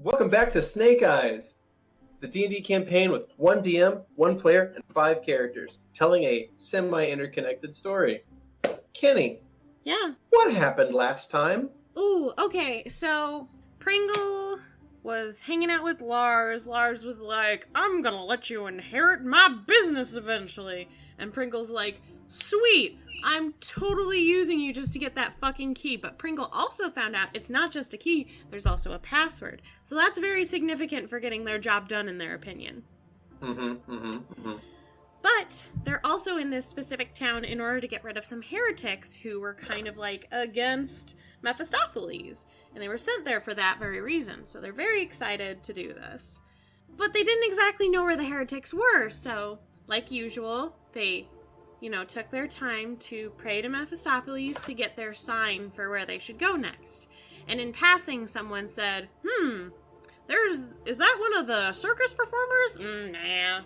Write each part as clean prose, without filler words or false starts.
Welcome back to Snake Eyes, the D&D campaign with one DM, one player, and 5 characters, telling a semi-interconnected story. Keni, Yeah. what happened last time? Ooh, okay, so Pringle was hanging out with Lars. Lars was like, I'm gonna let you inherit my business eventually. And Pringle's like, sweet, I'm totally using you just to get that fucking key. But Pringle also found out it's not just a key, there's also a password. So that's very significant for getting their job done, in their opinion. But they're also in this specific town in order to get rid of some heretics who were kind of like against Mephistopheles. And they were sent there for that very reason. So they're very excited to do this. But they didn't exactly know where the heretics were. So, like usual, they, took their time to pray to Mephistopheles to get their sign for where they should go next. And in passing, someone said, is that one of the circus performers? Nah.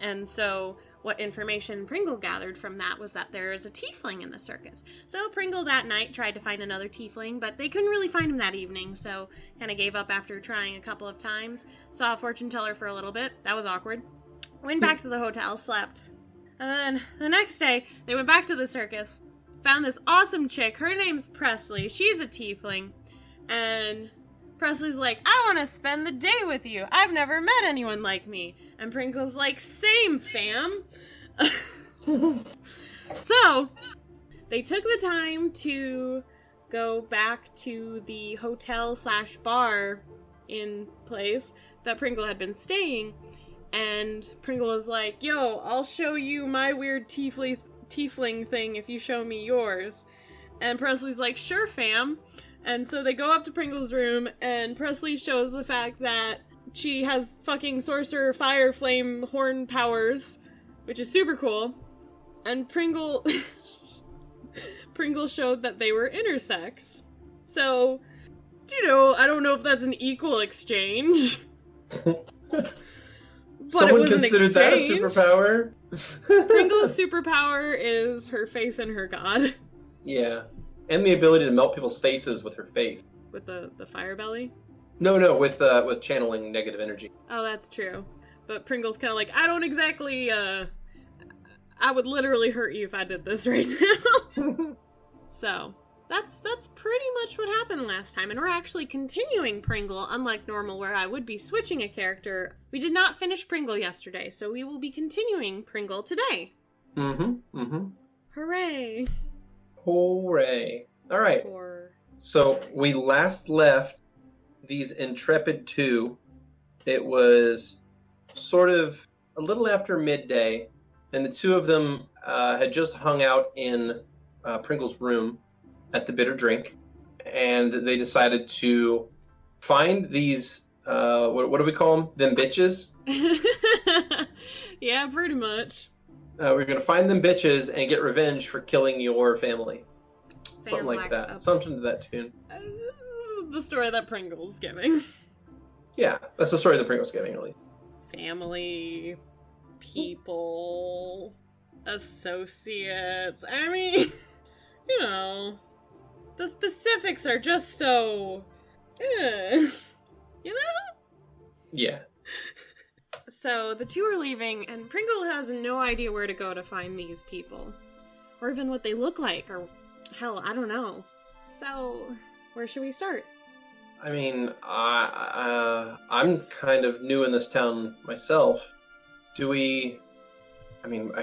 And so what information Pringle gathered from that was that there is a Teifling in the circus. So Pringle that night tried to find another Teifling, but they couldn't really find him that evening, so kind of gave up after trying a couple of times. Saw a fortune teller for a little bit. That was awkward. Went back to the hotel, slept. And then the next day, they went back to the circus, found this awesome chick. Her name's Presley. She's a Teifling. And Presley's like, I want to spend the day with you. I've never met anyone like me. And Pringle's like, same, fam. So, they took the time to go back to the hotel/bar in place that Pringle had been staying. And Pringle is like, yo, I'll show you my weird tiefling thing if you show me yours. And Presley's like, sure, fam. And so they go up to Pringle's room, and Presley shows the fact that she has fucking sorcerer fire flame horn powers, which is super cool. And Pringle showed that they were intersex. So, I don't know if that's an equal exchange. But someone considered that a superpower? Pringle's superpower is her faith in her god. Yeah. And the ability to melt people's faces with her faith. With the fire belly? No, with channeling negative energy. Oh, that's true. But Pringle's kind of like, I don't exactly, I would literally hurt you if I did this right now. So, that's pretty much what happened last time. And we're actually continuing Pringle, unlike normal where I would be switching a character. We did not finish Pringle yesterday, so we will be continuing Pringle today. Hooray. Hooray. All right. So we last left these intrepid 2. It was sort of a little after midday, and the 2 of them had just hung out in Pringle's room at the Bitter Drink, and they decided to find these, what do we call them? Them bitches? Yeah, pretty much. We're going to find them bitches and get revenge for killing your family. Something like that. Something to that tune. This is the story that Pringle's giving. Yeah, that's the story that Pringle's giving, at least. Family, people, associates. I mean, the specifics are just so... Yeah. So the 2 are leaving, and Pringle has no idea where to go to find these people. Or even what they look like, or hell, I don't know. So, where should we start? I mean, I'm kind of new in this town myself. I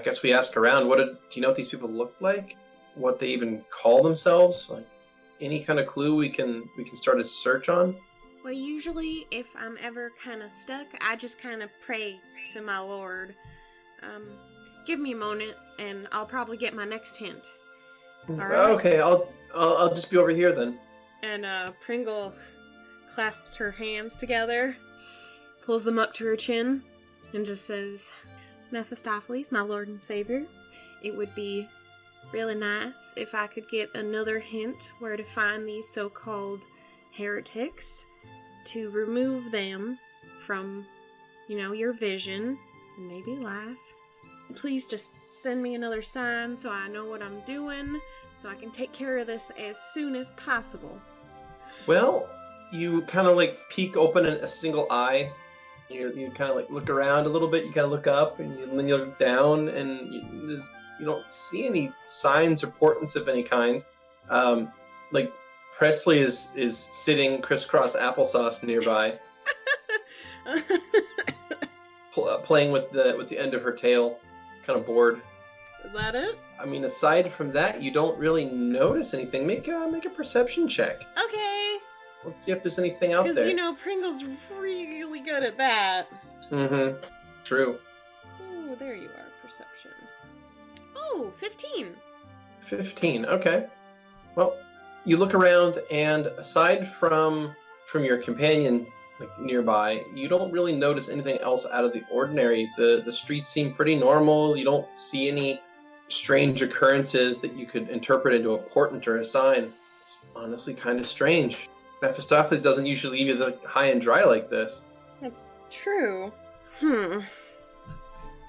guess we ask around, do you know what these people look like? What they even call themselves? Like, any kind of clue we can start a search on? Well, usually, if I'm ever kind of stuck, I just kind of pray to my lord. Give me a moment, and I'll probably get my next hint. All right? Okay, I'll just be over here then. And Pringle clasps her hands together, pulls them up to her chin, and just says, Mephistopheles, my lord and savior, it would be really nice if I could get another hint where to find these so-called heretics, to remove them from, your vision, and maybe life. Please just send me another sign so I know what I'm doing, so I can take care of this as soon as possible. Well, you kind of like peek open a single eye. You kind of like look around a little bit. You kind of look up, and then you look down, and you don't see any signs or portents of any kind. Like Presley is sitting crisscross applesauce nearby, playing with the end of her tail, kind of bored. Is that it? I mean, aside from that, you don't really notice anything. Make a perception check. Okay. Let's see if there's anything out there. Because, Pringle's really good at that. Mm-hmm. True. Oh, there you are. Perception. Oh, 15. 15. Okay. Well, you look around, and aside from your companion nearby, you don't really notice anything else out of the ordinary. The streets seem pretty normal. You don't see any strange occurrences that you could interpret into a portent or a sign. It's honestly kind of strange. Mephistopheles doesn't usually leave you high and dry like this. That's true.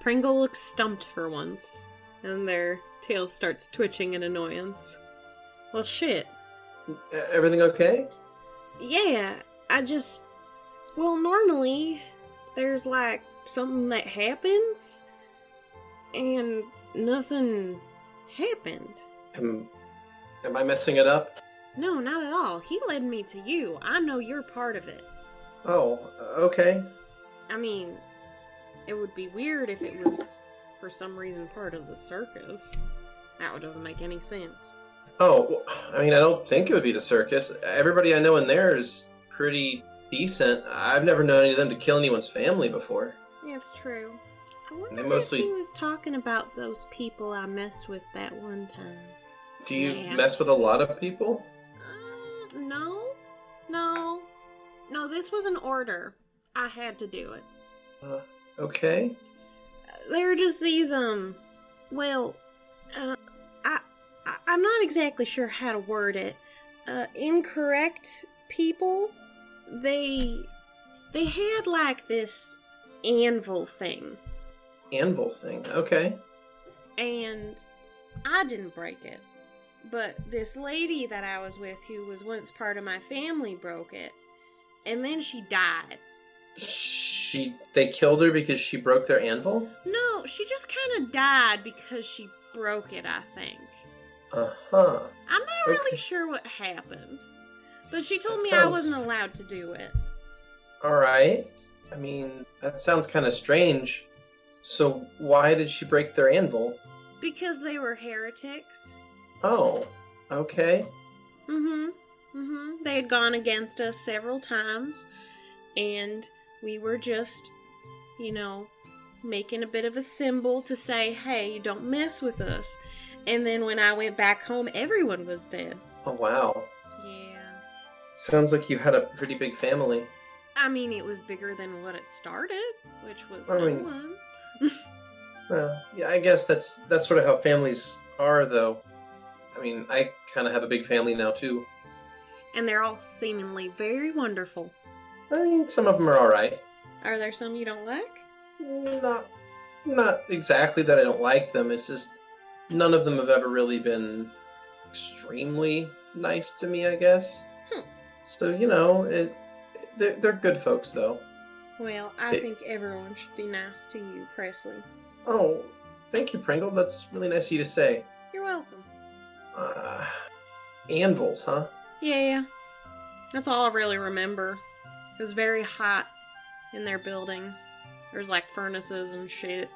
Pringle looks stumped for once, and their tail starts twitching in annoyance. Well, shit. Everything okay? Yeah, well, normally, there's like something that happens, and nothing happened. Am I messing it up? No, not at all. He led me to you. I know you're part of it. Oh, okay. I mean, it would be weird if it was, for some reason, part of the circus. That doesn't make any sense. Oh, I mean, I don't think it would be the circus. Everybody I know in there is pretty decent. I've never known any of them to kill anyone's family before. Yeah, it's true. I wonder if he was talking about those people I messed with that one time. Do you mess with a lot of people? No, this was an order. I had to do it. Okay. They were just these, I'm not exactly sure how to word it. Incorrect people. They had like this anvil thing. Anvil thing, okay. And I didn't break it. But this lady that I was with, who was once part of my family, broke it. And then she died. They killed her because she broke their anvil? No, she just kind of died because she broke it, I think. Uh-huh. I'm not really sure what happened. But she told me I wasn't allowed to do it. Alright. I mean, that sounds kind of strange. So why did she break their anvil? Because they were heretics. Oh, okay. They had gone against us several times, and we were just, making a bit of a symbol to say, hey, don't mess with us. And then when I went back home, everyone was dead. Oh, wow. Yeah. Sounds like you had a pretty big family. I mean, it was bigger than what it started, which was no one. Well, yeah, I guess that's sort of how families are, though. I mean, I kind of have a big family now, too. And they're all seemingly very wonderful. I mean, some of them are alright. Are there some you don't like? Not exactly that I don't like them. It's just none of them have ever really been extremely nice to me, I guess. So, they're good folks, though. Well, I think everyone should be nice to you, Presley. Oh, thank you, Pringle. That's really nice of you to say. You're welcome. Anvils, huh? Yeah. That's all I really remember. It was very hot in their building. There's like furnaces and shit.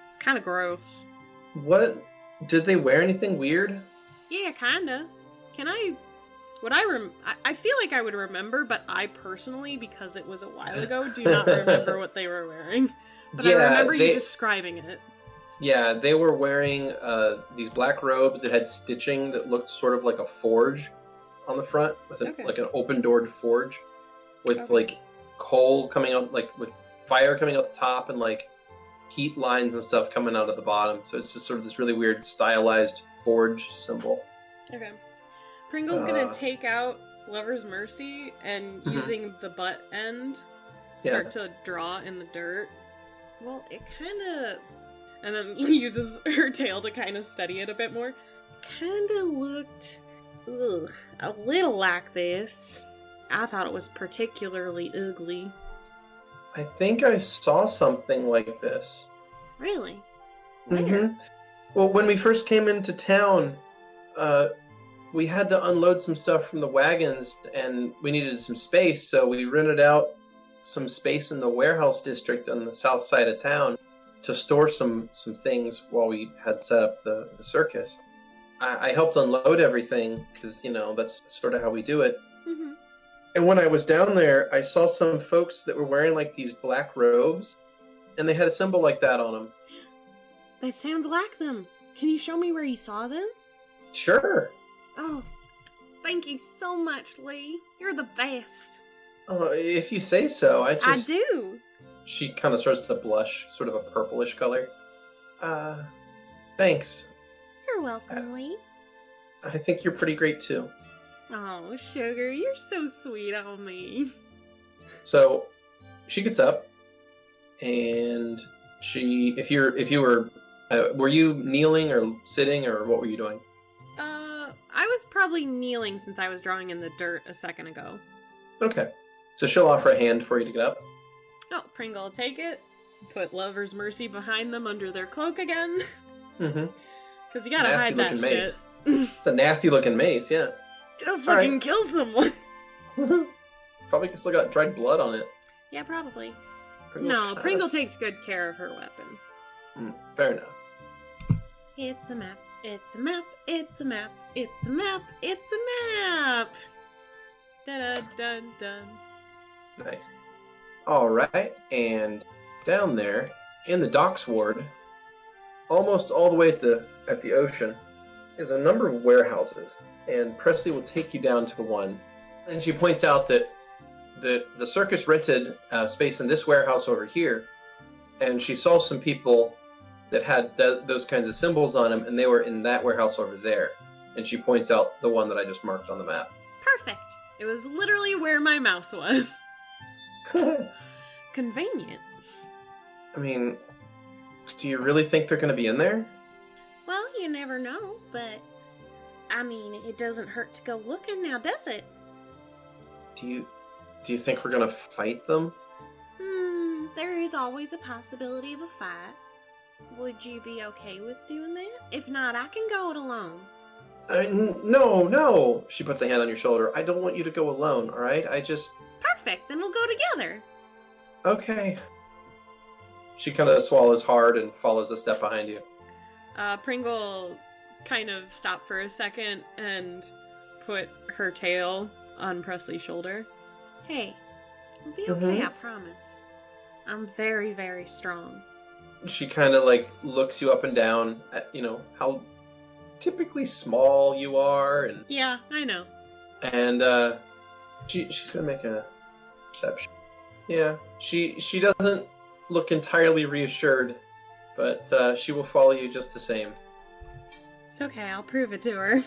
It's kind of gross. What? Did they wear anything weird? Yeah, kinda. I feel like I would remember, but I personally, because it was a while ago, do not remember what they were wearing. But I remember you describing it. Yeah, they were wearing these black robes that had stitching that looked sort of like a forge on the front, with like an open-doored forge, with like coal coming out, like with fire coming out the top, and like heat lines and stuff coming out of the bottom. So it's just sort of this really weird stylized forge symbol. Okay. Pringle's gonna take out Lover's Mercy and using the butt end start to draw in the dirt. Well, it kind of... And then uses her tail to kind of study it a bit more. Kind of looked a little like this. I thought it was particularly ugly. I think I saw something like this. Really? Where? Mm-hmm. Well, when we first came into town, we had to unload some stuff from the wagons, and we needed some space, so we rented out some space in the warehouse district on the south side of town to store some things while we had set up the circus. I helped unload everything, because, that's sort of how we do it. Mm-hmm. And when I was down there, I saw some folks that were wearing, like, these black robes, and they had a symbol like that on them. That sounds like them. Can you show me where you saw them? Sure. Oh, thank you so much, Lee. You're the best. If you say so. I do. She kind of starts to blush, sort of a purplish color. Thanks. You're welcome, Lee. I think you're pretty great, too. Oh, sugar, you're so sweet on me. So, she gets up, and if you were you kneeling or sitting, or what were you doing? I was probably kneeling since I was drawing in the dirt a second ago. Okay. So she'll offer a hand for you to get up. Oh, Pringle will take it, put Lover's Mercy behind them under their cloak again. Mm-hmm. Because you gotta hide that mace. shit. It's a nasty-looking mace, yeah. It'll fucking kill someone. Probably still got dried blood on it. Yeah, probably. Pringle's Pringle takes good care of her weapon. Fair enough. It's a map. It's a map. It's a map. It's a map. It's a map. Da-da-dun-dun. Nice. Alright, and down there, in the docks ward, almost all the way at the ocean, is a number of warehouses. And Presley will take you down to one. And she points out that the circus rented space in this warehouse over here. And she saw some people that had those kinds of symbols on them, and they were in that warehouse over there. And she points out the one that I just marked on the map. Perfect. It was literally where my mouse was. Convenient. I mean, do you really think they're going to be in there? Well, you never know, but I mean, it doesn't hurt to go looking now, does it? Do you think we're going to fight them? There is always a possibility of a fight. Would you be okay with doing that? If not, I can go it alone. No. She puts a hand on your shoulder. I don't want you to go alone, all right? Perfect, then we'll go together. Okay. She kind of swallows hard and follows a step behind you. Pringle kind of stopped for a second and put her tail on Presley's shoulder. Hey, we'll be okay, I promise. I'm very, very strong. She kind of looks you up and down at, how typically small you are. And yeah, I know. And she's going to make a perception. Yeah, she doesn't look entirely reassured, but she will follow you just the same. It's okay, I'll prove it to her.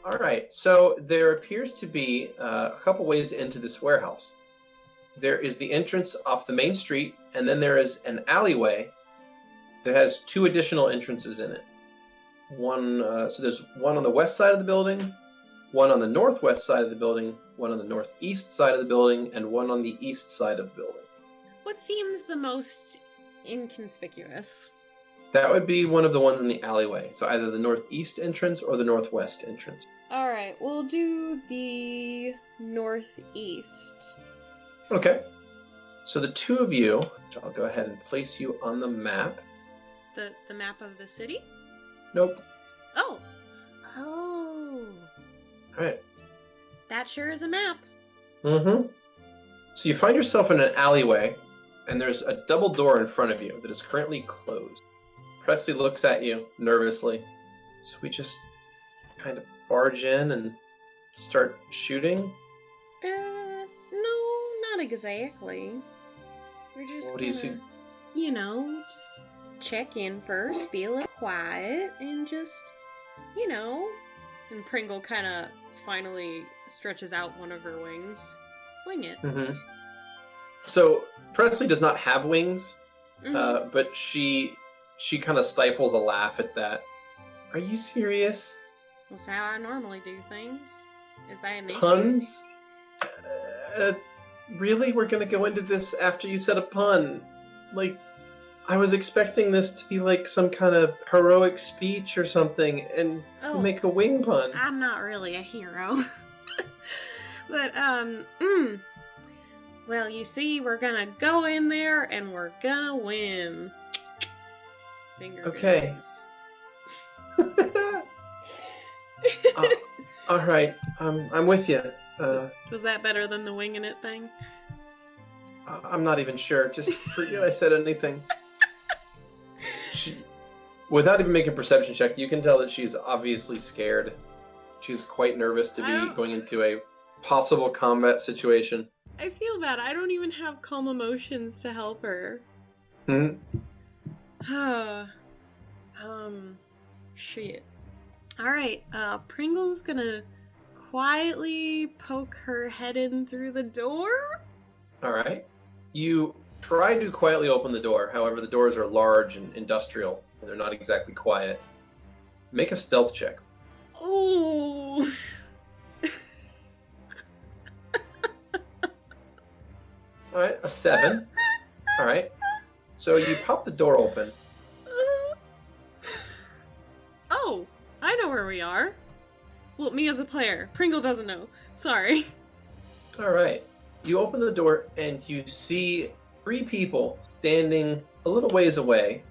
All right, so there appears to be a couple ways into this warehouse. There is the entrance off the main street, and then there is an alleyway that has two additional entrances in it. So there's one on the west side of the building, one on the northwest side of the building, one on the northeast side of the building, and one on the east side of the building. What seems the most inconspicuous? That would be one of the ones in the alleyway. So either the northeast entrance or the northwest entrance. Alright, we'll do the northeast. Okay. So the two of you, which I'll go ahead and place you on the map. The map of the city? Nope. Oh. Alright. That sure is a map. Mm-hmm. So you find yourself in an alleyway, and there's a double door in front of you that is currently closed. Presley looks at you nervously. So we just kind of barge in and start shooting? No, not exactly. We're just what do you see? Just check in first, be a little quiet, and just, And Pringle kind of finally stretches out one of her wings. Wing it. Mm-hmm. So Presley does not have wings, but she kind of stifles a laugh at that. Are you serious? That's how I normally do things. Is that an issue? Puns? Really? We're gonna go into this after you said a pun? Like, I was expecting this to be like some kind of heroic speech or something, and you make a wing pun. I'm not really a hero. But, well, you see, we're gonna go in there and we're gonna win. Finger Okay. guns. All right, I'm with you. Was that better than the winging it thing? I'm not even sure. Just forget I said anything. Without even making a perception check, you can tell that she's obviously scared. She's quite nervous to be going into a possible combat situation. I feel bad. I don't even have calm emotions to help her. Shit. Alright, Pringle's gonna quietly poke her head in through the door. Alright. You try to quietly open the door, however the doors are large and industrial, and they're not exactly quiet. Make a stealth check. Oh! Alright, a 7. Alright. So you pop the door open. Oh, I know where we are. Well, me as a player. Pringle doesn't know. Sorry. Alright. You open the door and you see 3 people standing a little ways away,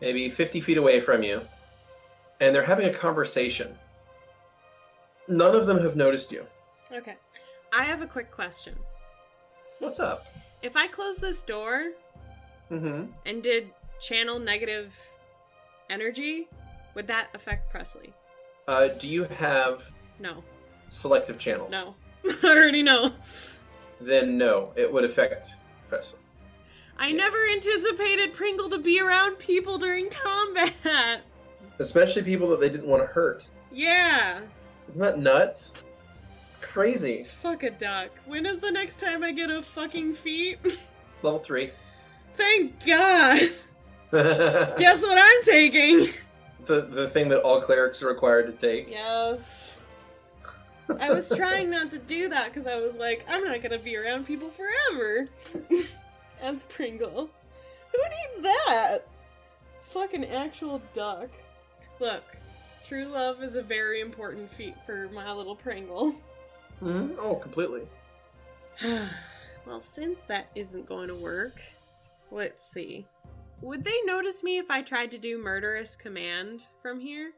maybe 50 feet away from you, and they're having a conversation. None of them have noticed you. Okay. I have a quick question. What's up? If I close this door and did channel negative energy, would that affect Presley? Do you have No. selective channel? No. I already know. Then no, it would affect Presley. I never anticipated Pringle to be around people during combat. Especially people that they didn't want to hurt. Yeah. Isn't that nuts? It's crazy. Fuck a duck. When is the next time I get a fucking feat? Level 3. Thank God. Guess what I'm taking? The thing that all clerics are required to take. Yes. I was trying not to do that because I was like, I'm not gonna be around people forever. As Pringle. Who needs that? Fucking actual duck. Look, true love is a very important feat for my little Pringle. Oh, completely. Well, since that isn't going to work, let's see. Would they notice me if I tried to do murderous command from here?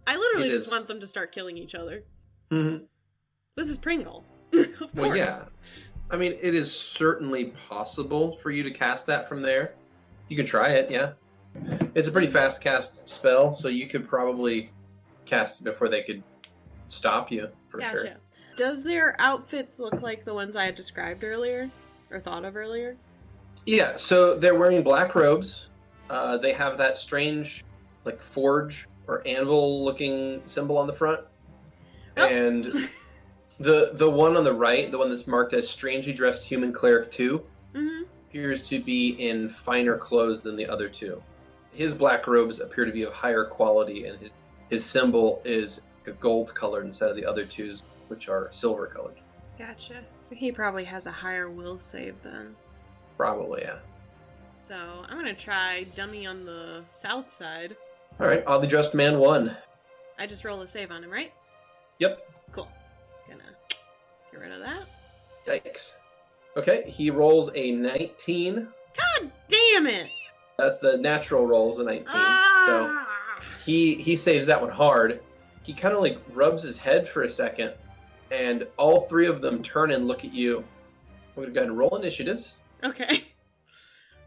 I literally just want them to start killing each other. This is Pringle. Of course. Well, yeah. I mean, it is certainly possible for you to cast that from there. You can try it, yeah. It's a pretty fast cast spell, so you could probably cast it before they could stop you, for sure. Does their outfits look like the ones I had described earlier? Or thought of earlier? Yeah, so they're wearing black robes. They have that strange, like, forge or anvil-looking symbol on the front. Oh. And the one on the right, the one that's marked as strangely dressed human cleric 2, appears to be in finer clothes than the other two. His black robes appear to be of higher quality, and his symbol is a gold colored instead of the other two's, which are silver colored. Gotcha. So he probably has a higher will save then. Probably, yeah. So I'm gonna try dummy on the south side. Alright, oddly dressed man 1. I just roll a save on him, right? Yep. Cool. Gonna get rid of that. Yikes. Okay, he rolls a 19. God damn it! That's the natural roll, is a 19. So he saves that one hard. He kind of like rubs his head for a second, and all 3 of them turn and look at you. We're going to go ahead and roll initiatives. Okay.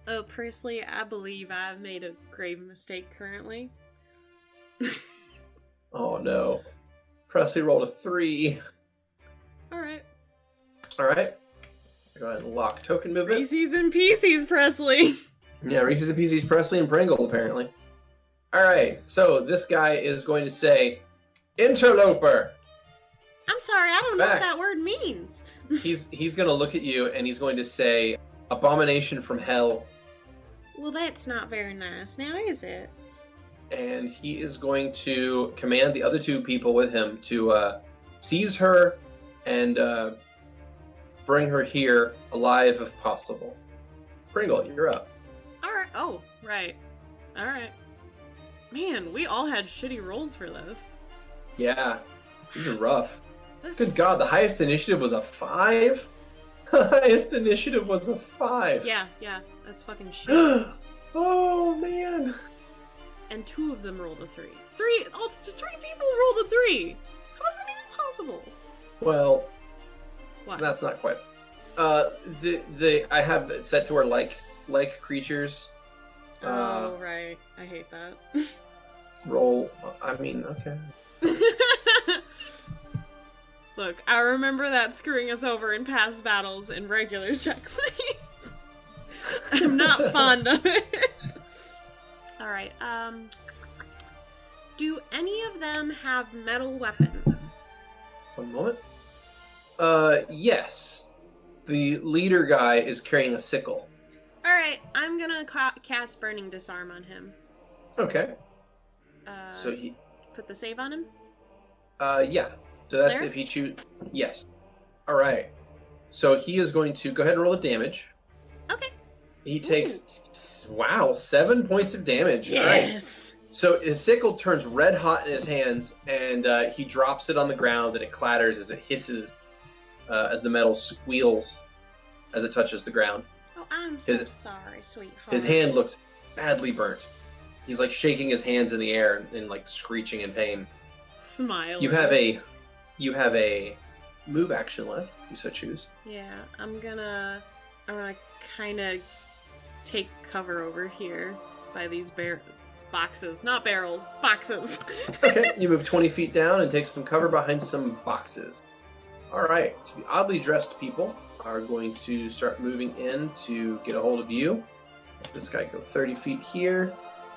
Oh, Presley, I believe I've made a grave mistake currently. Oh no. Presley rolled a 3. Alright. Alright. Go ahead and lock token movement. Reese's and Pieces, Presley. Yeah, Reese's and Pieces, Presley, and Pringle, apparently. Alright, so this guy is going to say, Interloper! I'm sorry, I don't know what that word means. He's going to look at you, and he's going to say, Abomination from Hell. Well, that's not very nice, now is it? And he is going to command the other 2 people with him to seize her and bring her here alive if possible. Pringle, you're up. All right. Oh, right. All right. Man, we all had shitty rolls for this. Yeah, these are rough. Good God, the highest initiative was a 5? The highest initiative was a 5. Yeah, that's fucking shit. Oh, man. And 2 of them rolled a 3. 3 people rolled a 3! How is that even possible? Well, what? That's not quite. I have it set to where like creatures. Oh, right. I hate that. Roll. I mean, okay. Look, I remember that screwing us over in past battles in regular check, please. I'm not fond of it. Alright, do any of them have metal weapons? One moment. Yes. The leader guy is carrying a sickle. Alright, I'm gonna cast Burning Disarm on him. Okay. So he... Put the save on him? Yeah. So that's Cleric? if he choose. Yes. Alright. So he is going to go ahead and roll the damage. Okay. He takes, wow, 7 points of damage. Yes! Right. So his sickle turns red hot in his hands, and he drops it on the ground, and it clatters as it hisses, as the metal squeals as it touches the ground. Oh, I'm so sorry, sweetheart. His hand looks badly burnt. He's like shaking his hands in the air and like screeching in pain. Smile. You have a move action left, if you so choose. Yeah, I'm gonna kind of take cover over here by these boxes. Not barrels, boxes. Okay, you move 20 feet down and take some cover behind some boxes. Alright, so the oddly dressed people are going to start moving in to get a hold of you. This guy go 30 feet here,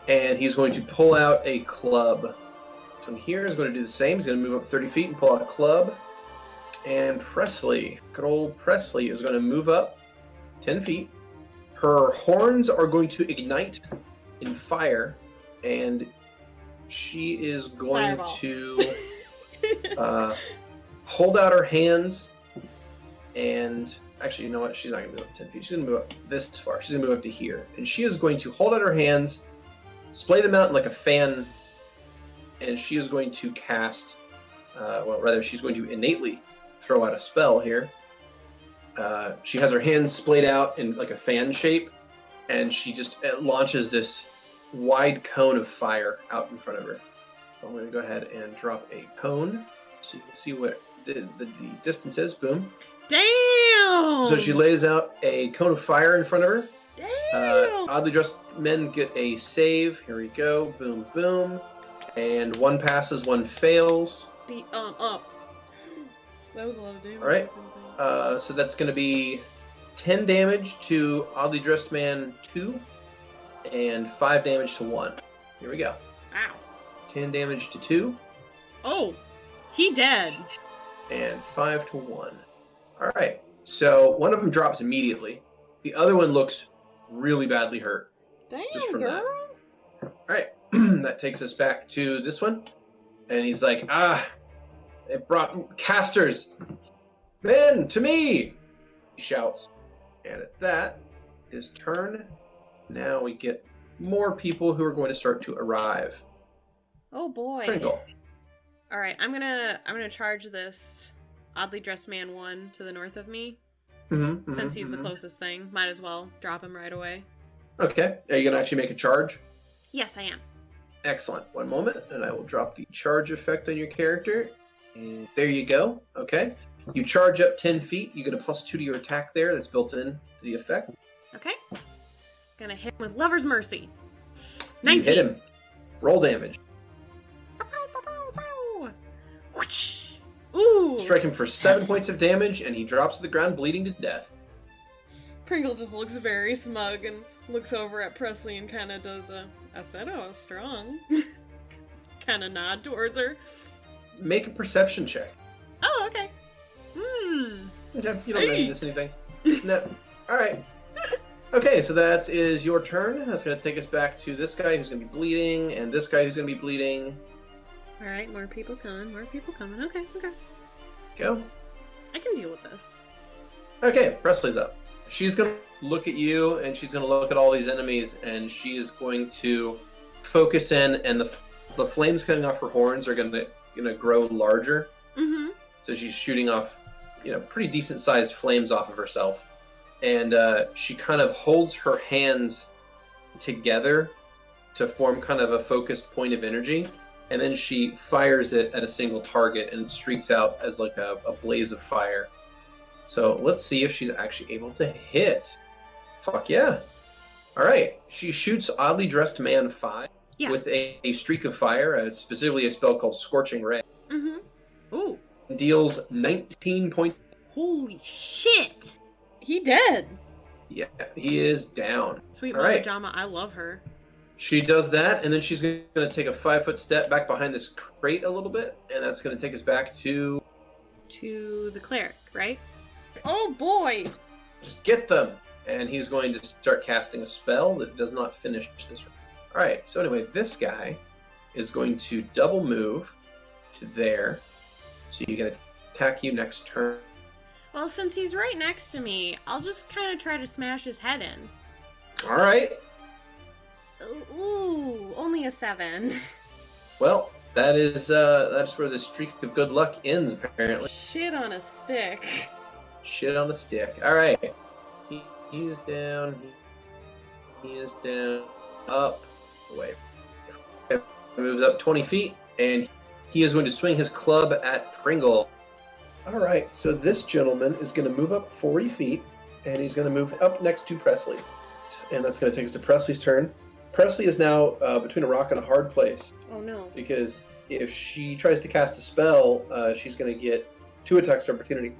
and he's going to pull out a club. So here is going to do the same. He's going to move up 30 feet and pull out a club. And Presley, good old Presley, is going to move up 10 feet. Her horns are going to ignite in fire, and she is going to hold out her hands. And actually, you know what? She's not going to move up 10 feet. She's going to move up this far. She's going to move up to here. And she is going to hold out her hands, splay them out like a fan, and she is going to cast, she's going to innately throw out a spell here. She has her hands splayed out in like a fan shape, and she just launches this wide cone of fire out in front of her. So I'm going to go ahead and drop a cone so you can see what the distance is. Boom. Damn! So she lays out a cone of fire in front of her. Damn! Oddly dressed men get a save. Here we go. Boom, boom. And one passes, one fails. Beat up. That was a lot of damage. Alright. So that's going to be 10 damage to Oddly Dressed Man 2 and 5 damage to 1. Here we go. Ow. 10 damage to 2. Oh, he dead. And 5 to 1. Alright. So one of them drops immediately. The other one looks really badly hurt. Damn, just from girl. That. Alright. That takes us back to this one. And he's like, it brought casters. Men, to me! He shouts. And at that, his turn. Now we get more people who are going to start to arrive. Oh boy. Pringle. Alright, I'm gonna charge this oddly dressed man 1 to the north of me. Since he's the closest thing. Might as well drop him right away. Okay. Are you going to actually make a charge? Yes, I am. Excellent. One moment, and I will drop the charge effect on your character. And there you go. Okay. You charge up 10 feet. You get a +2 to your attack there. That's built in to the effect. Okay. Gonna hit him with Lover's Mercy. 19. You hit him. Roll damage. Ooh. Strike him for 7 points of damage, and he drops to the ground bleeding to death. Pringle just looks very smug and looks over at Presley and kind of does I said I was strong. Kind of nod towards her. Make a perception check. Oh, okay. Okay, you don't notice anything. No. Alright. Okay, so that is your turn. That's going to take us back to this guy who's going to be bleeding, and this guy who's going to be bleeding. Alright, more people coming, Okay. Go. I can deal with this. Okay, Presley's up. She's going to look at you, and she's going to look at all these enemies, and she is going to focus in, and the flames coming off her horns are going to grow larger. Mm-hmm. So she's shooting off, pretty decent-sized flames off of herself. And she kind of holds her hands together to form kind of a focused point of energy, and then she fires it at a single target, and it streaks out as like a blaze of fire. So let's see if she's actually able to hit. Fuck yeah. All right. She shoots Oddly Dressed Man 5 with a streak of fire, specifically a spell called Scorching Ray. Mm-hmm. Ooh. Deals 19 points. Holy shit. He dead. Yeah, he is down. Sweet Mama Jama, I love her. She does that, and then she's going to take a 5-foot step back behind this crate a little bit, and that's going to take us back to the cleric, right? Oh boy! Just get them! And he's going to start casting a spell that does not finish this round. Alright, so anyway, this guy is going to double move to there, so you can attack you next turn. Well, since he's right next to me, I'll just kind of try to smash his head in. Alright. So, ooh, only a 7. Well, that's where the streak of good luck ends, apparently. Shit on a stick. Shit on a stick. Alright. He is down. He is down. Up. Away. He moves up 20 feet, and he is going to swing his club at Pringle. Alright, so this gentleman is going to move up 40 feet, and he's going to move up next to Presley. And that's going to take us to Presley's turn. Presley is now between a rock and a hard place. Oh no. Because if she tries to cast a spell, she's going to get 2 attacks of opportunity.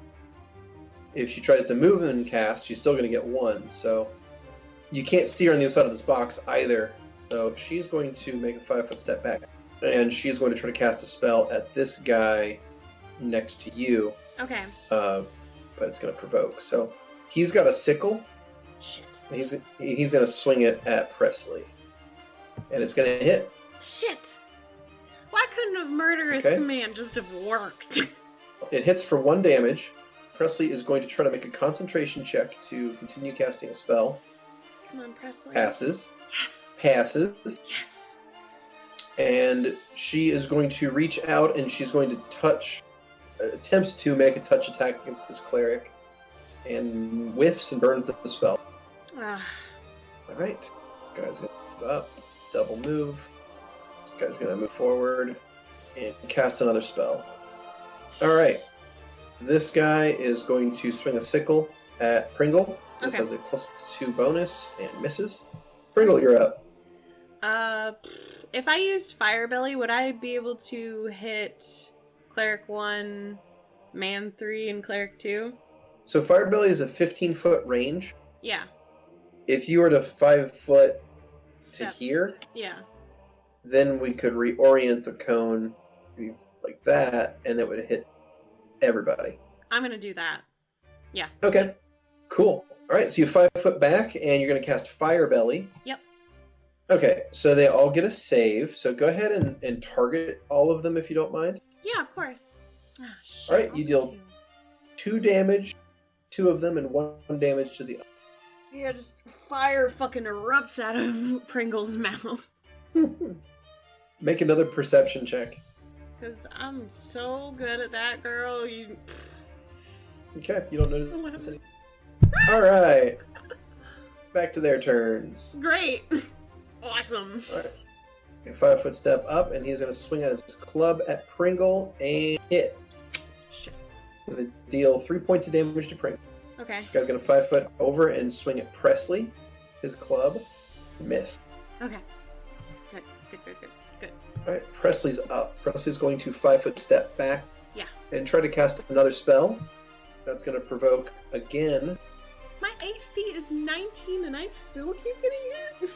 If she tries to move and cast, she's still going to get 1. So you can't see her on the other side of this box either. So she's going to make a 5-foot step back. And she's going to try to cast a spell at this guy next to you. Okay. But it's going to provoke. So he's got a sickle. Shit. He's going to swing it at Presley. And it's going to hit. Shit. Why couldn't a murderous command just have worked? It hits for 1 damage. Presley is going to try to make a concentration check to continue casting a spell. Come on, Presley. Passes. Yes. Passes. Yes. And she is going to reach out and she's going to attempt to make a touch attack against this cleric. And whiffs and burns the spell. Alright. Guy's going to move up. Double move. This guy's going to move forward and cast another spell. Alright. This guy is going to swing a sickle at Pringle. This has a +2 bonus and misses. Pringle, you're up. If I used Firebelly, would I be able to hit Cleric 1, Man 3, and Cleric 2? So Firebelly is a 15-foot range. Yeah. If you were to 5-foot to here, yeah, then we could reorient the cone like that, and it would hit everybody. I'm going to do that. Yeah. Okay. Cool. All right, so you 5-foot back, and you're going to cast Firebelly. Yep. Okay, so they all get a save. So go ahead and target all of them if you don't mind. Yeah, of course. Oh, shit, all right, you deal 2 damage, 2 of them, and 1 damage to the other. Yeah, just fire fucking erupts out of Pringle's mouth. Make another perception check. Because I'm so good at that, girl. Okay, you don't notice anything. Alright. Back to their turns. Great. Awesome. Alright. A 5-foot step up, and he's going to swing at his club at Pringle and hit. Shit. He's going to deal 3 points of damage to Pringle. Okay. This guy's going to 5-foot over and swing at Presley. His club. Miss. Okay. Good. Alright, Presley's up. Presley's going to 5-foot step back. Yeah. And try to cast another spell. That's going to provoke again. My AC is 19 and I still keep getting hit?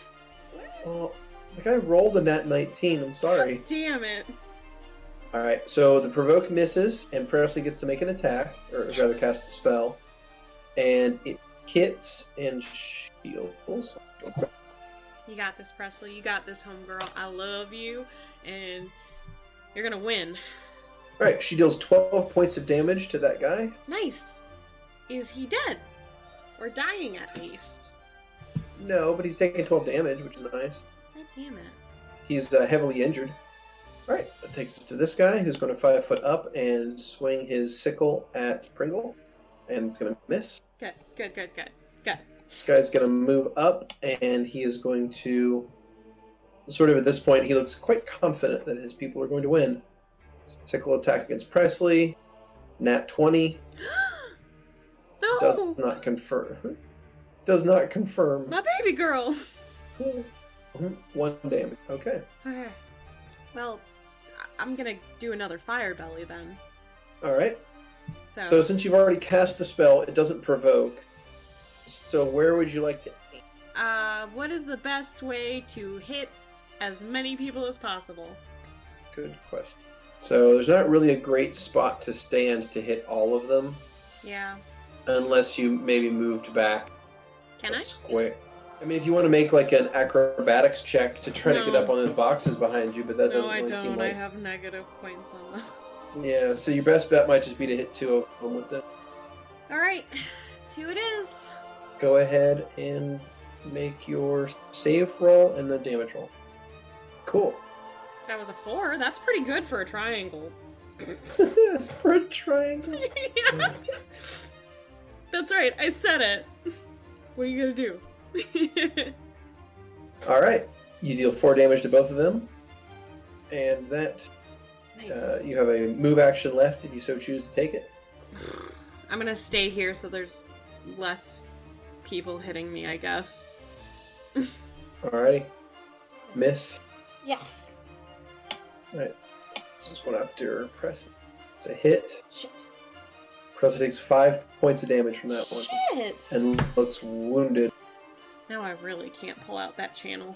What? Well, the guy rolled a nat 19. I'm sorry. God damn it. Alright, so the provoke misses, and Presley gets to make an attack, or rather cast a spell. And it hits and shields. You got this, Presley. You got this, homegirl. I love you, and you're gonna win. Alright, she deals 12 points of damage to that guy. Nice. Is he dead? Or dying at least? No, but he's taking 12 damage, which is nice. God damn it. He's heavily injured. Alright, that takes us to this guy, who's going to 5 foot up and swing his sickle at Pringle. And it's going to miss. Good. This guy's going to move up, and he is going to... Sort of at this point, he looks quite confident that his people are going to win. Sickle attack against Presley. Nat 20. No! Does not confirm. Does not confirm. My baby girl! 1 damage. Okay. Okay. Well, I'm gonna do another fire belly then. Alright. So since you've already cast the spell, it doesn't provoke. So where would you like to aim? What is the best way to hit as many people as possible? Good question. So there's not really a great spot to stand to hit all of them. Yeah. Unless you maybe moved back. Can I? Square. I mean, if you want to make like an acrobatics check to try to get up on those boxes behind you, but that doesn't really seem like... I have negative points on those. Yeah, so your best bet might just be to hit 2 of them with them. Alright, 2 it is. Go ahead and make your save roll and the damage roll. Cool. That was a 4. That's pretty good for a triangle. For a triangle? Yes! That's right, I said it. What are you gonna do? Alright, you deal 4 damage to both of them. And that... Nice. You have a move action left if you so choose to take it. I'm gonna stay here so there's less people hitting me, I guess. Alrighty. Miss. Yes. Alright. So this one after Presley. It's a hit. Shit. Presley takes 5 points of damage from that one. Shit! And looks wounded. Now I really can't pull out that channel.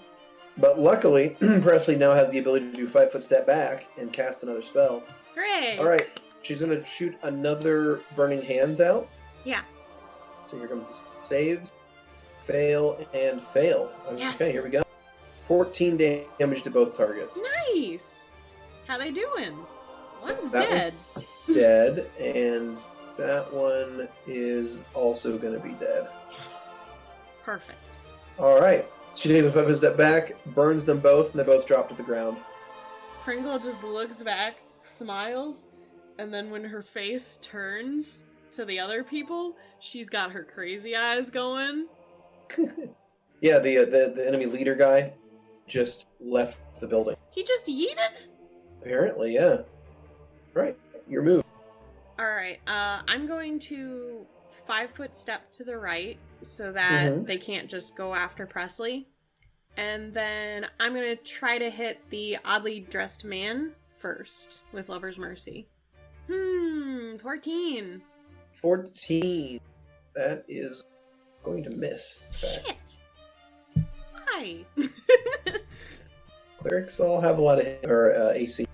But luckily, Presley now has the ability to do 5 foot step back and cast another spell. Hooray! Alright. She's going to shoot another Burning Hands out. Yeah. So here comes the saves. Fail and fail. Okay, Yes. Here we go. 14 damage to both targets. Nice! How they doing? One's That dead. Dead, and that one is also going to be dead. Yes. Perfect. Alright. She takes a 5 foot step back, burns them both, and they both drop to the ground. Pringle just looks back, smiles, and then when her face turns to the other people, she's got her crazy eyes going. Yeah, the enemy leader guy just left the building. He just yeeted? Apparently, yeah. Right, your move. Alright, I'm going to 5 foot step to the right so that they can't just go after Presley. And then I'm going to try to hit the oddly dressed man first with Lover's Mercy. 14. 14. That is going to miss. Shit. Why? Clerics all have a lot of AC.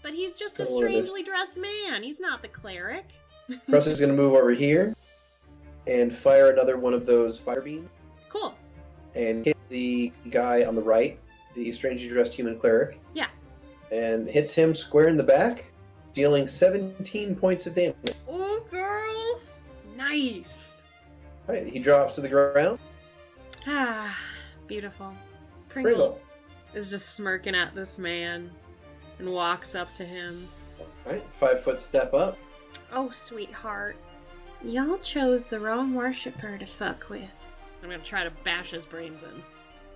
But he's just a Don't worry, strangely dressed man. He's not the cleric. Presley's going to move over here and fire another one of those fire beams. Cool. And hit the guy on the right, the strangely dressed human cleric. Yeah. And hits him square in the back, dealing 17 points of damage. Oh, girl. Nice. Right, he drops to the ground. Ah, beautiful. Pringle is just smirking at this man and walks up to him. Right, 5 foot step up. Oh, sweetheart. Y'all chose the wrong worshiper to fuck with. I'm gonna try to bash his brains in.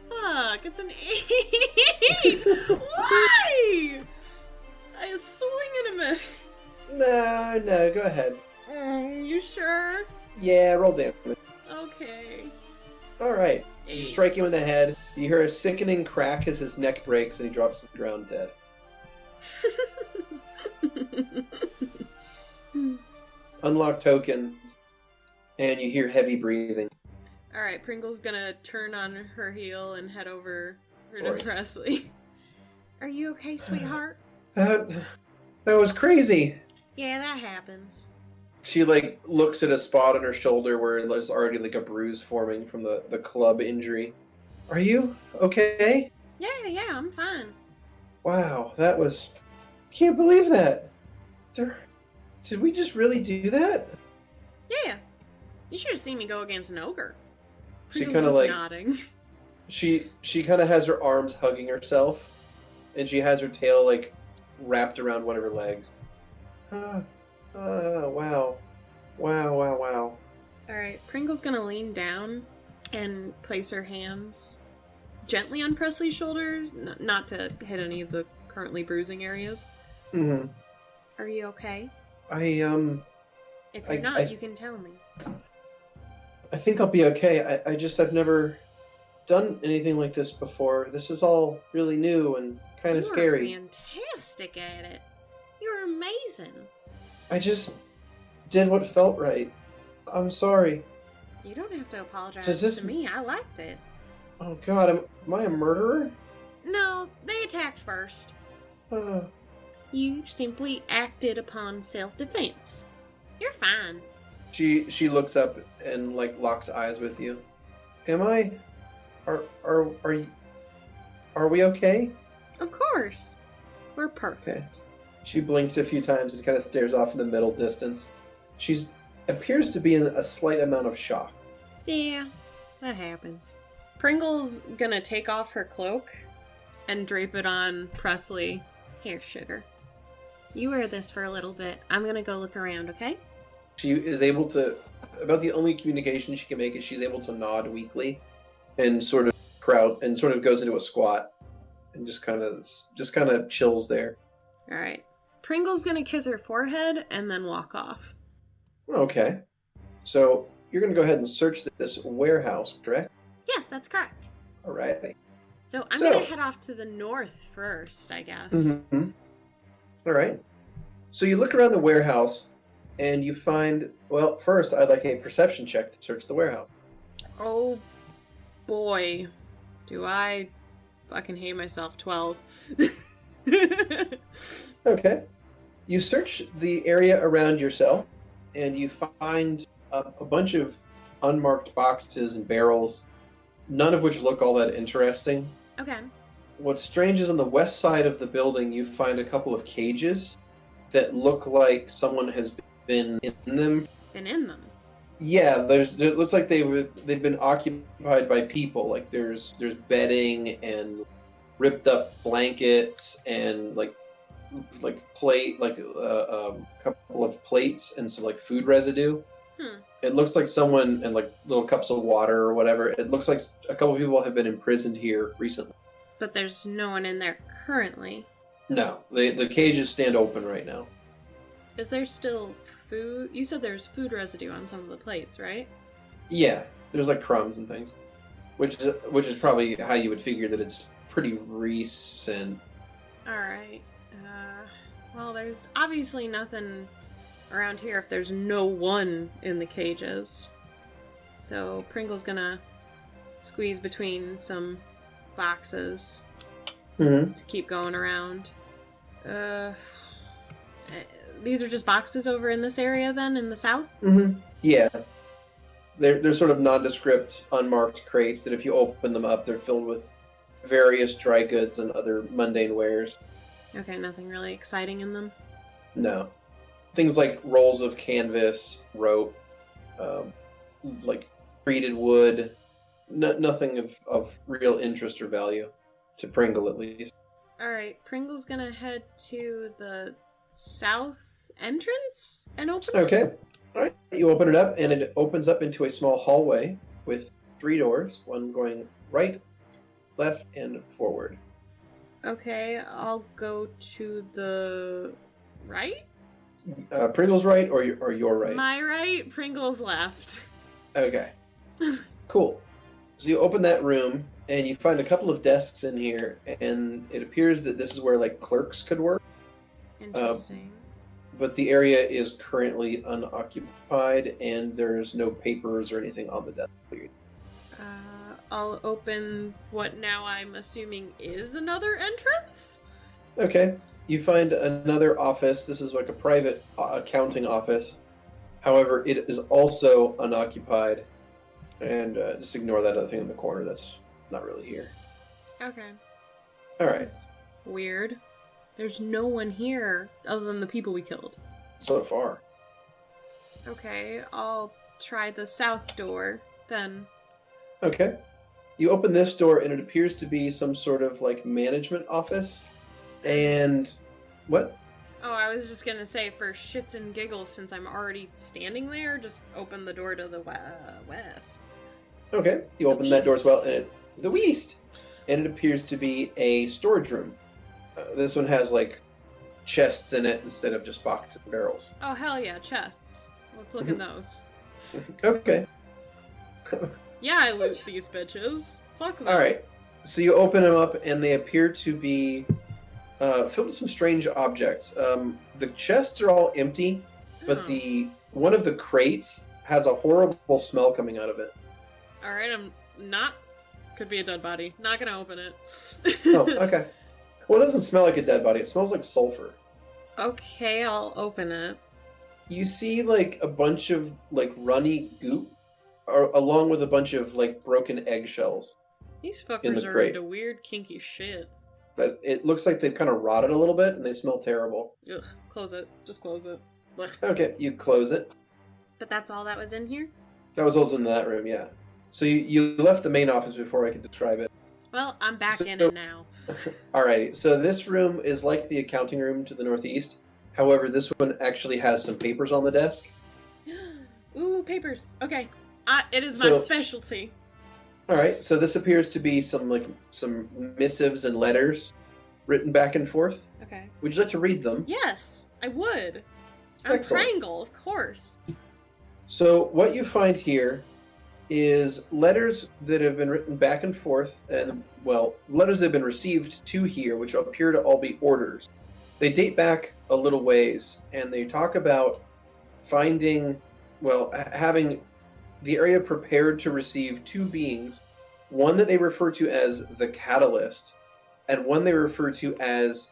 Fuck, it's an 8! Why? I swing and a miss. No, go ahead. You sure? Yeah, roll damage. Okay. Alright, you 8. strike him in the head. You hear a sickening crack as his neck breaks and he drops to the ground dead. Unlock tokens, and you hear heavy breathing. Alright, Pringle's gonna turn on her heel and head over to Sorry. Presley. Are you okay, sweetheart? That was crazy. Yeah, that happens. She, looks at a spot on her shoulder where there's already, a bruise forming from the club injury. Are you okay? Yeah, I'm fine. Wow, that was... Can't believe that. Did we just really do that? Yeah. You should have seen me go against an ogre. She Pringle's kind of just like nodding. She kind of has her arms hugging herself, and she has her tail like wrapped around one of her legs. Wow. Wow. Alright, Pringle's gonna lean down and place her hands gently on Presley's shoulder, not to hit any of the currently bruising areas. Mm-hmm. Are you okay? If you're not, you can tell me. I think I'll be okay. I've never done anything like this before. This is all really new and kind of scary. You're fantastic at it. You're amazing. I just did what felt right. I'm sorry. You don't have to apologize to me. I liked it. Oh God, am I a murderer? No, they attacked first. You simply acted upon self-defense. You're fine. She looks up and like locks eyes with you. Am I? Are we okay? Of course. We're perfect. Okay. She blinks a few times and kind of stares off in the middle distance. She appears to be in a slight amount of shock. Yeah, that happens. Pringle's gonna take off her cloak and drape it on Presley. Here, sugar. You wear this for a little bit. I'm gonna go look around, okay? She is able to, about the only communication she can make is she's able to nod weakly and sort of goes into a squat and just kind of chills there. All right. Pringle's gonna kiss her forehead and then walk off. Okay. So you're gonna go ahead and search this warehouse, correct? Yes, that's correct. All right. So I'm gonna head off to the north first, I guess. Mm-hmm. All right. So you look around the warehouse and you find, well, first I'd like a perception check to search the warehouse. Oh boy. Do I fucking hate myself. 12. Okay. You search the area around yourself and you find a bunch of unmarked boxes and barrels, none of which look all that interesting. Okay. What's strange is on the west side of the building you find a couple of cages that look like someone has been in them. Been in them? Yeah, it looks like they've been occupied by people. Like there's bedding and ripped up blankets and like a couple of plates and some like food residue. It looks like someone and like little cups of water or whatever. It looks like a couple of people have been imprisoned here recently. But there's no one in there currently. No, the cages stand open right now. Is there still food? You said there's food residue on some of the plates, right? Yeah, there's like crumbs and things, which is probably how you would figure that it's pretty recent. All right. Well, there's obviously nothing around here if there's no one in the cages. So Pringle's gonna squeeze between some boxes to keep going around. These are just boxes over in this area then, in the south? Yeah. They're sort of nondescript, unmarked crates that if you open them up, they're filled with various dry goods and other mundane wares. Okay, nothing really exciting in them? No. Things like rolls of canvas, rope, like treated wood. Nothing of real interest or value, to Pringle at least. Alright, Pringle's gonna head to the south entrance and open it? Okay. Alright, you open it up and it opens up into a small hallway with 3 doors, one going right, left, and forward. Okay, I'll go to the right? Pringle's right or your right? My right, Pringle's left. Okay. Cool. So you open that room and you find a couple of desks in here, and it appears that this is where like clerks could work. Interesting. But the area is currently unoccupied and there's no papers or anything on the desk. I'll open what now I'm assuming is another entrance? Okay. You find another office. This is like a private accounting office. However, it is also unoccupied. And just ignore that other thing in the corner that's not really here. Okay. All right. This is weird. There's no one here other than the people we killed. So far. Okay, I'll try the south door, then. Okay. You open this door, and it appears to be some sort of, like, management office. And... what? Oh, I was just gonna say, for shits and giggles, since I'm already standing there, just open the door to the west. Okay, you open that door as well, and the west! And it appears to be a storage room. This one has, like, chests in it instead of just boxes and barrels. Oh, hell yeah, chests. Let's look in those. Okay. Yeah, I loot these bitches. Fuck them. Alright, so you open them up, and they appear to be filled with some strange objects. The chests are all empty, but one of the crates has a horrible smell coming out of it. Alright, I'm not... Could be a dead body. Not gonna open it. Oh, okay. Well, it doesn't smell like a dead body. It smells like sulfur. Okay, I'll open it. You see, like, a bunch of, like, runny goop, along with a bunch of, like, broken eggshells. These fuckers are into weird, kinky shit. But it looks like they've kind of rotted a little bit, and they smell terrible. Ugh, close it. Just close it. Blech. Okay, you close it. But that's all that was in here? That was also in that room, yeah. So you left the main office before I could describe it. Well, I'm back in it now. Alrighty, so this room is like the accounting room to the northeast. However, this one actually has some papers on the desk. Ooh, papers. Okay. It is my specialty. Alright, so this appears to be some missives and letters written back and forth. Okay. Would you like to read them? Yes, I would. I'm Pringle, of course. So what you find here is letters that have been written back and forth, and, well, letters that have been received to here, which appear to all be orders. They date back a little ways, and they talk about having the area prepared to receive two beings, one that they refer to as the Catalyst, and one they refer to as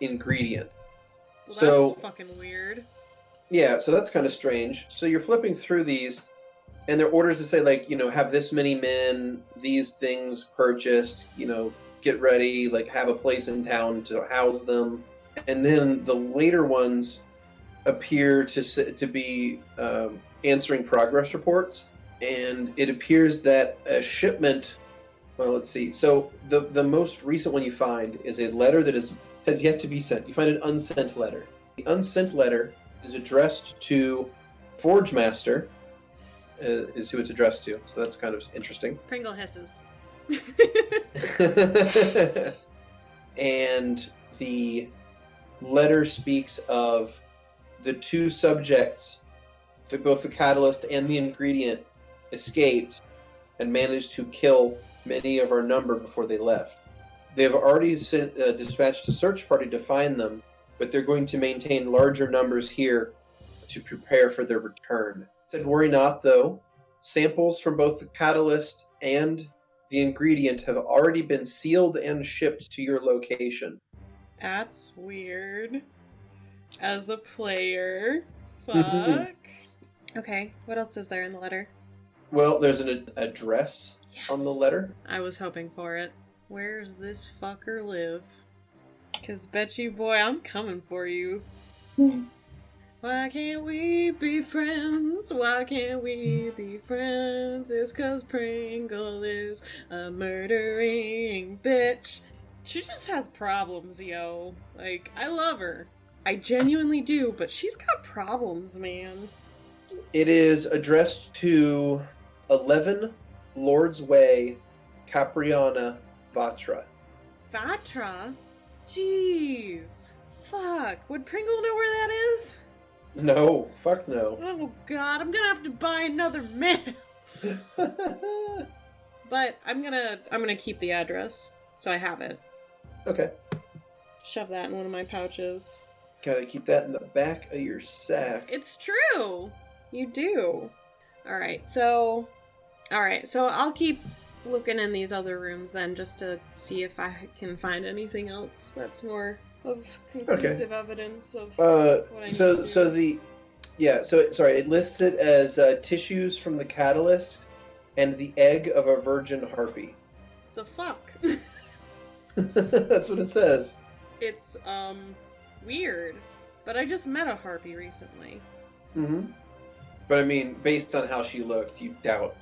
Ingredient. Well, that's fucking weird. Yeah, so that's kind of strange. So you're flipping through these, and there are orders to say, like, have this many men, these things purchased, get ready, like, have a place in town to house them. And then the later ones appear to be answering progress reports. And it appears that a shipment... Well, let's see. So the most recent one you find is a letter that has yet to be sent. You find an unsent letter. The unsent letter is addressed to Forge Master, is who it's addressed to. So that's kind of interesting. Pringle hisses. And the letter speaks of the two subjects, both the Catalyst and the Ingredient, escaped and managed to kill many of our number before they left. They've already dispatched a search party to find them, but they're going to maintain larger numbers here to prepare for their return. Said, worry not, though. Samples from both the Catalyst and the Ingredient have already been sealed and shipped to your location. That's weird. As a player. Fuck. Okay, what else is there in the letter? Well, there's an address on the letter. I was hoping for it. Where's this fucker live? 'Cause bet you, boy, I'm coming for you. Why can't we be friends? Why can't we be friends? It's 'cause Pringle is a murdering bitch. She just has problems, yo. Like, I love her. I genuinely do, but she's got problems, man. It is addressed to 11 Lord's Way, Capriana, Vatra. Vatra? Jeez. Fuck. Would Pringle know where that is? No. Fuck no. Oh god, I'm gonna have to buy another map. But I'm gonna keep the address, so I have it. Okay. Shove that in one of my pouches. Gotta keep that in the back of your sack. It's true! You do. Alright, so I'll keep looking in these other rooms then, just to see if I can find anything else that's more of conclusive evidence of what I need to do. It lists it as tissues from the Catalyst and the egg of a virgin harpy. The fuck? That's what it says. It's, weird. But I just met a harpy recently. Mm-hmm. But I mean, based on how she looked, you doubt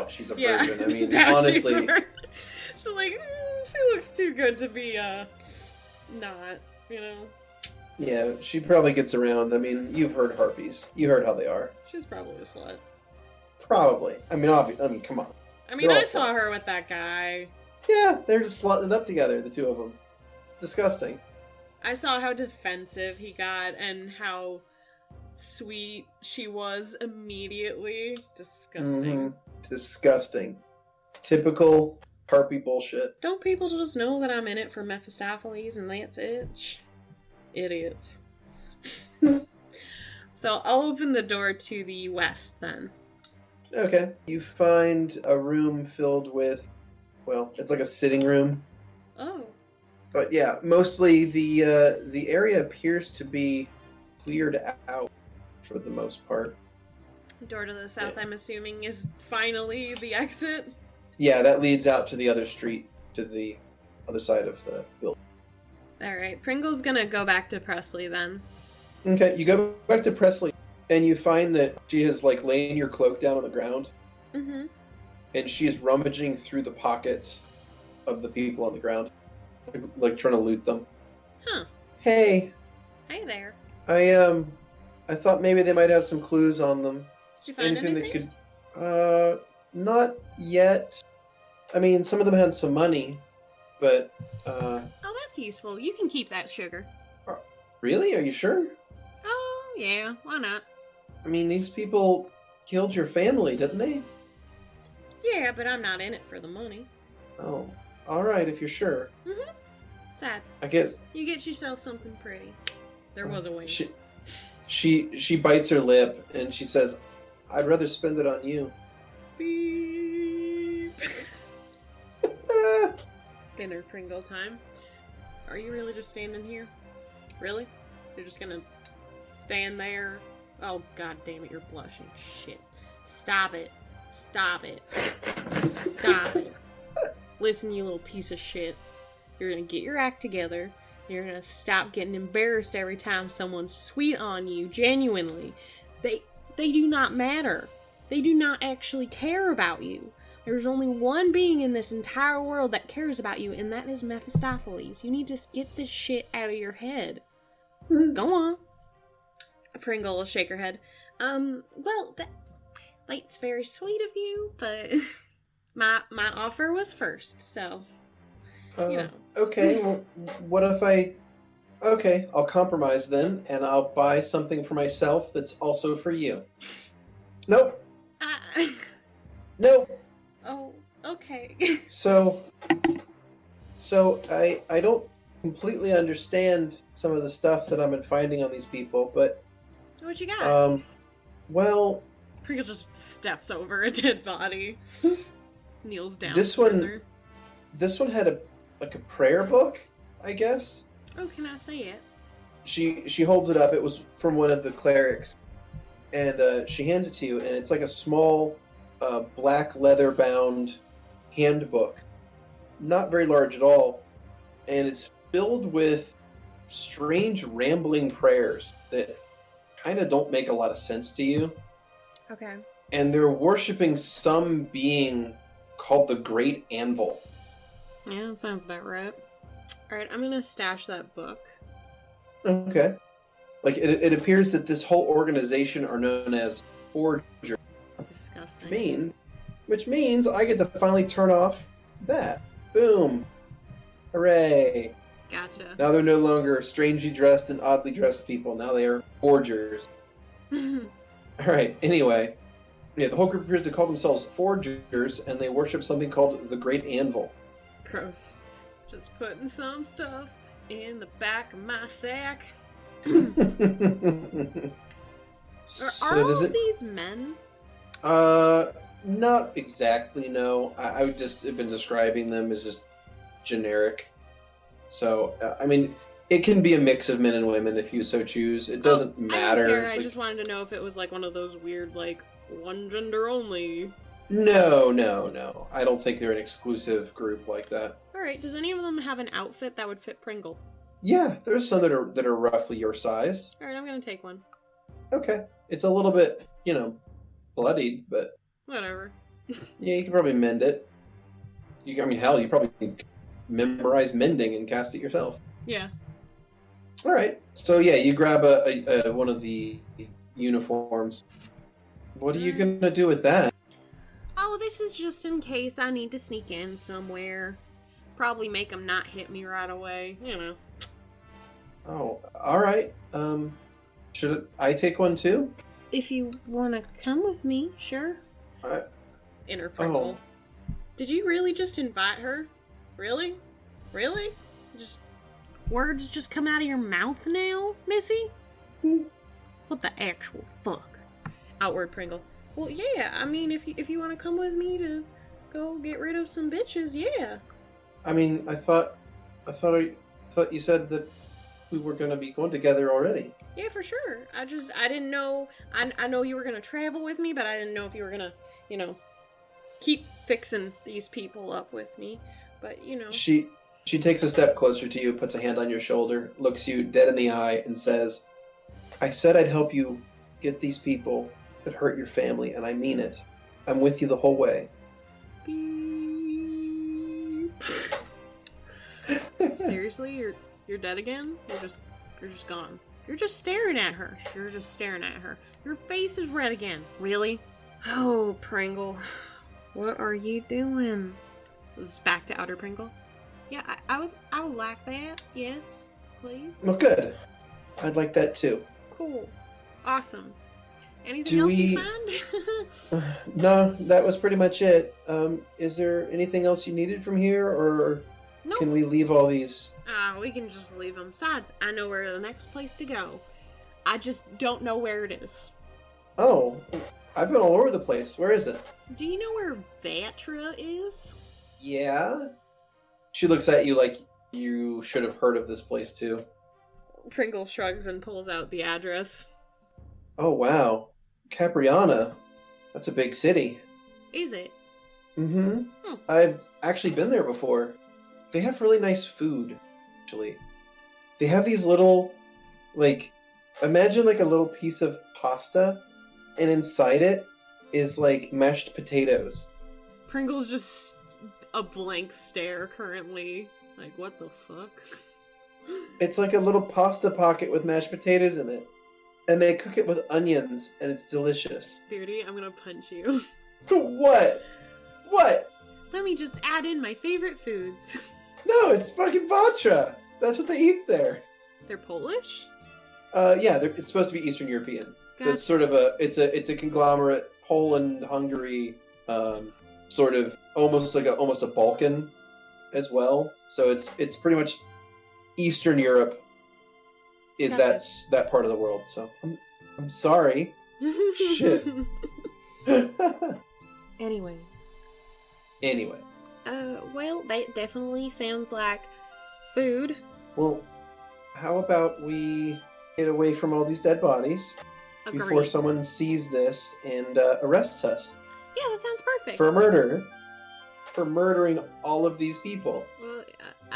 she's a virgin. I mean, honestly. She's like, she looks too good to be, not, you know? Yeah, she probably gets around. I mean, you've heard harpies. You heard how they are. She's probably a slut. Probably. I mean, come on. I mean, I saw her with that guy. Yeah, they're just slutting it up together, the two of them. It's disgusting. I saw how defensive he got and how sweet she was immediately. Disgusting. Mm-hmm. Disgusting. Typical harpy bullshit. Don't people just know that I'm in it for Mephistopheles and that's it? Idiots. So I'll open the door to the west then. Okay. You find a room filled with, well, it's like a sitting room. Oh. But yeah, mostly the area appears to be cleared out for the most part. Door to the south, I'm assuming, is finally the exit? Yeah, that leads out to the other street, to the other side of the building. Alright, Pringle's gonna go back to Presley then. Okay, you go back to Presley, and you find that she has, like, laying your cloak down on the ground. Mm-hmm. And she is rummaging through the pockets of the people on the ground. Like, trying to loot them. Huh. Hey. Hey there. I thought maybe they might have some clues on them. Did you find anything? That could, not yet. I mean, some of them had some money, but, Oh, that's useful. You can keep that sugar. Really? Are you sure? Oh, yeah. Why not? I mean, these people killed your family, didn't they? Yeah, but I'm not in it for the money. Oh. Alright, if you're sure. Mm-hmm. That's. I guess. You get yourself something pretty. There was a way. She bites her lip, and she says, I'd rather spend it on you. Beep. Dinner Pringle time. Are you really just standing here? Really? You're just gonna stand there? Oh, god damn it, you're blushing. Shit. Stop it. Stop it. Stop it. Listen, you little piece of shit. You're gonna get your act together. You're gonna stop getting embarrassed every time someone's sweet on you, genuinely. They do not matter. They do not actually care about you. There's only one being in this entire world that cares about you, and that is Mephistopheles. You need to get this shit out of your head. Go on. Pringle will shake her head. Well, it's very sweet of you, but my offer was first, so, you know. Okay, well, what if okay, I'll compromise then, and I'll buy something for myself that's also for you. Nope. Nope. Oh, okay. So I don't completely understand some of the stuff that I've been finding on these people, but what you got? Well, Pringle just steps over a dead body, kneels down. This one had a prayer book, I guess. Oh, can I see it? She holds it up. It was from one of the clerics, and she hands it to you, and it's like a small black leather-bound handbook, not very large at all, and it's filled with strange rambling prayers that kind of don't make a lot of sense to you. Okay. And they're worshiping some being called the Great Anvil. Yeah, that sounds about right. Alright, I'm gonna stash that book. Okay. Like, it appears that this whole organization are known as Forgers. Disgusting. Which means I get to finally turn off that. Boom. Hooray. Gotcha. Now they're no longer strangely dressed and oddly dressed people. Now they are Forgers. Alright, anyway. Yeah, the whole group appears to call themselves Forgers, and they worship something called the Great Anvil. Gross. Just putting some stuff in the back of my sack. Are all these men? Not exactly, no. I would just have been describing them as just generic. So, I mean, it can be a mix of men and women if you so choose. It doesn't matter. I don't care. I just wanted to know if it was like one of those weird, like, one gender only. No. I don't think they're an exclusive group like that. Alright, does any of them have an outfit that would fit Pringle? Yeah, there's some that are roughly your size. All right, I'm gonna take one. Okay, it's a little bit, bloodied, but Whatever. yeah, you can probably mend it. Hell, you probably can memorize mending and cast it yourself. Yeah. All right. So yeah, you grab a one of the uniforms. What are you gonna do with that? Oh, this is just in case I need to sneak in somewhere. Probably make them not hit me right away. Oh, all right. Should I take one too? If you want to come with me, sure. Inner Pringle. Oh. Did you really just invite her? Really? Really? Words just come out of your mouth now, Missy? What the actual fuck? Outward Pringle. Well, yeah, if you want to come with me to go get rid of some bitches, yeah. I thought you said that we were gonna be going together already. Yeah, for sure. I didn't know. I know you were gonna travel with me, but I didn't know if you were gonna, keep fixing these people up with me. But She takes a step closer to you, puts a hand on your shoulder, looks you dead in the eye, and says, "I said I'd help you get these people that hurt your family, and I mean it. I'm with you the whole way." Beep. Seriously, you're dead again? You're just gone. You're just staring at her. Your face is red again. Really? Oh, Pringle. What are you doing? This is back to Outer Pringle. Yeah, I would like that. Yes, please. Well, good. I'd like that too. Cool. Awesome. Anything else you find? No, that was pretty much it. Is there anything else you needed from here, or nope. Can we leave all these? We can just leave them. Besides, I know where the next place to go. I just don't know where it is. Oh, I've been all over the place. Where is it? Do you know where Vatra is? Yeah. She looks at you like you should have heard of this place too. Pringle shrugs and pulls out the address. Oh, wow. Capriana. That's a big city. Is it? Mm-hmm. I've actually been there before. They have really nice food, actually. They have these little, imagine a little piece of pasta, and inside it is, mashed potatoes. Pringle's just a blank stare currently. What the fuck? It's like a little pasta pocket with mashed potatoes in it. And they cook it with onions, and it's delicious. Beardy, I'm gonna punch you. What? What? Let me just add in my favorite foods. No, it's fucking Vatra. That's what they eat there. They're Polish? Yeah, it's supposed to be Eastern European. Gotcha. So it's sort of it's a conglomerate, Poland, Hungary, sort of almost a Balkan as well. So it's pretty much Eastern Europe is gotcha. that part of the world. So I'm sorry. Shit. Anyway. Well, that definitely sounds like food. Well, how about we get away from all these dead bodies before someone sees this and arrests us? Yeah, that sounds perfect. For murder. For murdering all of these people. Well,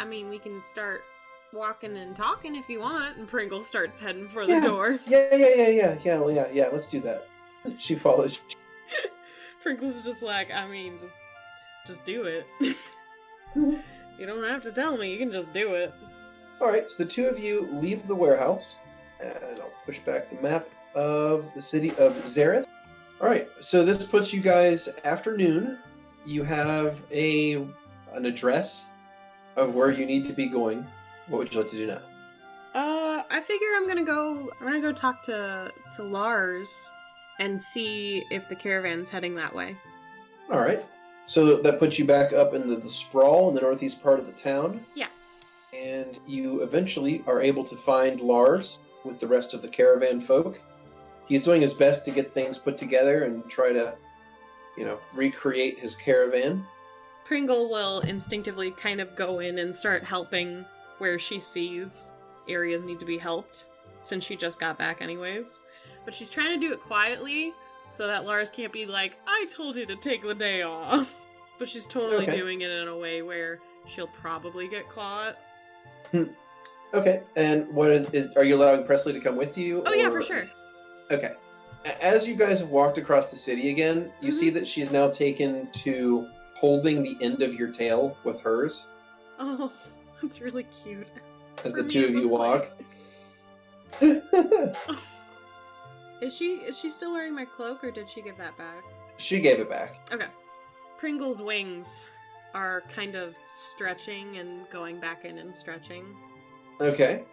we can start walking and talking if you want, and Pringle starts heading for the door. Yeah, let's do that. She follows. Pringle's just just do it. You don't have to tell me, you can just do it. Alright, so the two of you leave the warehouse, and I'll push back the map of the city of Zareth. Alright, so this puts you guys afternoon. You have an address of where you need to be going. What would you like to do now? I figure I'm gonna go talk to Lars and see if the caravan's heading that way. Alright. So that puts you back up into the sprawl in the northeast part of the town. Yeah. And you eventually are able to find Lars with the rest of the caravan folk. He's doing his best to get things put together and try to, recreate his caravan. Pringle will instinctively kind of go in and start helping where she sees areas need to be helped, since she just got back anyways. But she's trying to do it quietly, so that Lars can't be like, I told you to take the day off. But she's totally doing it in a way where she'll probably get caught. Okay, and what is are you allowing Presley to come with you? Oh, yeah, for sure. Okay. As you guys have walked across the city again, you see that she's now taken to holding the end of your tail with hers. Oh, that's really cute. As the two of you walk. Is she still wearing my cloak, or did she give that back? She gave it back. Okay. Pringle's wings are kind of stretching and going back in and stretching. Okay.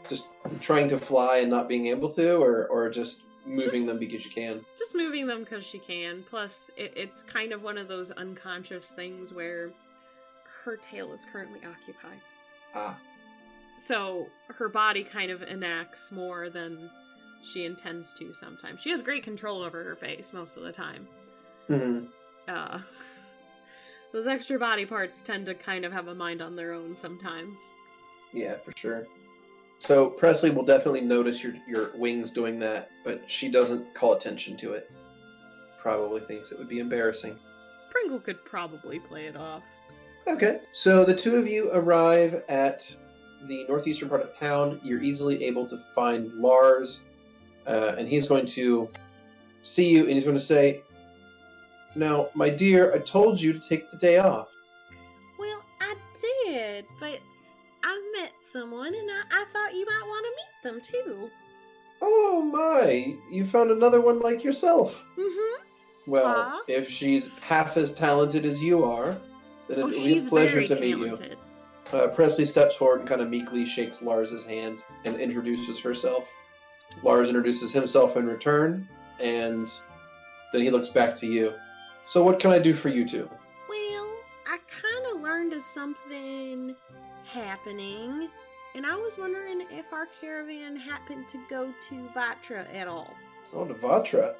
Just trying to fly and not being able to, or just moving them because you can? Just moving them because she can. Plus, it's kind of one of those unconscious things where her tail is currently occupied. Ah. So her body kind of enacts more than she intends to sometimes. She has great control over her face most of the time. Mm-hmm. Those extra body parts tend to kind of have a mind on their own sometimes. Yeah, for sure. So Presley will definitely notice your wings doing that, but she doesn't call attention to it. Probably thinks it would be embarrassing. Pringle could probably play it off. Okay, so the two of you arrive at the northeastern part of town. You're easily able to find Lars, and he's going to see you, and he's going to say, "Now, my dear, I told you to take the day off." Well, I did, but I met someone, and I thought you might want to meet them, too. Oh my, you found another one like yourself. Mm-hmm. Well, if she's half as talented as you are, then it will be a pleasure to meet you. Presley steps forward and kind of meekly shakes Lars's hand and introduces herself. Lars introduces himself in return, and then he looks back to you. "So what can I do for you two?" Well, I kind of learned of something happening, and I was wondering if our caravan happened to go to Vatra at all. Oh, to Vatra?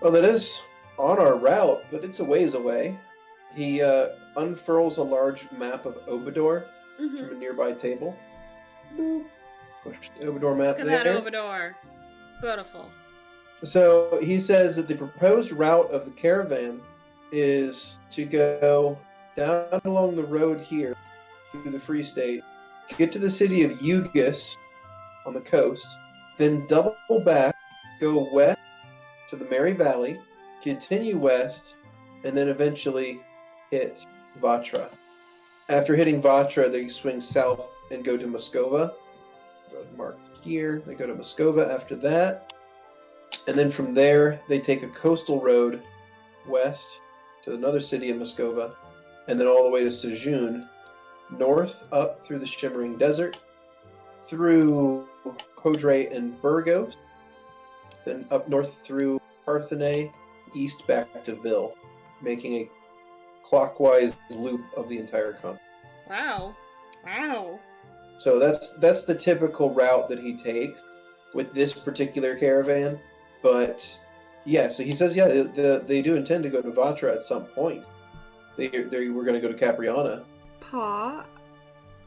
Well, that is on our route, but it's a ways away. He unfurls a large map of Obador from a nearby table. Boop. Push the Obador map there. Look at that Obador. Beautiful. So he says that the proposed route of the caravan is to go down along the road here through the Free State, get to the city of Ugis on the coast, then double back, go west to the Mary Valley, continue west, and then eventually hit Vatra. After hitting Vatra, they swing south and go to Moscova. Mark here. They go to Moscova after that. And then from there, they take a coastal road west to another city in Moscova, and then all the way to Sejun, north up through the Shimmering Desert, through Kodre and Burgos, then up north through Parthenay, east back to Vil, making a clockwise loop of the entire continent. Wow. Wow. So that's the typical route that he takes with this particular caravan. But yeah, so he says, yeah, they do intend to go to Vatra at some point. They were going to go to Capriana. Pa,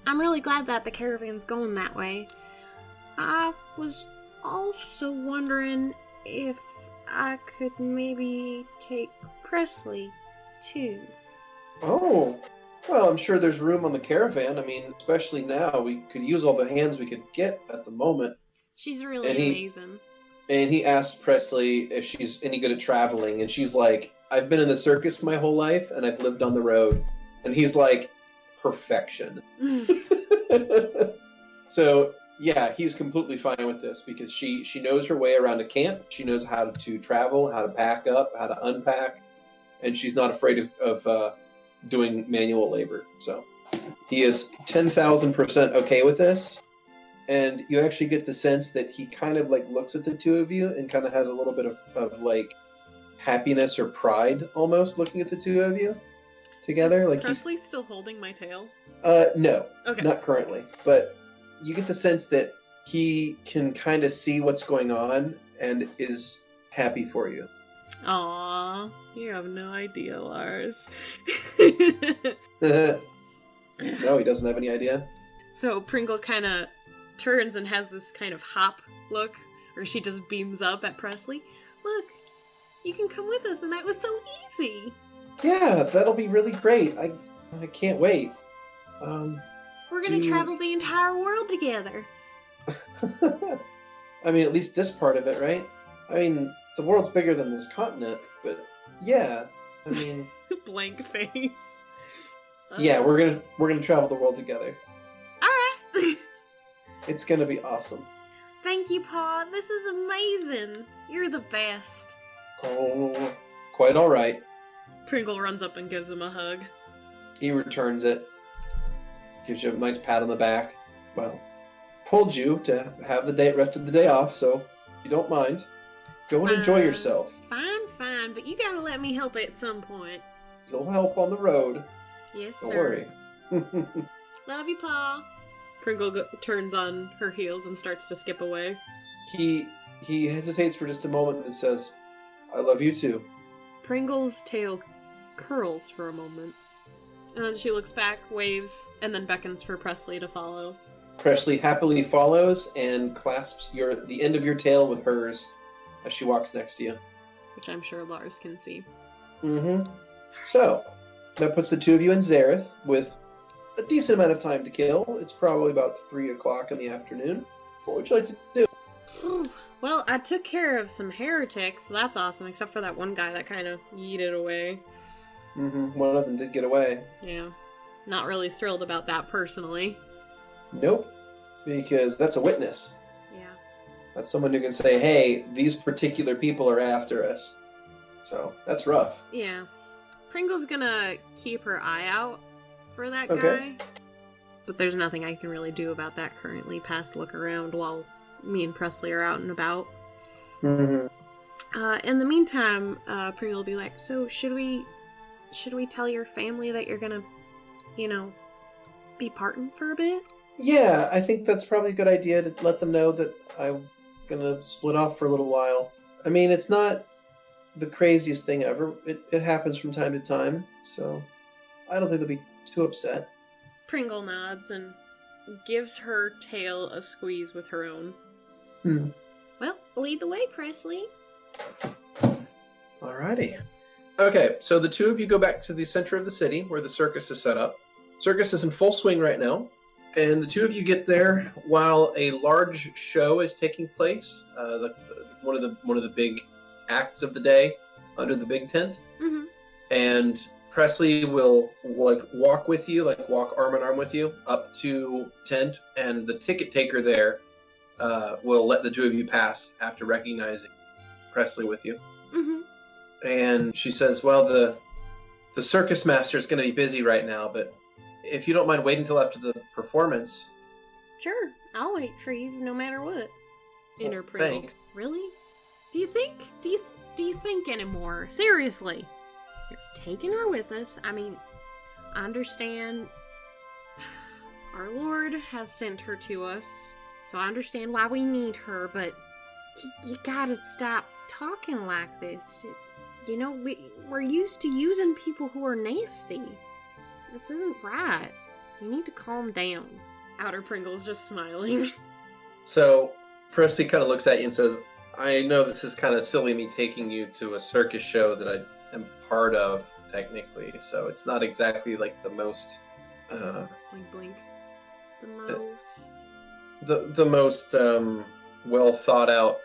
I'm really glad that the caravan's going that way. I was also wondering if I could maybe take Presley, too. Oh, well, I'm sure there's room on the caravan. I mean, especially now, we could use all the hands we could get at the moment. She's really amazing. And he asks Presley if she's any good at traveling, and she's like, "I've been in the circus my whole life, and I've lived on the road." And he's like, "Perfection." So, yeah, he's completely fine with this, because she knows her way around a camp. She knows how to travel, how to pack up, how to unpack, and she's not afraid of doing manual labor. So he is 10,000% okay with this. And you actually get the sense that he kind of like looks at the two of you and kind of has a little bit of like happiness or pride almost looking at the two of you together. Is like Presley still holding my tail? No, okay. Not currently. But you get the sense that he can kind of see what's going on and is happy for you. Aww, you have no idea, Lars. No, he doesn't have any idea. So Pringle kind of turns and has this kind of hop look, where she just beams up at Presley. Look, you can come with us, and that was so easy. Yeah, that'll be really great. I can't wait. We're gonna travel the entire world together. I mean, at least this part of it, right? I mean, the world's bigger than this continent, but yeah. I mean, blank face. Yeah, we're gonna travel the world together. All right. It's gonna be awesome. Thank you, Pa. This is amazing. You're the best. Oh, quite all right. Pringle runs up and gives him a hug. He returns it. Gives you a nice pat on the back. Well, told you to have the rest of the day off, so if you don't mind, go and enjoy yourself. Fine, but you gotta let me help at some point. You'll help on the road. Yes, Don't sir. worry. Love you, Pa. Pringle turns on her heels and starts to skip away. He hesitates for just a moment and says, I love you too. Pringle's tail curls for a moment. And then she looks back, waves, and then beckons for Presley to follow. Presley happily follows and clasps the end of your tail with hers as she walks next to you. Which I'm sure Lars can see. Mm-hmm. So, that puts the two of you in Zareth with a decent amount of time to kill. It's probably about 3 o'clock in the afternoon. What would you like to do? Well, I took care of some heretics, so that's awesome, except for that one guy that kind of yeeted away. Mm-hmm. One of them did get away. Yeah. Not really thrilled about that personally. Nope. Because that's a witness. Yeah. That's someone who can say, hey, these particular people are after us. So, that's rough. Yeah. Pringle's gonna keep her eye out for that Okay. guy. But there's nothing I can really do about that currently past look around while me and Presley are out and about. Mm-hmm. In the meantime, Pringle will be like, so should we tell your family that you're gonna, be parting for a bit? Yeah, I think that's probably a good idea to let them know that I'm gonna split off for a little while. I mean, it's not the craziest thing ever. It happens from time to time, so I don't think they'll be too upset. Pringle nods and gives her tail a squeeze with her own. Well, lead the way, Presley. Alrighty. Okay, so the two of you go back to the center of the city where the circus is set up. Circus is in full swing right now, and the two of you get there while a large show is taking place. One of the big acts of the day under the big tent. Mm-hmm. And Presley will walk with you, walk arm in arm with you up to tent, and the ticket taker there will let the two of you pass after recognizing Presley with you. Mm-hmm. And she says, well, the circus master is going to be busy right now, but if you don't mind waiting until after the performance. Sure, I'll wait for you no matter what. Inner Pringle. Thanks. Really? Do you think anymore? Seriously. You're taking her with us. I mean, I understand our Lord has sent her to us, so I understand why we need her, but you gotta stop talking like this. We're used to using people who are nasty. This isn't right. You need to calm down. Outer Pringle's just smiling. So Presley kind of looks at you and says, I know this is kind of silly me taking you to a circus show that I am part of, technically, so it's not exactly like the most... blink, blink. The most well thought out,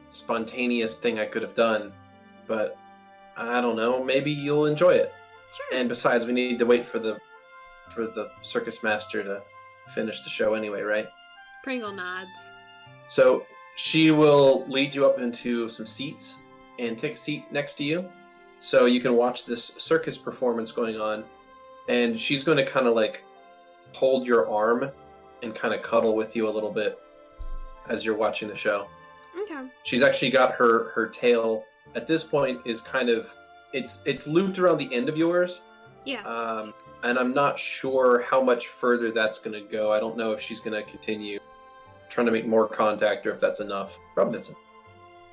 spontaneous thing I could have done, but I don't know, maybe you'll enjoy it. Sure. And besides, we need to wait for the circus master to finish the show anyway, right? Pringle nods. So she will lead you up into some seats and take a seat next to you, so you can watch this circus performance going on. And she's going to kind of hold your arm and kind of cuddle with you a little bit as you're watching the show. Okay. She's actually got her tail at this point is kind of it's looped around the end of yours. Yeah. And I'm not sure how much further that's going to go. I don't know if she's going to continue trying to make more contact or if that's enough. Probably that's enough.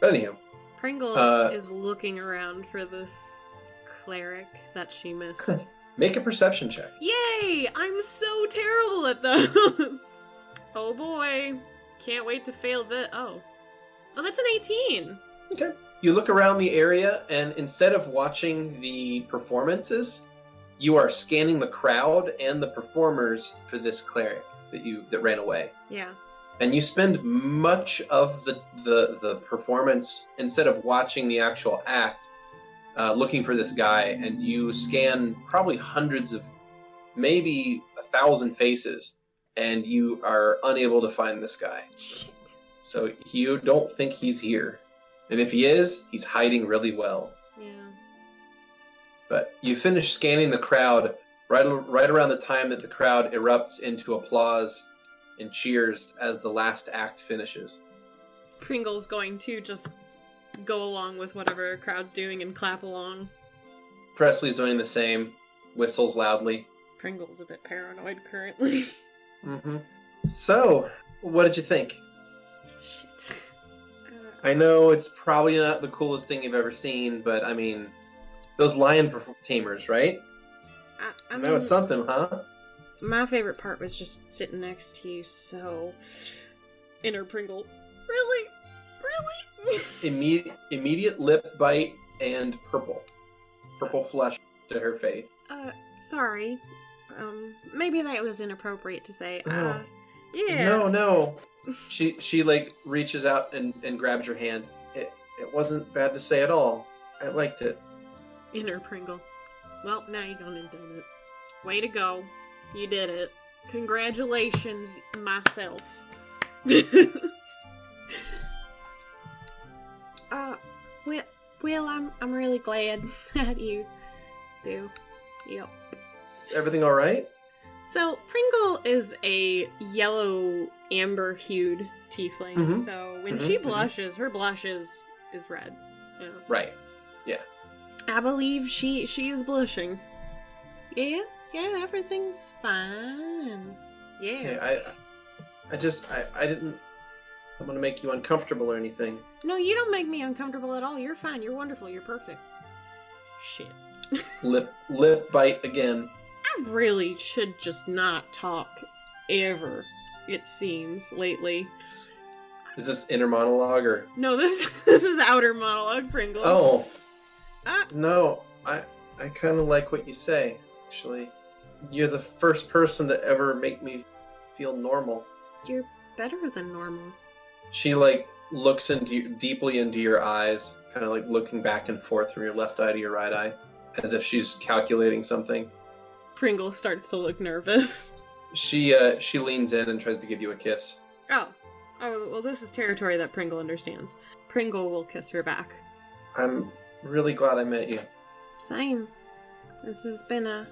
But anyhow. Pringle is looking around for this cleric that she missed. Make a perception check. Yay! I'm so terrible at those. Oh boy. Can't wait to fail this. Oh, that's an 18. Okay. You look around the area, and instead of watching the performances, you are scanning the crowd and the performers for this cleric that ran away. Yeah. And you spend much of the performance, instead of watching the actual act, looking for this guy, and you scan probably hundreds of, maybe 1,000 faces, and you are unable to find this guy. Shit. So you don't think he's here. And if he is, he's hiding really well. Yeah. But you finish scanning the crowd right around the time that the crowd erupts into applause and cheers as the last act finishes. Pringle's going to just go along with whatever crowd's doing and clap along. Presley's doing the same, whistles loudly. Pringle's a bit paranoid currently. Mm-hmm. So, what did you think? Shit. I know it's probably not the coolest thing you've ever seen, but I mean, those lion tamers, right? I mean, that was something, huh? My favorite part was just sitting next to you, so... Inner Pringle. Really? Immediate lip bite and purple. Purple flush to her face. Sorry. Maybe that was inappropriate to say. Oh. Yeah. No. She like reaches out and grabs your hand. It wasn't bad to say at all. I liked it. Inner Pringle. Well, now you're gonna do it. Way to go. You did it. Congratulations, myself. Well, I'm really glad that you do. Yep. Everything all right? So, Pringle is a yellow amber-hued tiefling, Mm-hmm. so when she blushes, her blush is red. Yeah. Right. Yeah. I believe she is blushing. Yeah, everything's fine. Yeah. I didn't want to make you uncomfortable or anything. No, you don't make me uncomfortable at all. You're fine. You're wonderful. You're perfect. Shit. Lip bite again. I really should just not talk ever, it seems, lately. Is this inner monologue or? No, this is outer monologue, Pringle. Oh. No, I kind of like what you say, actually. You're the first person to ever make me feel normal. You're better than normal. She, like, looks deeply into your eyes, kind of like looking back and forth from your left eye to your right eye, as if she's calculating something. Pringle starts to look nervous. She leans in and tries to give you a kiss. Oh, well, this is territory that Pringle understands. Pringle will kiss her back. I'm really glad I met you. Same. This has been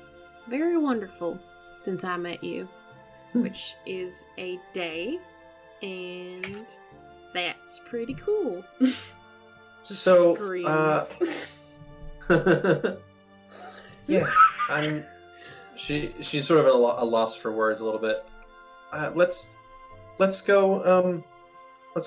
very wonderful since I met you, which is a day, and that's pretty cool. So, screams. yeah, she's sort of at a loss for words a little bit. Let's go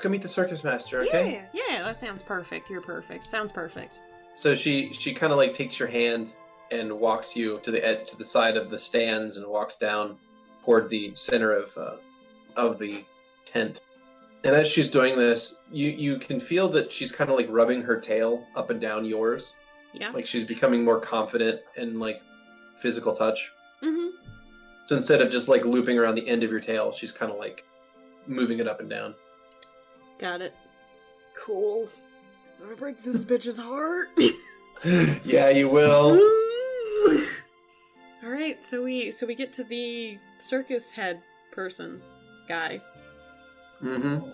meet the circus master, okay? Yeah, that sounds perfect. You're perfect. Sounds perfect. So she kind of like takes your hand and walks you to the side of the stands and walks down toward the center of the tent. And as she's doing this, you can feel that she's kind of like rubbing her tail up and down yours. Yeah. Like she's becoming more confident in like physical touch. Mm-hmm. So instead of just like looping around the end of your tail, she's kind of like moving it up and down. Got it. Cool. I'm gonna break this bitch's heart. Yeah, you will. All right, so we get to the circus head person guy. Mm-hmm.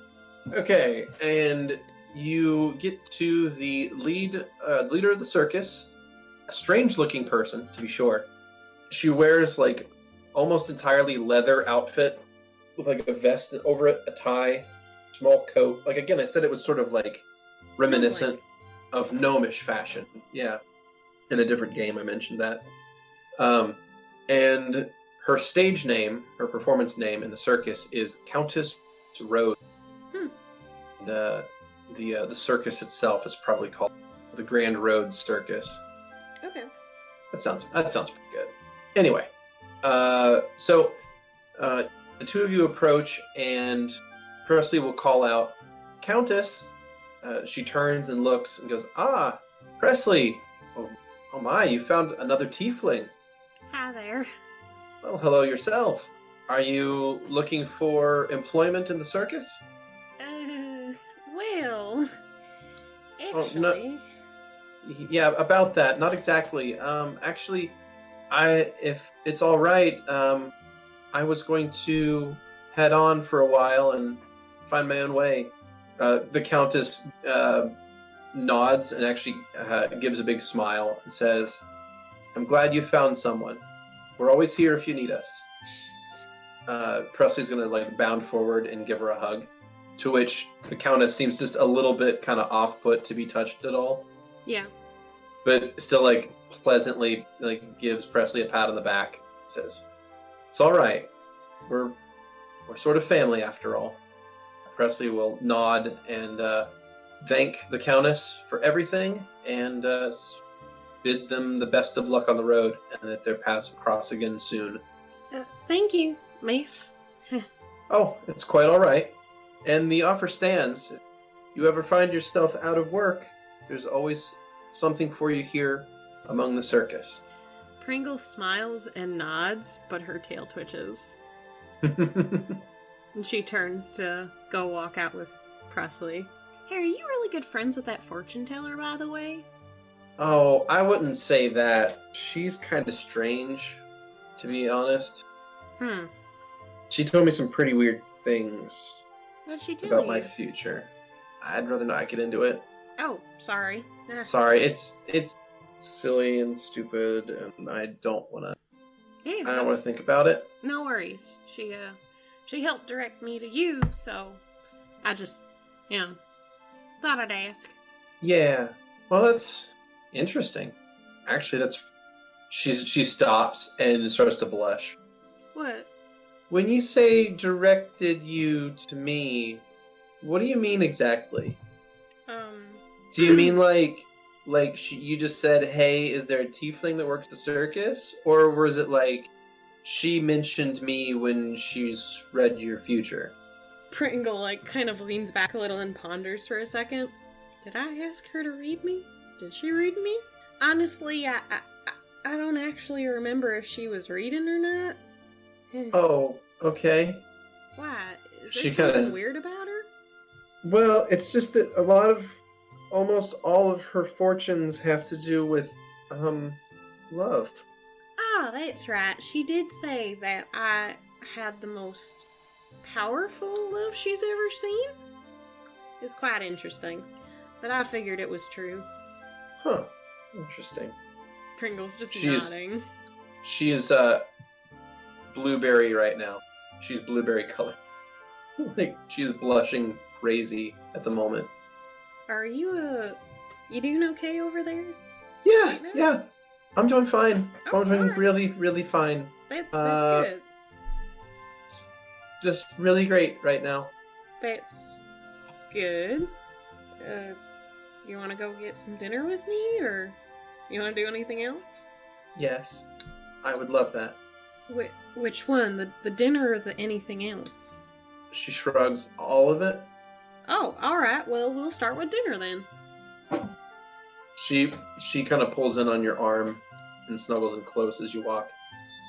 Okay, and you get to the leader of the circus, a strange-looking person, to be sure. She wears like almost entirely leather outfit with like a vest over it, a tie, small coat. Like again, I said it was sort of like reminiscent of gnomish fashion. Yeah, in a different game, I mentioned that. And her stage name, her performance name in the circus is Countess Rose. And, the circus itself is probably called the Grand Road Circus. Okay. That sounds pretty good. Anyway, so the two of you approach, and Presley will call out, "Countess." She turns and looks and goes, "Ah, Presley! Oh my, you found another tiefling. Hi there. Well, hello yourself. Are you looking for employment in the circus? Well, Oh, no. Yeah, about that. Not exactly. Actually, if it's all right, I was going to head on for a while and find my own way. The Countess nods and actually gives a big smile and says, "I'm glad you found someone. We're always here if you need us." Presley's gonna bound forward and give her a hug, to which the Countess seems just a little bit kind of off-put to be touched at all. Yeah. But still pleasantly gives Presley a pat on the back. Says, "It's all right. We're sort of family after all." Presley will nod and thank the Countess for everything and bid them the best of luck on the road and that their paths will cross again soon. Thank you, Mace. Oh, it's quite all right. And the offer stands. If you ever find yourself out of work, there's always something for you here among the circus. Pringle smiles and nods, but her tail twitches. And she turns to go walk out with Presley. Hey, are you really good friends with that fortune teller, by the way? Oh, I wouldn't say that. She's kind of strange, to be honest. She told me some pretty weird things. What'd she tell about you? My future. I'd rather not get into it. Oh, sorry. Sorry, it's silly and stupid, and I don't want to. Hey, I don't want to think about it. No worries. She helped direct me to you, so I just, thought I'd ask. Yeah. Well, that's interesting. Actually, she stops and starts to blush. What? When you say directed you to me, what do you mean exactly? Do you mean you just said, "Hey, is there a tiefling that works the circus?" Or was it she mentioned me when she's read your future? Pringle kind of leans back a little and ponders for a second. Did I ask her to read me? Did she read me? Honestly, I don't actually remember if she was reading or not. Oh, okay. Why? Is there something weird about her? Well, it's just that almost all of her fortunes have to do with, love. Ah, that's right. She did say that I had the most powerful love she's ever seen. It's quite interesting. But I figured it was true. Huh. Interesting. Pringle's just nodding. She is, blueberry right now. She's blueberry color. She is blushing crazy at the moment. Are you doing okay over there? Yeah, right now? Yeah. I'm doing fine. Oh, I'm doing right. really, really fine. That's good. It's just really great right now. That's good. You want to go get some dinner with me, or you want to do anything else? Yes, I would love that. Which one? The dinner or the anything else? She shrugs. All of it? Oh, alright. Well, we'll start with dinner then. She kind of pulls in on your arm and snuggles in close as you walk.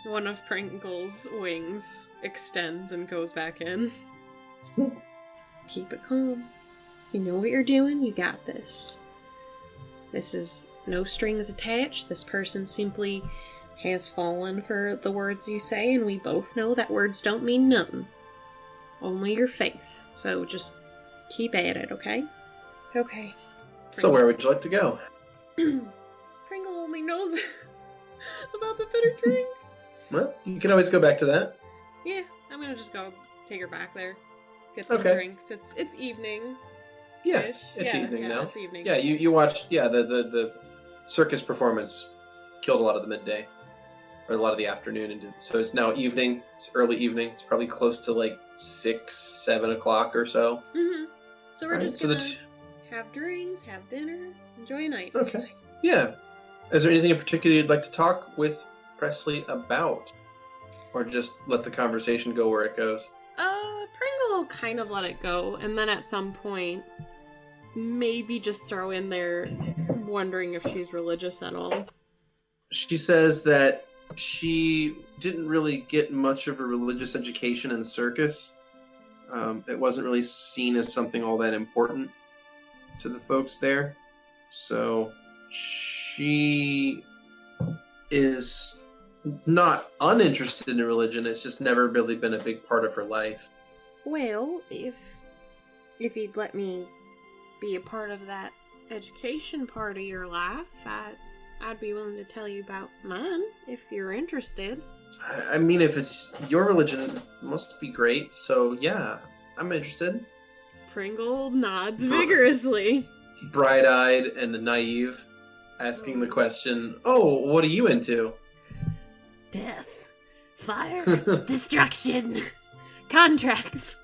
One of Pringle's wings extends and goes back in. Keep it calm. You know what you're doing. You got this. This is no strings attached. This person simply has fallen for the words you say, and we both know that words don't mean nothing. Only your faith. So just keep at it, okay? Okay. So where would you like to go? Pringle only knows about the bitter drink. Well, you can always go back to that. Yeah, I'm gonna just go take her back there. Get some drinks. It's evening. Yeah, it's evening now. It's evening. Yeah, you watched, the circus performance killed a lot of the midday. Or a lot of the afternoon. So it's now evening. It's early evening. It's probably close to 6, 7 o'clock or so. Mm-hmm. So we're just gonna have drinks, have dinner, enjoy a night. Okay. Yeah. Is there anything in particular you'd like to talk with Presley about? Or just let the conversation go where it goes? Pringle will kind of let it go, and then at some point, maybe just throw in there wondering if she's religious at all. She says that she didn't really get much of a religious education in Circus. It wasn't really seen as something all that important to the folks there. So she is not uninterested in religion. It's just never really been a big part of her life. Well, if you'd let me be a part of that education part of your life, I'd be willing to tell you about mine, if you're interested. I mean, if it's your religion, it must be great. So, yeah, I'm interested. Pringle nods vigorously. Bright-eyed and naive, asking the question, oh, what are you into? Death. Fire. Destruction. Contracts.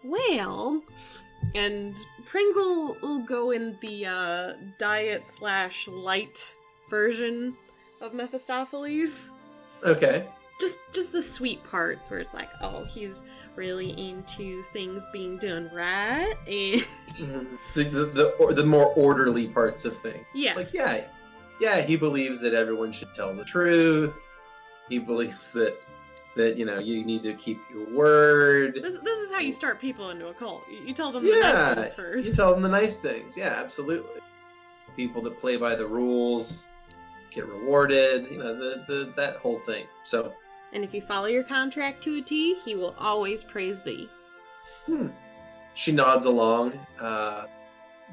Well, and Pringle will go in the diet/light version of Mephistopheles. Okay. Just the sweet parts where it's like, oh, he's really into things being done right, and the more orderly parts of things. yes, Like yeah, he believes that everyone should tell the truth. He believes that you need to keep your word. This is how you start people into a cult. You tell them the nice things first. You tell them the nice things. Yeah, absolutely. People that play by the rules get rewarded. That whole thing. So. And if you follow your contract to a T, he will always praise thee. She nods along,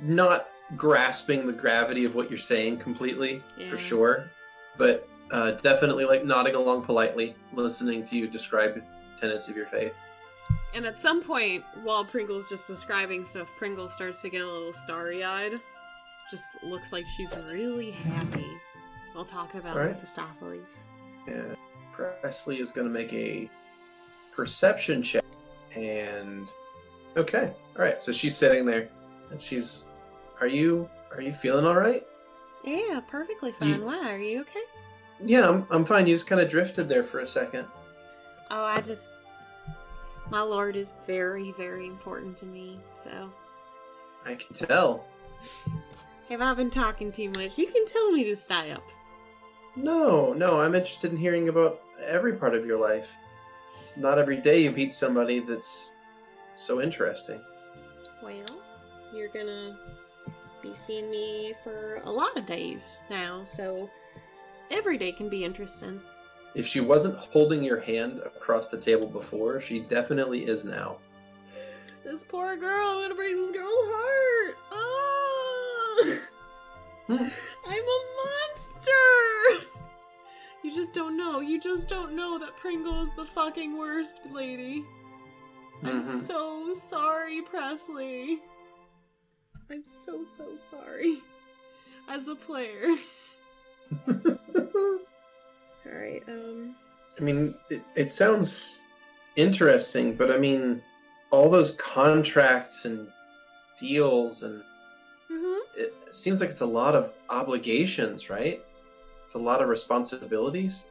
not grasping the gravity of what you're saying completely, for sure, but definitely like nodding along politely, listening to you describe tenets of your faith. And at some point, while Pringle's just describing stuff, Pringle starts to get a little starry-eyed. Just looks like she's really happy while talking about Mephistopheles. Yeah. Presley is going to make a perception check, and okay, all right. So she's sitting there, and she's, are you feeling all right? Yeah, perfectly fine. Why? Are you okay? Yeah, I'm fine. You just kind of drifted there for a second. Oh, my lord is very, very important to me. So I can tell. Have I been talking too much? You can tell me to stay up. No, I'm interested in hearing about every part of your life. It's not every day you meet somebody that's so interesting. Well, you're gonna be seeing me for a lot of days now, so every day can be interesting. If she wasn't holding your hand across the table before, she definitely is now. This poor girl, I'm gonna break this girl's heart! Oh! I'm a monster! You just don't know. You just don't know that Pringle is the fucking worst, lady. I'm so sorry, Presley. I'm so sorry. As a player. Alright, I mean, it sounds interesting, but I mean, all those contracts and deals and it seems like it's a lot of obligations, right? It's a lot of responsibilities.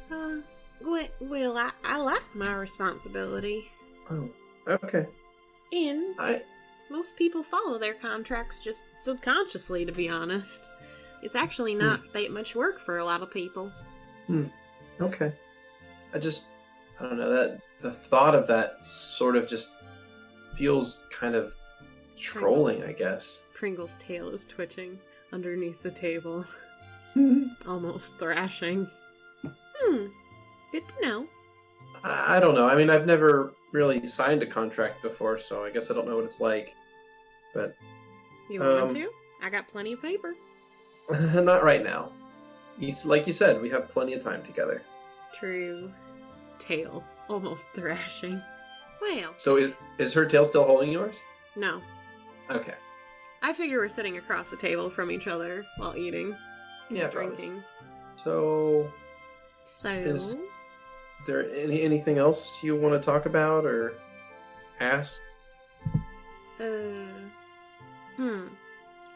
Well, I like my responsibility. Oh, okay. And most people follow their contracts just subconsciously, to be honest. It's actually not that much work for a lot of people. Okay. I don't know, that the thought of that sort of just feels kind of trolling, I guess. Pringle's tail is twitching underneath the table. Almost thrashing. Good to know. I don't know. I mean, I've never really signed a contract before, so I guess I don't know what it's like. But you want to? I got plenty of paper. Not right now. Like you said, we have plenty of time together. True. Tail almost thrashing. Well. So is her tail still holding yours? No. Okay. I figure we're sitting across the table from each other while eating. Yeah, drinking. So is there anything else you want to talk about or ask?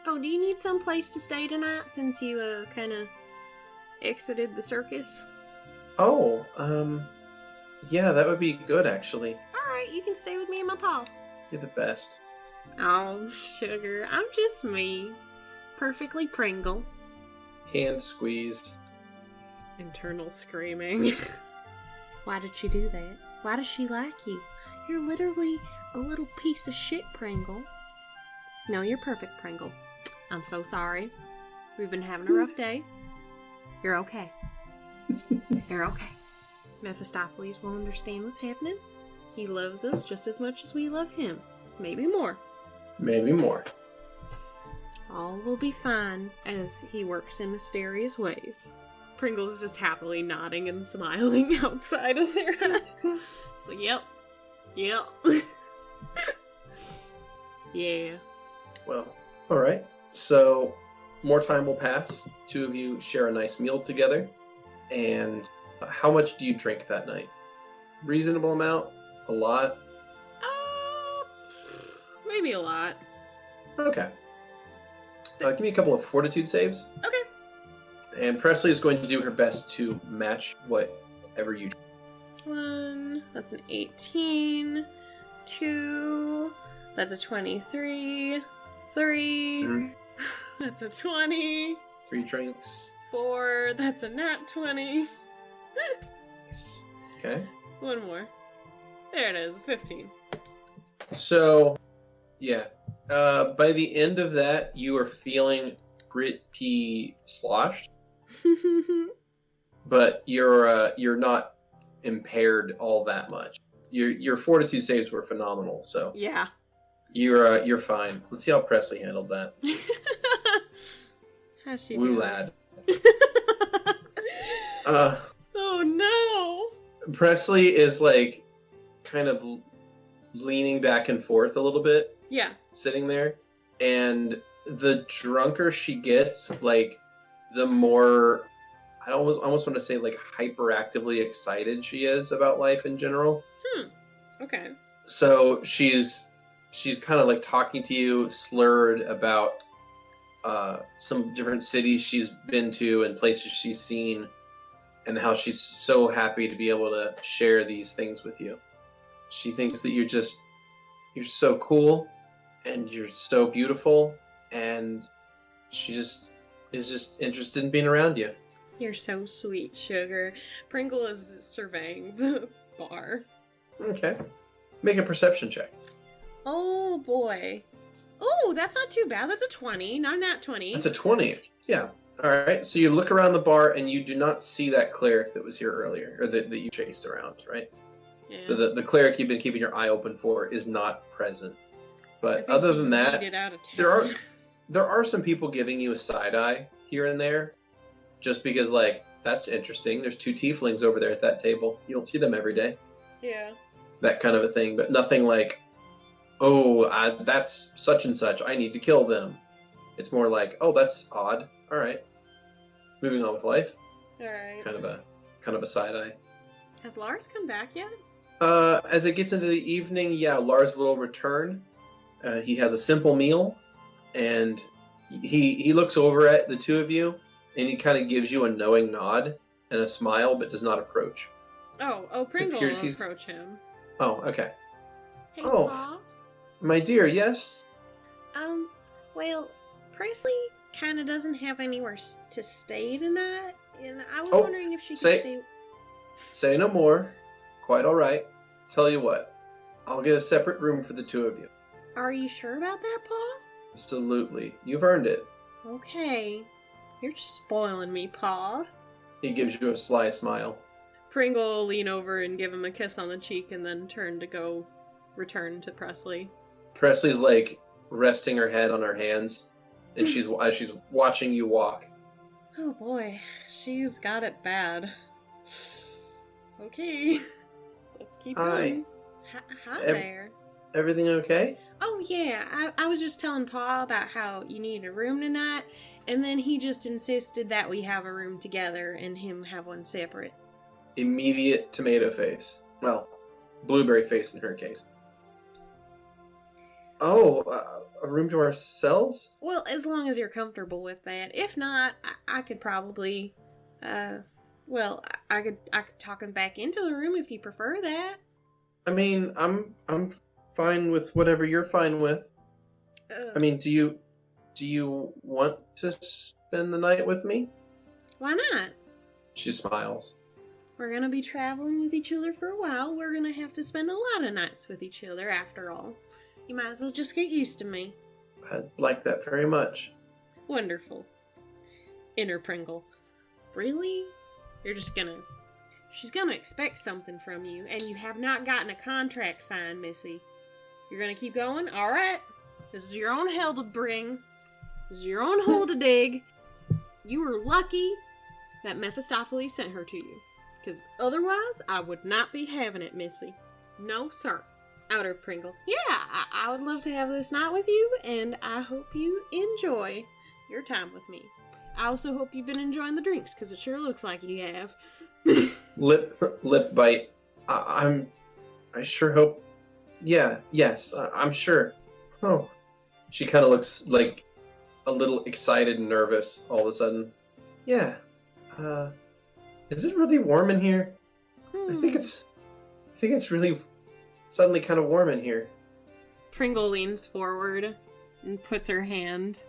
Oh, do you need some place to stay tonight since you kind of exited the circus? Oh, yeah, that would be good actually. Alright, you can stay with me and my paw. You're the best. Oh, sugar, I'm just me. Perfectly Pringle. Hand squeezed. Internal screaming. Why did she do that? Why does she like you? You're literally a little piece of shit, Pringle. No, you're perfect, Pringle. I'm so sorry. We've been having a rough day. You're okay. You're okay. Mephistopheles will understand what's happening. He loves us just as much as we love him. Maybe more. Maybe more. All will be fine as he works in mysterious ways. Pringle is just happily nodding and smiling outside of their head. He's like, yep. Yep. Yeah. Well, alright. So, more time will pass. Two of you share a nice meal together. And how much do you drink that night? Reasonable amount? A lot? Maybe a lot. Okay. Give me a couple of fortitude saves. Okay. And Presley is going to do her best to match whatever you... 1, that's an 18. 2, that's a 23. 3, that's a 20. 3 drinks. 4, that's a nat 20. Nice. Okay. One more. There it is, 15. So, yeah. By the end of that, you are feeling pretty sloshed. But you're not impaired all that much. Your fortitude saves were phenomenal, so Yeah. you're fine. Let's see how Presley handled that. How's she Woo doing? lad. Oh no! Presley is like kind of leaning back and forth a little bit, Yeah. sitting there, and the drunker she gets, like the more I almost want to say like hyperactively excited she is about life in general. Okay. So she's kind of like talking to you slurred about some different cities she's been to and places she's seen, and how she's so happy to be able to share these things with you. She thinks that you're so cool and you're so beautiful, and she just is just interested in being around you. You're so sweet, Sugar. Pringle is surveying the bar. Okay. Make a perception check. Oh boy. Oh, that's not too bad. That's a 20, not a nat 20. That's a 20. Yeah. All right. So you look around the bar and you do not see that cleric that was here earlier, or that you chased around, right? Yeah. So the cleric you've been keeping your eye open for is not present. I But think other he than that, made it out of town. there are some people giving you a side eye here and there, just because like that's interesting. There's 2 tieflings over there at that table. You don't see them every day. Yeah. That kind of a thing, but nothing like, oh, that's such and such. I need to kill them. It's more like, oh, that's odd. All right, moving on with life. All right. Kind of a side eye. Has Lars come back yet? As it gets into the evening, yeah, Lars will return. He has a simple meal, and he looks over at the two of you, and he kind of gives you a knowing nod and a smile, but does not approach. Oh, Pringle will approach him. Oh, okay. Hey, Oh. Pa. My dear, yes? Well, Presley kind of doesn't have anywhere to stay tonight, and I was Oh, wondering if she could say- stay... Say no more. Quite all right. Tell you what, I'll get a separate room for the two of you. Are you sure about that, Pa? Absolutely. You've earned it. Okay. You're just spoiling me, Pa. He gives you a sly smile. Pringle will lean over and give him a kiss on the cheek and then turn to go return to Presley. Presley's like resting her head on her hands, and she's watching you walk. Oh boy, she's got it bad. Okay, let's keep going. Hi there. Everything okay? Oh yeah, I was just telling Pa about how you need a room tonight, and then he just insisted that we have a room together and him have one separate. Immediate tomato face. Well, blueberry face in her case. Oh, a room to ourselves? Well, as long as you're comfortable with that. If not, I could probably, I could talk him back into the room if you prefer that. I mean, I'm fine with whatever you're fine with. I mean, do you do you want to spend the night with me? Why not? She smiles. We're gonna be traveling with each other for a while. We're gonna have to spend a lot of nights with each other after all. You might as well just get used to me. I'd like that very much. Wonderful. Inner Pringle. Really? You're just gonna... She's gonna expect something from you, and you have not gotten a contract signed, Missy. You're gonna keep going? Alright. This is your own hell to bring. This is your own hole to dig. You were lucky that Mephistopheles sent her to you. Because otherwise, I would not be having it, Missy. No, sir. Outer Pringle. Yeah, I would love to have this night with you, and I hope you enjoy your time with me. I also hope you've been enjoying the drinks, because it sure looks like you have. Lip bite. I sure hope. Yeah, yes, I'm sure. Oh. She kind of looks like a little excited and nervous all of a sudden. Yeah. Is it really warm in here? I think it's really suddenly kind of warm in here. Pringle leans forward and puts her hand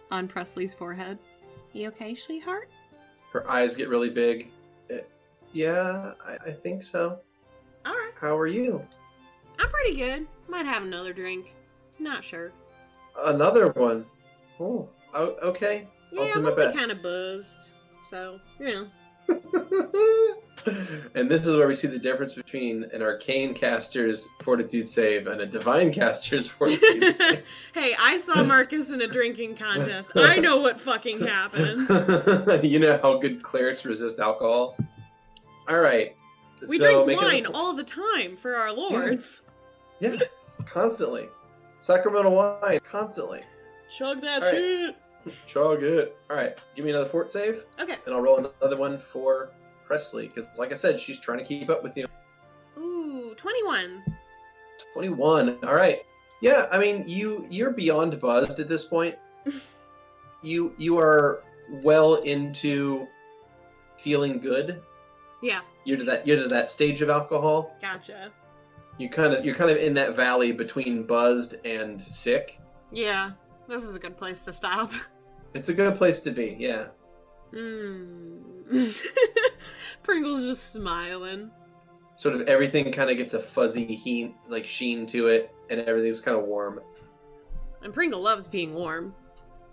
on Presley's forehead. You okay, sweetheart? Her eyes get really big. Yeah, I think so. Alright. How are you? I'm pretty good. Might have another drink. Not sure. Another one? Oh, okay. Yeah, I'll do I'm my only best. kind of buzzed. So, you know. And this is where we see the difference between an arcane caster's fortitude save and a divine caster's fortitude save. Hey, I saw Marcus in a drinking contest. I know what fucking happens. You know how good clerics resist alcohol? Alright. We drink wine all the time for our lords. Yeah, constantly. Sacramental wine, constantly. Chug that All right. shit. Chug it. Alright, give me another fort save. Okay. And I'll roll another one for Presley, because like I said, she's trying to keep up with you. Ooh, 21. 21. Alright. Yeah, I mean, you're beyond buzzed at this point. You are well into feeling good. Yeah. You're to that stage of alcohol. Gotcha. You're kind of in that valley between buzzed and sick. Yeah, this is a good place to stop. It's a good place to be, yeah. Pringle's just smiling. Sort of everything kind of gets a fuzzy sheen to it, and everything's kind of warm. And Pringle loves being warm.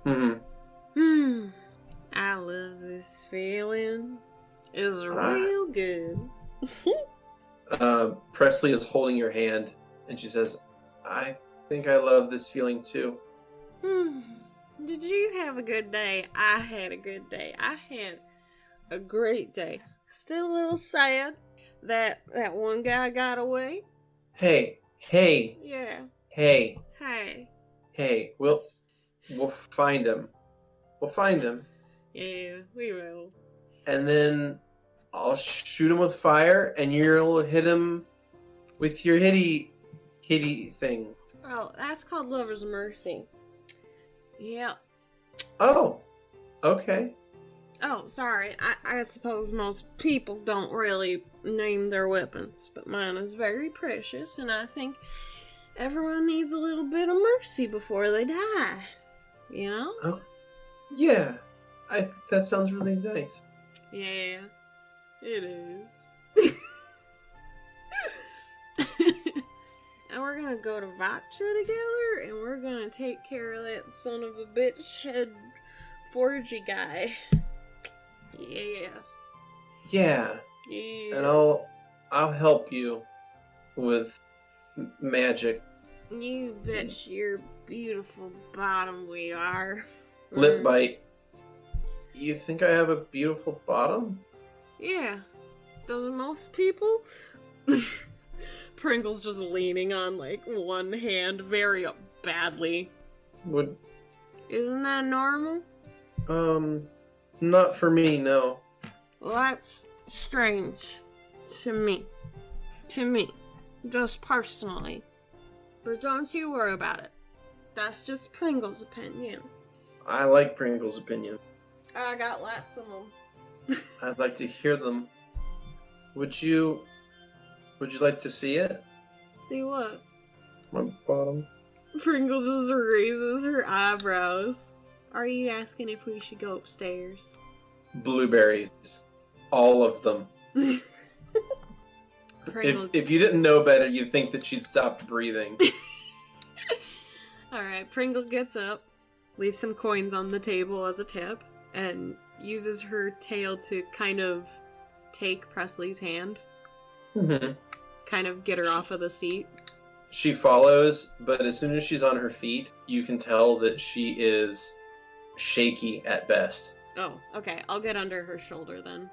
Mm-hmm. I love this feeling. It's real good. Presley is holding your hand, and she says, I think I love this feeling too. Did you have a good day? I had a good day. I had a great day. Still a little sad that one guy got away. Hey. Yeah. Hey. We'll find him. We'll find him. Yeah, we will. And then I'll shoot him with fire, and you'll hit him with your hitty thing. Oh, that's called Lover's Mercy. Yeah. Oh, okay. Oh, sorry. I suppose most people don't really name their weapons, but mine is very precious, and I think everyone needs a little bit of mercy before they die. You know? Oh, yeah. That sounds really nice. Yeah, it is. And we're gonna go to Vatra together, and we're gonna take care of that son of a bitch head forgy guy. Yeah. Yeah. And I'll help you with magic. You bet your beautiful bottom we are. Lip bite. You think I have a beautiful bottom? Yeah. Doesn't most people? Pringle's just leaning on, one hand very badly. Isn't that normal? Not for me, no. Well, that's strange. To me. Just personally. But don't you worry about it. That's just Pringle's opinion. I like Pringle's opinion. I got lots of them. I'd like to hear them. Would you like to see it? See what? My bottom. Pringle just raises her eyebrows. Are you asking if we should go upstairs? Blueberries. All of them. Pringle... If you didn't know better, you'd think that she'd stopped breathing. Alright, Pringle gets up, leaves some coins on the table as a tip, and uses her tail to kind of take Presley's hand. Mm-hmm. Kind of get her off of the seat. She follows, but as soon as she's on her feet, you can tell that she is shaky at best. Oh, okay. I'll get under her shoulder then.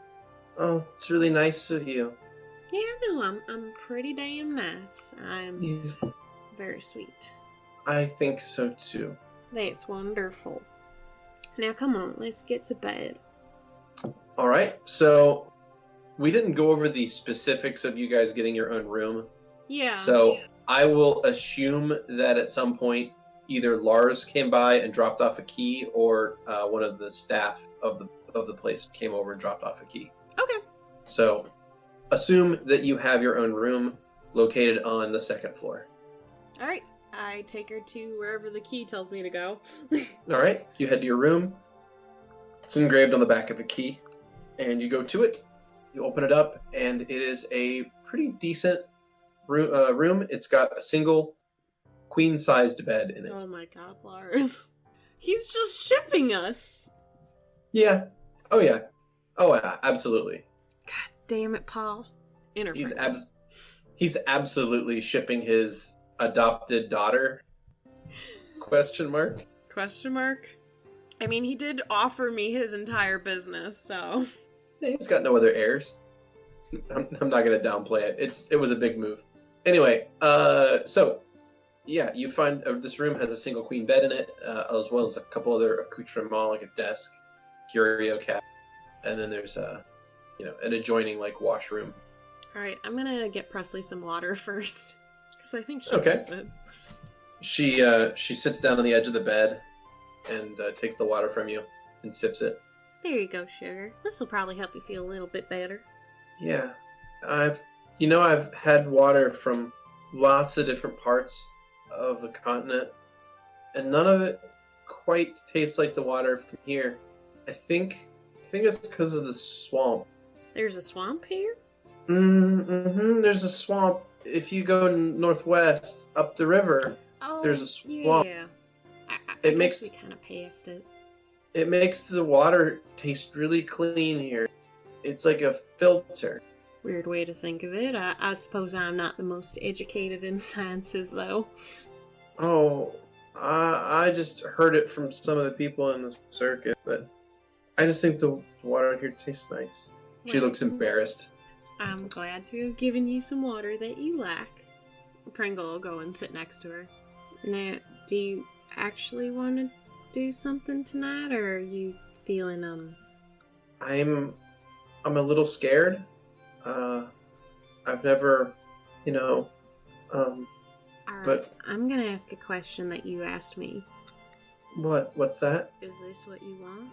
Oh, it's really nice of you. Yeah, no, I'm pretty damn nice. I'm very sweet. I think so too. That's wonderful. Now come on, let's get to bed. Alright, so we didn't go over the specifics of you guys getting your own room. Yeah. So I will assume that at some point either Lars came by and dropped off a key, or one of the staff of the place came over and dropped off a key. Okay. So assume that you have your own room located on the second floor. Alright. I take her to wherever the key tells me to go. Alright, you head to your room. It's engraved on the back of the key. And you go to it. You open it up, and it is a pretty decent room. It's got a single queen-sized bed in it. Oh my god, Lars. He's just shipping us. Yeah. Oh yeah. Oh, absolutely. God damn it, Paul. He's absolutely shipping his adopted daughter? Question mark? Question mark? I mean, he did offer me his entire business, so... He's got no other heirs. I'm not going to downplay it. It was a big move. Anyway, so, yeah, you find this room has a single queen bed in it, as well as a couple other accoutrements, like a desk, curio cabinet, and then there's an adjoining, washroom. Alright, I'm gonna get Presley some water first. Because I think she needs it. She sits down on the edge of the bed and takes the water from you and sips it. There you go, sugar. This will probably help you feel a little bit better. Yeah. I've had water from lots of different parts of the continent, and none of it quite tastes like the water from here. I think it's because of the swamp. There's a swamp here? Mm-hmm. There's a swamp. If you go northwest up the river, there's a swamp. Yeah. I guess we kind of passed it. It makes the water taste really clean here. It's like a filter. Weird way to think of it. I suppose I'm not the most educated in sciences, though. Oh, I just heard it from some of the people in the circuit, but I just think the water here tastes nice. She looks embarrassed. I'm glad to have given you some water that you lack. Pringle will go and sit next to her. Now, do you actually want to do something tonight, or are you feeling, I'm a little scared. I've never, but... I'm gonna ask a question that you asked me. What's that? Is this what you want?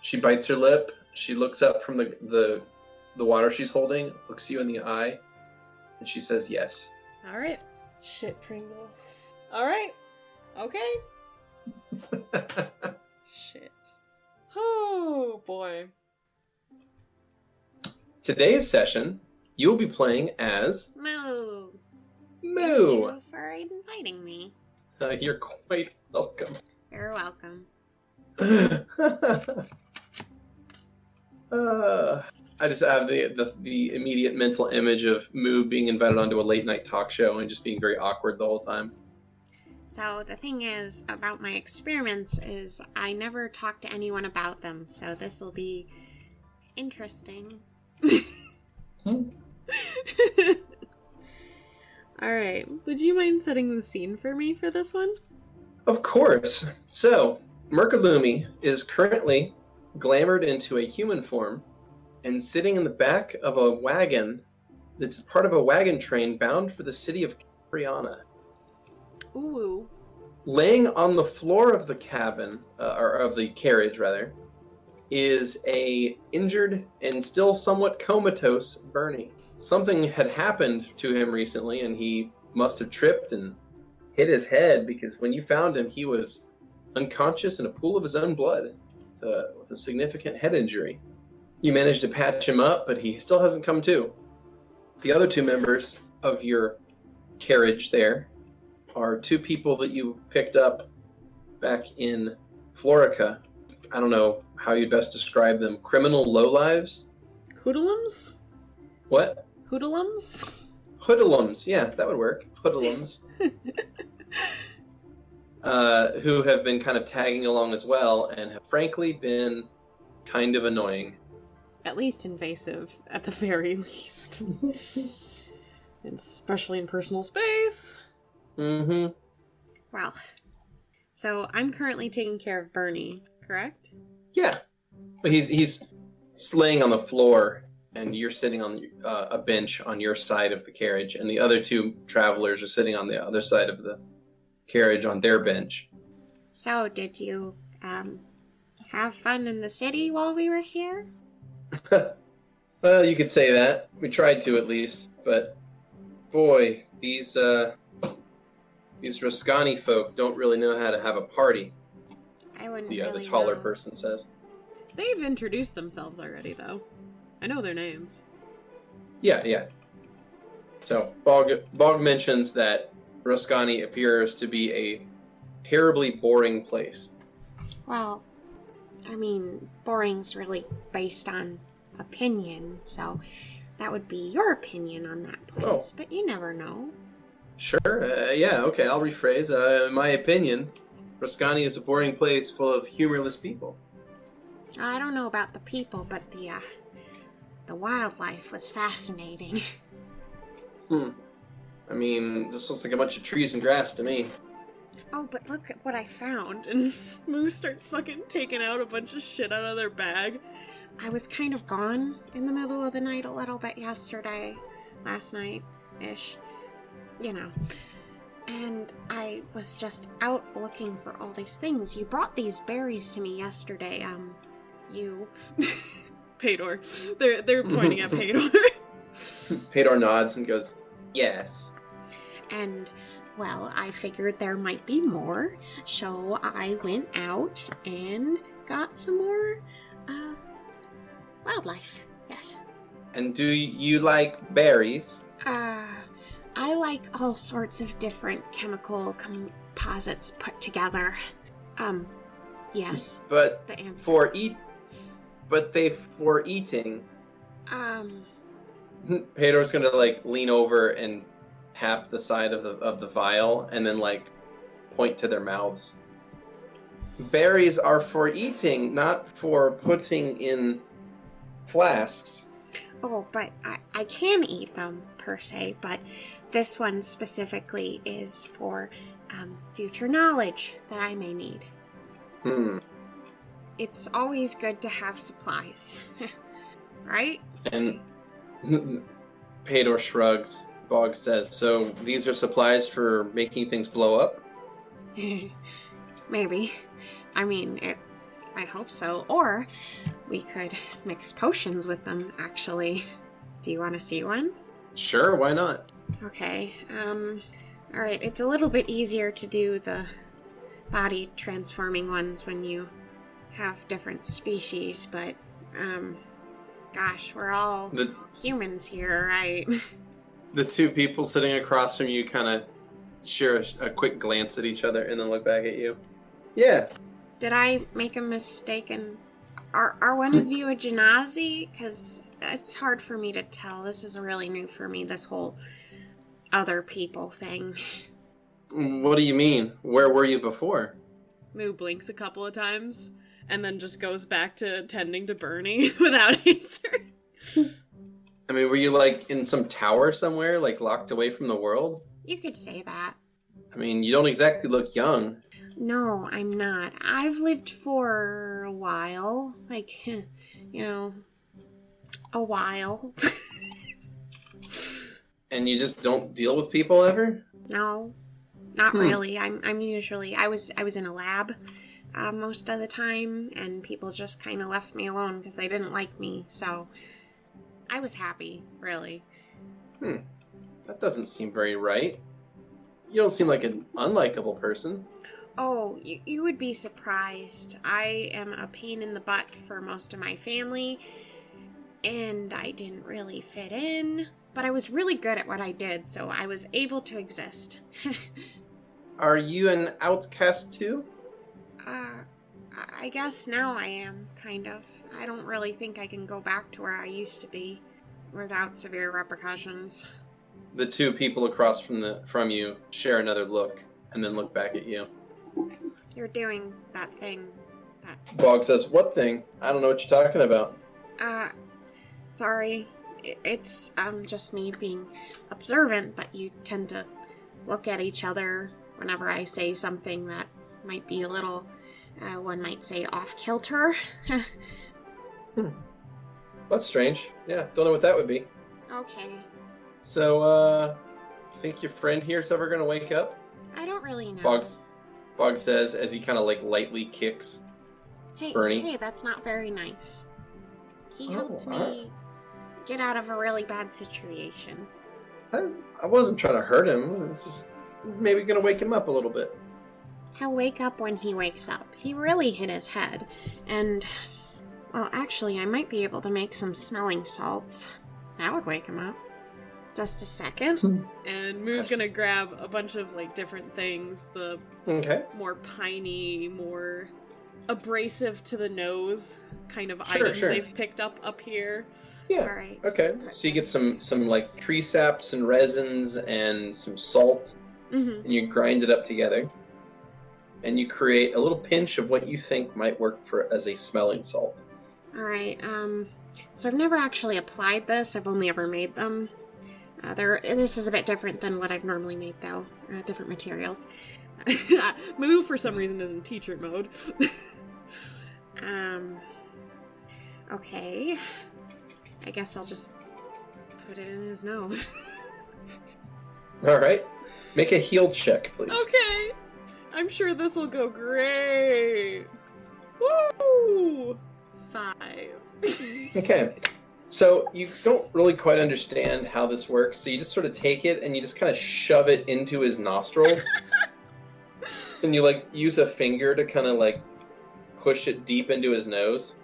She bites her lip. She looks up from the water she's holding, looks you in the eye, and she says yes. Alright. Shit, Pringle. Alright. Okay. Shit. Oh, boy. Today's session, you'll be playing as... Moo. Moo. Thank you for inviting me. You're quite welcome. You're welcome. I just have the immediate mental image of Moo being invited onto a late night talk show and just being very awkward the whole time. So the thing is about my experiments is I never talk to anyone about them, so this will be interesting. Alright, would you mind setting the scene for me for this one? Of course. So, Merkalumi is currently glamoured into a human form and sitting in the back of a wagon that's part of a wagon train bound for the city of Capriana. Ooh. Laying on the floor of the cabin, or of the carriage rather, is a injured and still somewhat comatose Bernie. Something had happened to him recently, and he must have tripped and hit his head because when you found him, he was unconscious in a pool of his own blood with a significant head injury. You managed to patch him up, but he still hasn't come to. The other two members of your carriage there are two people that you picked up back in Florica. I don't know how you'd best describe them. Criminal lowlives? Hoodlums? What? Hoodlums? Hoodlums, yeah, that would work. Hoodlums. Who have been kind of tagging along as well and have frankly been kind of annoying. At least invasive, at the very least. And especially in personal space. Mm-hmm. Well, so I'm currently taking care of Bernie, correct? Yeah. But he's laying on the floor, and you're sitting on a bench on your side of the carriage, and the other two travelers are sitting on the other side of the carriage on their bench. So, did you, have fun in the city while we were here? Well, you could say that. We tried to, at least. But, boy, these Ruscani folk don't really know how to have a party. I wouldn't The really taller know. person says. They've introduced themselves already, though. I know their names. Yeah. So, Bog mentions that Ruscani appears to be a terribly boring place. Well, I mean, boring's really based on opinion, so that would be your opinion on that place, but you never know. Sure, yeah, okay, I'll rephrase. In my opinion, Ruscani is a boring place full of humorless people. I don't know about the people, but the wildlife was fascinating. I mean, this looks like a bunch of trees and grass to me. Oh, but look at what I found. And Moose starts fucking taking out a bunch of shit out of their bag. I was kind of gone in the middle of the night a little bit last night-ish, you know. And I was just out looking for all these things. You brought these berries to me yesterday, you. Pador. They're pointing at Pador. Pador nods and goes, yes. And, well, I figured there might be more, so I went out and got some more, wildlife, yes. And do you like berries? I like all sorts of different chemical composites put together. Yes. But the answer. for eating. Pedro's gonna lean over and tap the side of the vial and then point to their mouths. Berries are for eating, not for putting in flasks. Oh, but I can eat them, per se, but this one specifically is for future knowledge that I may need. It's always good to have supplies, right? And Pedor shrugs. Bog says, so these are supplies for making things blow up? Maybe. I mean, I hope so. Or we could mix potions with them, actually. Do you want to see one? Sure, why not? Okay, alright, it's a little bit easier to do the body transforming ones when you have different species, but, gosh, we're all humans here, right? The two people sitting across from you kind of share a quick glance at each other and then look back at you. Yeah. Did I make a mistake and are one of you a Genasi? Because it's hard for me to tell. This is really new for me, this whole other people thing. What do you mean? Where were you before? Moo blinks a couple of times and then just goes back to tending to Bernie without answering. I mean, were you in some tower somewhere, locked away from the world? You could say that. I mean, you don't exactly look young. No, I'm not. I've lived for a while. A while. And you just don't deal with people ever? No, not really. I'm usually, I was in a lab most of the time, and people just kind of left me alone because they didn't like me, so I was happy, really. That doesn't seem very right. You don't seem like an unlikable person. Oh, you would be surprised. I am a pain in the butt for most of my family, and I didn't really fit in, but I was really good at what I did, so I was able to exist. Are you an outcast too? I guess now I am, kind of. I don't really think I can go back to where I used to be without severe repercussions. The two people across from you share another look and then look back at you. You're doing that thing. Bog says, "What thing? I don't know what you're talking about." Sorry. It's just me being observant, but you tend to look at each other whenever I say something that might be a little, one might say, off-kilter. That's strange. Yeah, don't know what that would be. Okay. So, think your friend here's ever gonna wake up? I don't really know. Bog says as he kind of like lightly kicks Bernie. Hey, that's not very nice. He helped me get out of a really bad situation. I wasn't trying to hurt him. It's just maybe gonna wake him up a little bit. He'll wake up when he wakes up. He really hit his head. And, well, actually, I might be able to make some smelling salts. That would wake him up. Just a second. And Moo's gonna grab a bunch of, like, different things. The more piney, more abrasive to the nose kind of items they've picked up here. Yeah. All right. Okay. So you get some like tree saps and resins and some salt, and you grind it up together, and you create a little pinch of what you think might work as a smelling salt. All right. So I've never actually applied this. I've only ever made them. This is a bit different than what I've normally made, though. Different materials. Moo, for some reason, is in teacher mode. Okay. I guess I'll just put it in his nose. All right. Make a heal check, please. Okay. I'm sure this will go great. Woo! 5. Okay. So you don't really quite understand how this works, so you just sort of take it and you just kind of shove it into his nostrils. And you like use a finger to kind of like push it deep into his nose.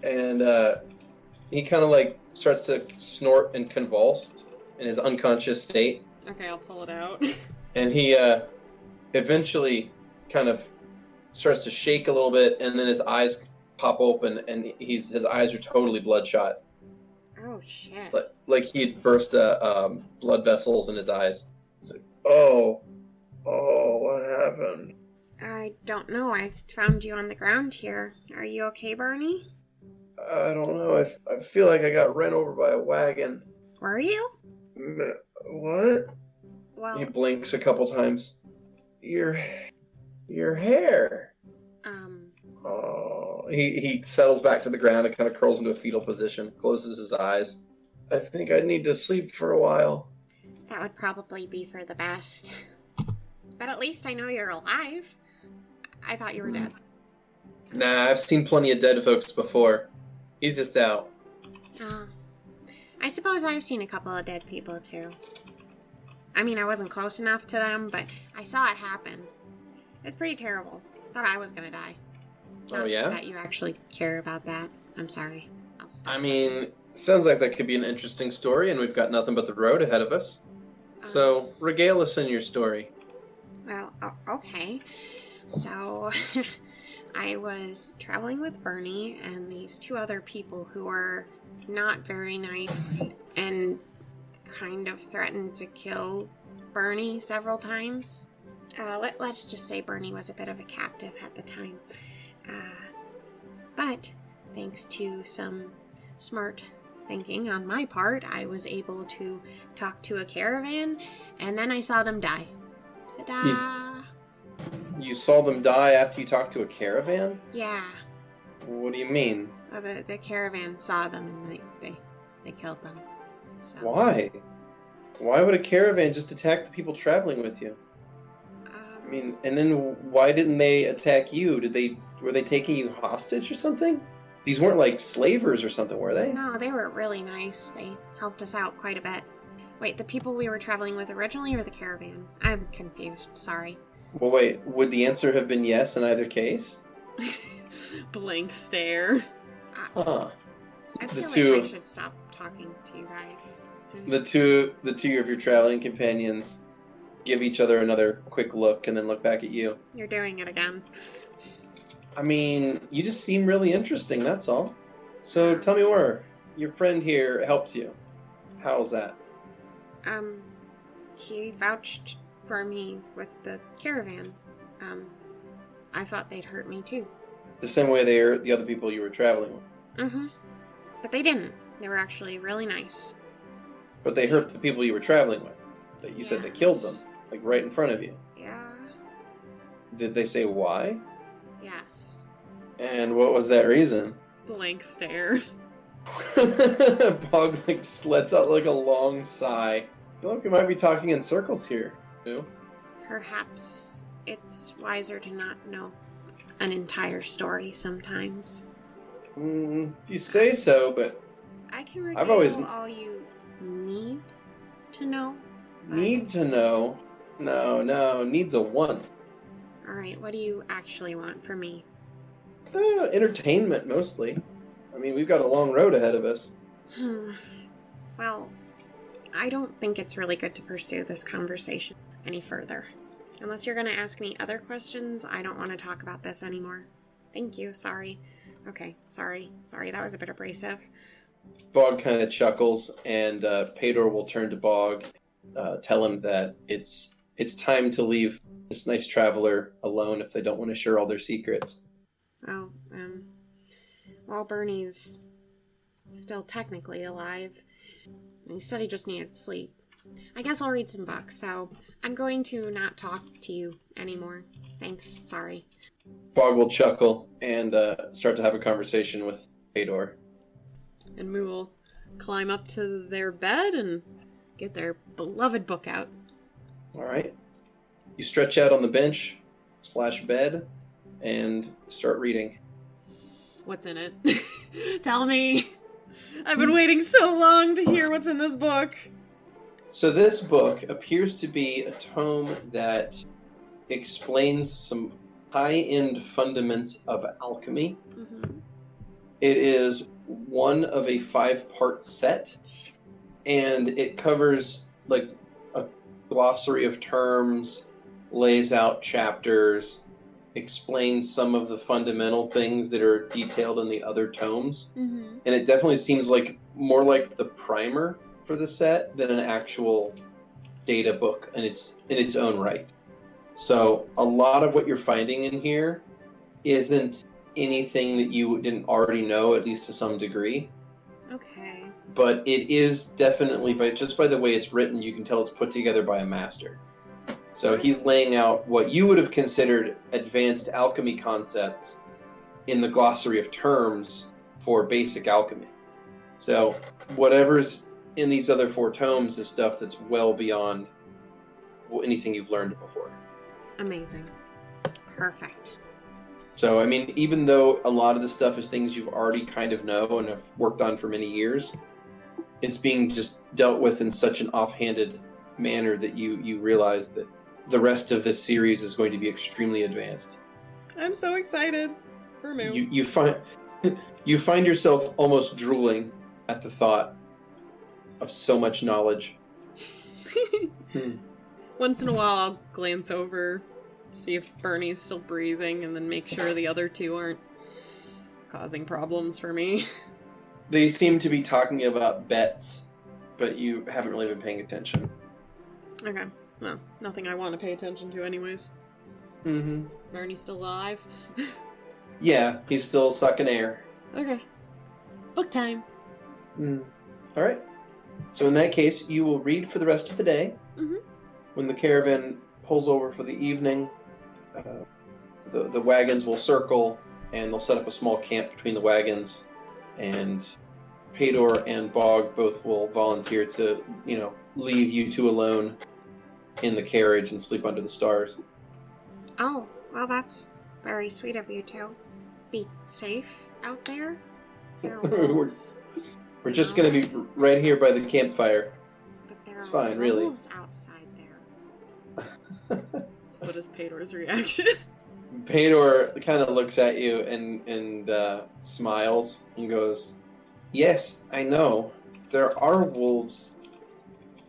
And he kind of like starts to snort and convulse in his unconscious state. Okay, I'll pull it out. And he eventually kind of starts to shake a little bit, and then his eyes pop open, and his eyes are totally bloodshot. Oh shit! Like he'd burst blood vessels in his eyes. He's like, oh, what happened? I don't know. I found you on the ground here. Are you okay, Bernie? I don't know. I feel like I got run over by a wagon. Were you? What? Well, he blinks a couple times. Your hair. Oh, he settles back to the ground and kind of curls into a fetal position, closes his eyes. I think I need to sleep for a while. That would probably be for the best. But at least I know you're alive. I thought you were dead. Nah, I've seen plenty of dead folks before. He's just out. I suppose I've seen a couple of dead people, too. I mean, I wasn't close enough to them, but I saw it happen. It's pretty terrible. Thought I was gonna die. Not that you actually care about that. I'm sorry. I mean, sounds like that could be an interesting story, and we've got nothing but the road ahead of us. So, regale us in your story. Well, okay. So, I was traveling with Bernie and these two other people who were not very nice and kind of threatened to kill Bernie several times. Let's just say Bernie was a bit of a captive at the time. But thanks to some smart thinking on my part, I was able to talk to a caravan, and then I saw them die. Ta-da! You saw them die after you talked to a caravan? Yeah. What do you mean? The caravan saw them and they killed them. So. Why? Why would a caravan just attack the people traveling with you? I mean, and then why didn't they attack you? Were they taking you hostage or something? These weren't like slavers or something, were they? No, they were really nice. They helped us out quite a bit. Wait, the people we were traveling with originally or the caravan? I'm confused, sorry. Well, wait, would the answer have been yes in either case? Blank stare. Huh. I feel like I should stop talking to you guys. The two of your traveling companions give each other another quick look and then look back at you. You're doing it again. I mean, you just seem really interesting, that's all. So tell me more. Your friend here helped you. How's that? He vouched for me with the caravan. I thought they'd hurt me too. The same way they hurt the other people you were traveling with. Mm-hmm. But they didn't. They were actually really nice. But they hurt the people you were traveling with. That you said they killed them, like right in front of you. Yeah. Did they say why? Yes. And what was that reason? Blank stare. Bog lets out like a long sigh. I feel like we might be talking in circles here. You? Perhaps it's wiser to not know an entire story sometimes. You say so, but I can regale all you need to know. Need to know? No. Needs a want. Alright, what do you actually want from me? Entertainment, mostly. I mean, we've got a long road ahead of us. Well, I don't think it's really good to pursue this conversation any further. Unless you're going to ask me other questions, I don't want to talk about this anymore. Thank you, sorry. Okay, sorry, that was a bit abrasive. Bog kind of chuckles, and Pedor will turn to Bog, tell him that it's time to leave this nice traveler alone if they don't want to share all their secrets. Oh, well, Bernie's still technically alive. And he said he just needed sleep. I guess I'll read some books, so I'm going to not talk to you anymore. Thanks, sorry. Bog will chuckle and start to have a conversation with Pedor. And Moo will climb up to their bed and get their beloved book out. Alright. You stretch out on the bench / bed and start reading. What's in it? Tell me. I've been waiting so long to hear what's in this book. So this book appears to be a tome that explains some high-end fundamentals of alchemy. Mm-hmm. It is one of a 5-part set, and it covers like a glossary of terms, lays out chapters, explains some of the fundamental things that are detailed in the other tomes. Mm-hmm. And it definitely seems like more like the primer for the set than an actual data book in its own right. So a lot of what you're finding in here isn't anything that you didn't already know, at least to some degree. Okay. But it is definitely, just by the way it's written, you can tell it's put together by a master. So he's laying out what you would have considered advanced alchemy concepts in the glossary of terms for basic alchemy. So whatever's in these other 4 tomes is stuff that's well beyond anything you've learned before. Amazing. Perfect. So, I mean, even though a lot of the stuff is things you've already kind of know and have worked on for many years, it's being just dealt with in such an offhanded manner that you realize that the rest of this series is going to be extremely advanced. I'm so excited for Moo. You find yourself almost drooling at the thought of so much knowledge. Once in a while, I'll glance over, see if Bernie's still breathing, and then make sure the other 2 aren't causing problems for me. They seem to be talking about bets, but you haven't really been paying attention. Okay. Well, nothing I want to pay attention to anyways. Mm-hmm. Bernie's still alive? Yeah, he's still sucking air. Okay. Book time. Alright. So in that case, you will read for the rest of the day. Mm-hmm. When the caravan pulls over for the evening, the wagons will circle, and they'll set up a small camp between the wagons, and Pedor and Bog both will volunteer to, leave you 2 alone in the carriage and sleep under the stars. Oh, well, that's very sweet of you two. Be safe out there. There are wolves. We're just going to be right here by the campfire. But there It's fine, really. Wolves outside there. What is Pedor's reaction? Pedor kind of looks at you and smiles and goes, "Yes, I know. There are wolves,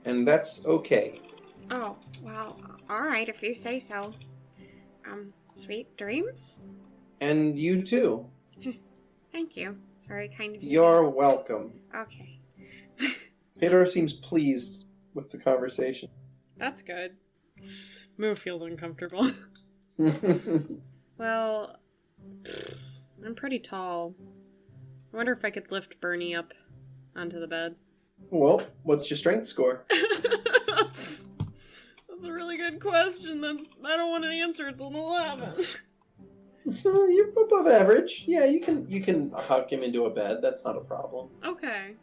and that's okay." Oh, well, alright, if you say so. Sweet dreams? And you too. Thank you. It's very kind of you. You're welcome. Okay. Pedor seems pleased with the conversation. That's good. Moo feels uncomfortable. Well, I'm pretty tall. I wonder if I could lift Bernie up onto the bed. Well, what's your strength score? That's a really good question. I don't want to answer. It's an 11. You're above average. Yeah, you can huck him into a bed. That's not a problem. Okay.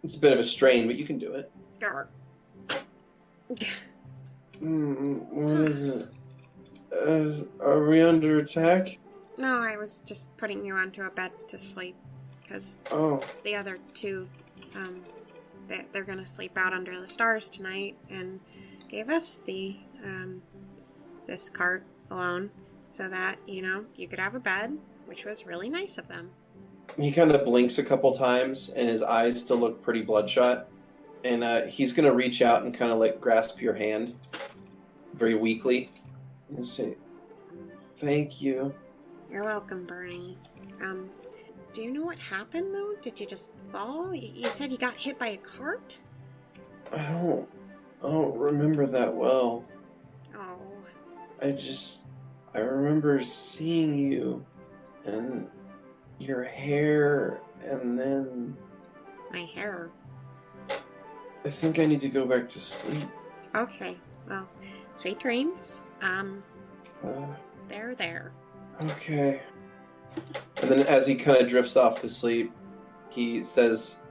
It's a bit of a strain, but you can do it. Yarr. What is it? Are we under attack? No, I was just putting you onto a bed to sleep. Because the other two, they're gonna sleep out under the stars tonight, and gave us the, this cart alone, so that, you could have a bed, which was really nice of them. He kind of blinks a couple times, and his eyes still look pretty bloodshot. And he's going to reach out and kind of like grasp your hand very weakly and say, "Thank you." You're welcome, Bernie. Do you know what happened, though? Did you just fall? You said you got hit by a cart? I don't remember that well. Oh. I remember seeing you and your hair, and then My hair. I think I need to go back to sleep. Okay. Well, sweet dreams. They're there. Okay. And then as he kind of drifts off to sleep, he says,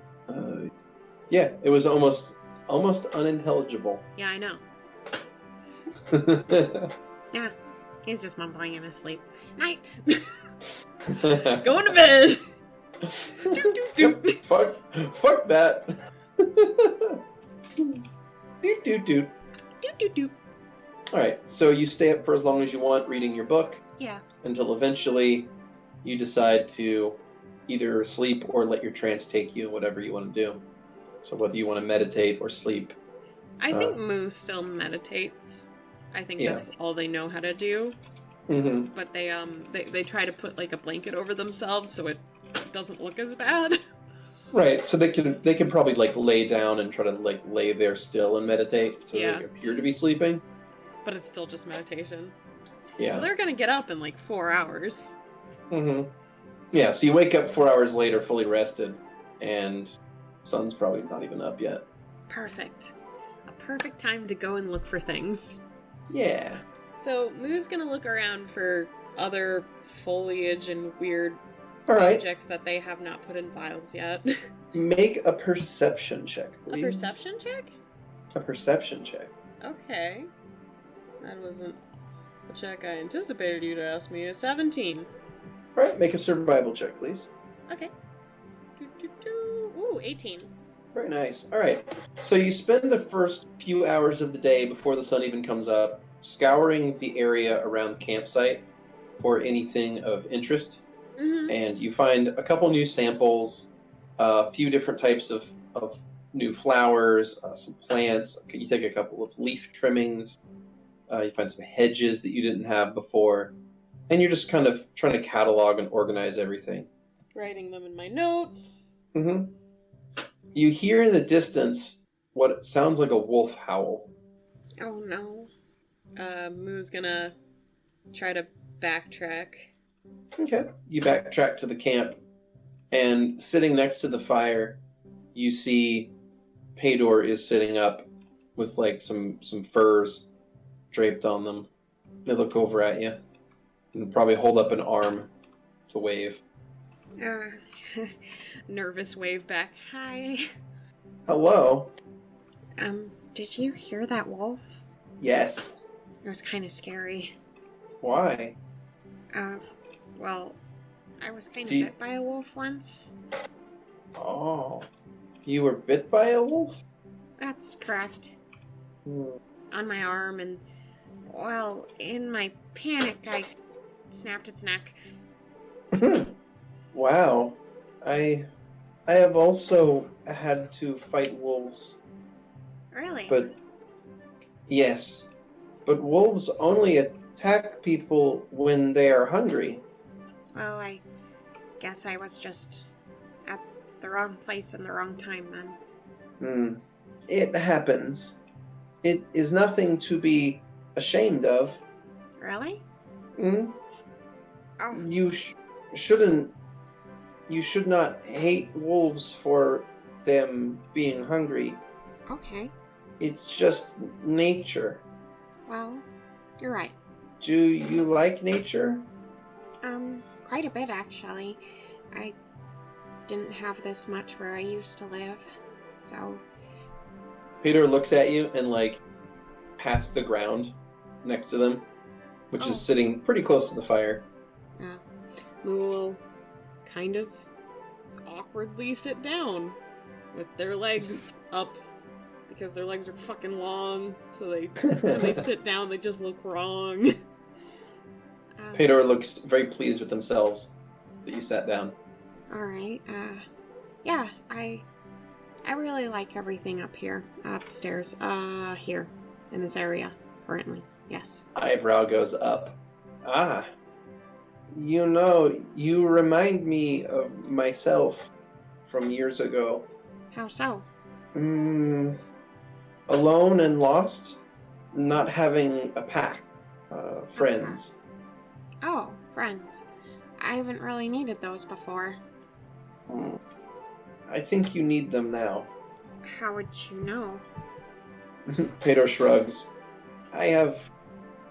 yeah, it was almost unintelligible. Yeah, I know. Yeah. He's just mumbling in his sleep. Night. Going to bed. Fuck that. Doot. Alright, so you stay up for as long as you want reading your book. Yeah. Until eventually you decide to either sleep or let your trance take you, whatever you want to do. So whether you want to meditate or sleep. I think Moo still meditates. I think that's all they know how to do. Mm-hmm. But they try to put like a blanket over themselves so it doesn't look as bad. Right, so they can probably like lay down and try to like lay there still and meditate, so they appear to be sleeping. But it's still just meditation. Yeah. So they're gonna get up in like 4 hours. Mm-hmm. Yeah, so you wake up 4 hours later fully rested, and sun's probably not even up yet. Perfect. A perfect time to go and look for things. Yeah. So Moo's gonna look around for other foliage and weird Alright. objects that they have not put in vials yet. Make a perception check, please. A perception check? A perception check. Okay. That wasn't a check I anticipated you to ask me. A 17. Alright, make a survival check, please. Okay. Ooh, 18. Very nice. Alright, so you spend the first few hours of the day before the sun even comes up scouring the area around the campsite for anything of interest. Mm-hmm. And you find a couple new samples, a few different types of new flowers, some plants. You take a couple of leaf trimmings. You find some hedges that you didn't have before. And you're just kind of trying to catalog and organize everything. Writing them in my notes. Mm-hmm. You hear in the distance what sounds like a wolf howl. Oh, no. Moo's gonna try to backtrack. Okay. You backtrack to the camp, and sitting next to the fire, you see Pedor is sitting up with like some furs draped on them. They look over at you and probably hold up an arm to wave. Nervous wave back. Hi. Hello. Did you hear that wolf? Yes. It was kind of scary. Why? Well, I was kind of Do you- bit by a wolf once. Oh. You were bit by a wolf? That's correct. Hmm. On my arm, and, well, in my panic, I snapped its neck. Wow. I have also had to fight wolves. Really? But yes. But wolves only attack people when they are hungry. Well, I guess I was just at the wrong place in the wrong time then. It happens. It is nothing to be ashamed of. Really? Hmm? Oh, You shouldn't. You should not hate wolves for them being hungry. okay. It's just nature. Well, you're right. Do you like nature? Quite a bit, actually. I didn't have this much where I used to live, so... Peter looks at you and, pats the ground next to them, which is sitting pretty close to the fire. Yeah. We will kind of awkwardly sit down with their legs up because their legs are fucking long, so when they sit down, they just look wrong. Peter looks very pleased with themselves that you sat down. Alright, yeah, I really like everything up here, upstairs, here, in this area, currently, yes. Eyebrow goes up. Ah. You know, you remind me of myself from years ago. How so? Alone and lost, not having a pack, friends. Oh, friends. I haven't really needed those before. I think you need them now. How would you know? Peter shrugs. I have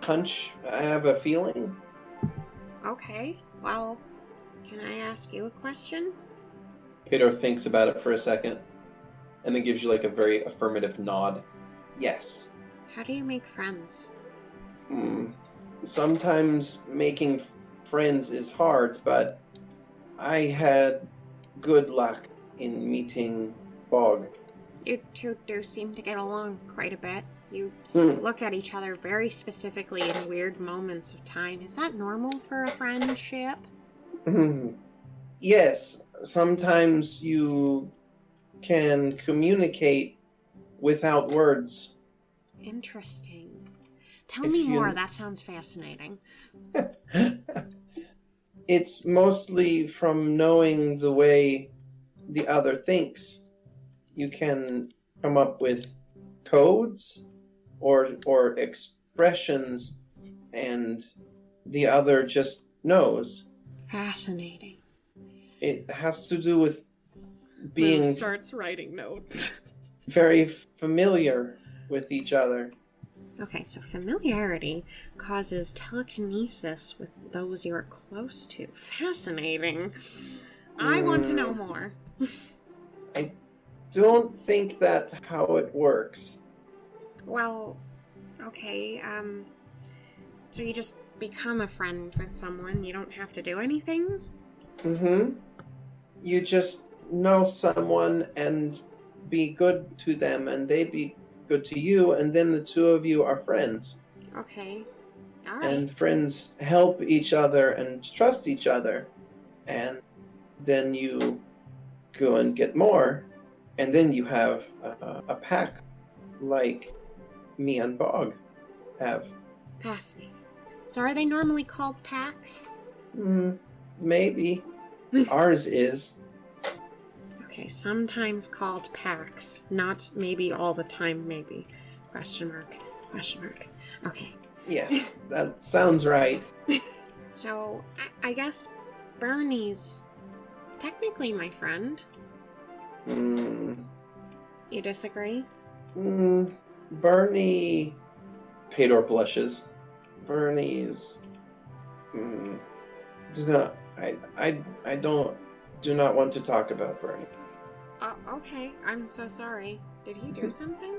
a feeling. Okay, well, can I ask you a question? Peter thinks about it for a second, and then gives you a very affirmative nod. Yes. How do you make friends? Sometimes making friends is hard, but I had good luck in meeting Bog. You two do seem to get along quite a bit. You look at each other very specifically in weird moments of time. Is that normal for a friendship? Yes, sometimes you can communicate without words. Interesting. Tell me more, that sounds fascinating. It's mostly from knowing the way the other thinks. You can come up with codes or expressions, and the other just knows. Fascinating. It has to do with being Move starts writing notes. very familiar with each other. Okay, so familiarity causes telekinesis with those you're close to. Fascinating. I want to know more. I don't think that's how it works. Well, okay, so you just become a friend with someone, you don't have to do anything? You just know someone and be good to them, and they be good to you, and then the two of you are friends. Okay. All right. And friends help each other and trust each other. And then you go and get more, and then you have a pack like me and Bog have. Fascinating. So are they normally called packs? Maybe. Ours is. Okay, sometimes called packs. Not maybe all the time, maybe. Question mark. Question mark. Okay. Yes, that sounds right. So, I guess Bernie's technically my friend. You disagree? Bernie... Pedor blushes. Bernie's... I do not want to talk about Bernie. Okay. I'm so sorry. Did he do something?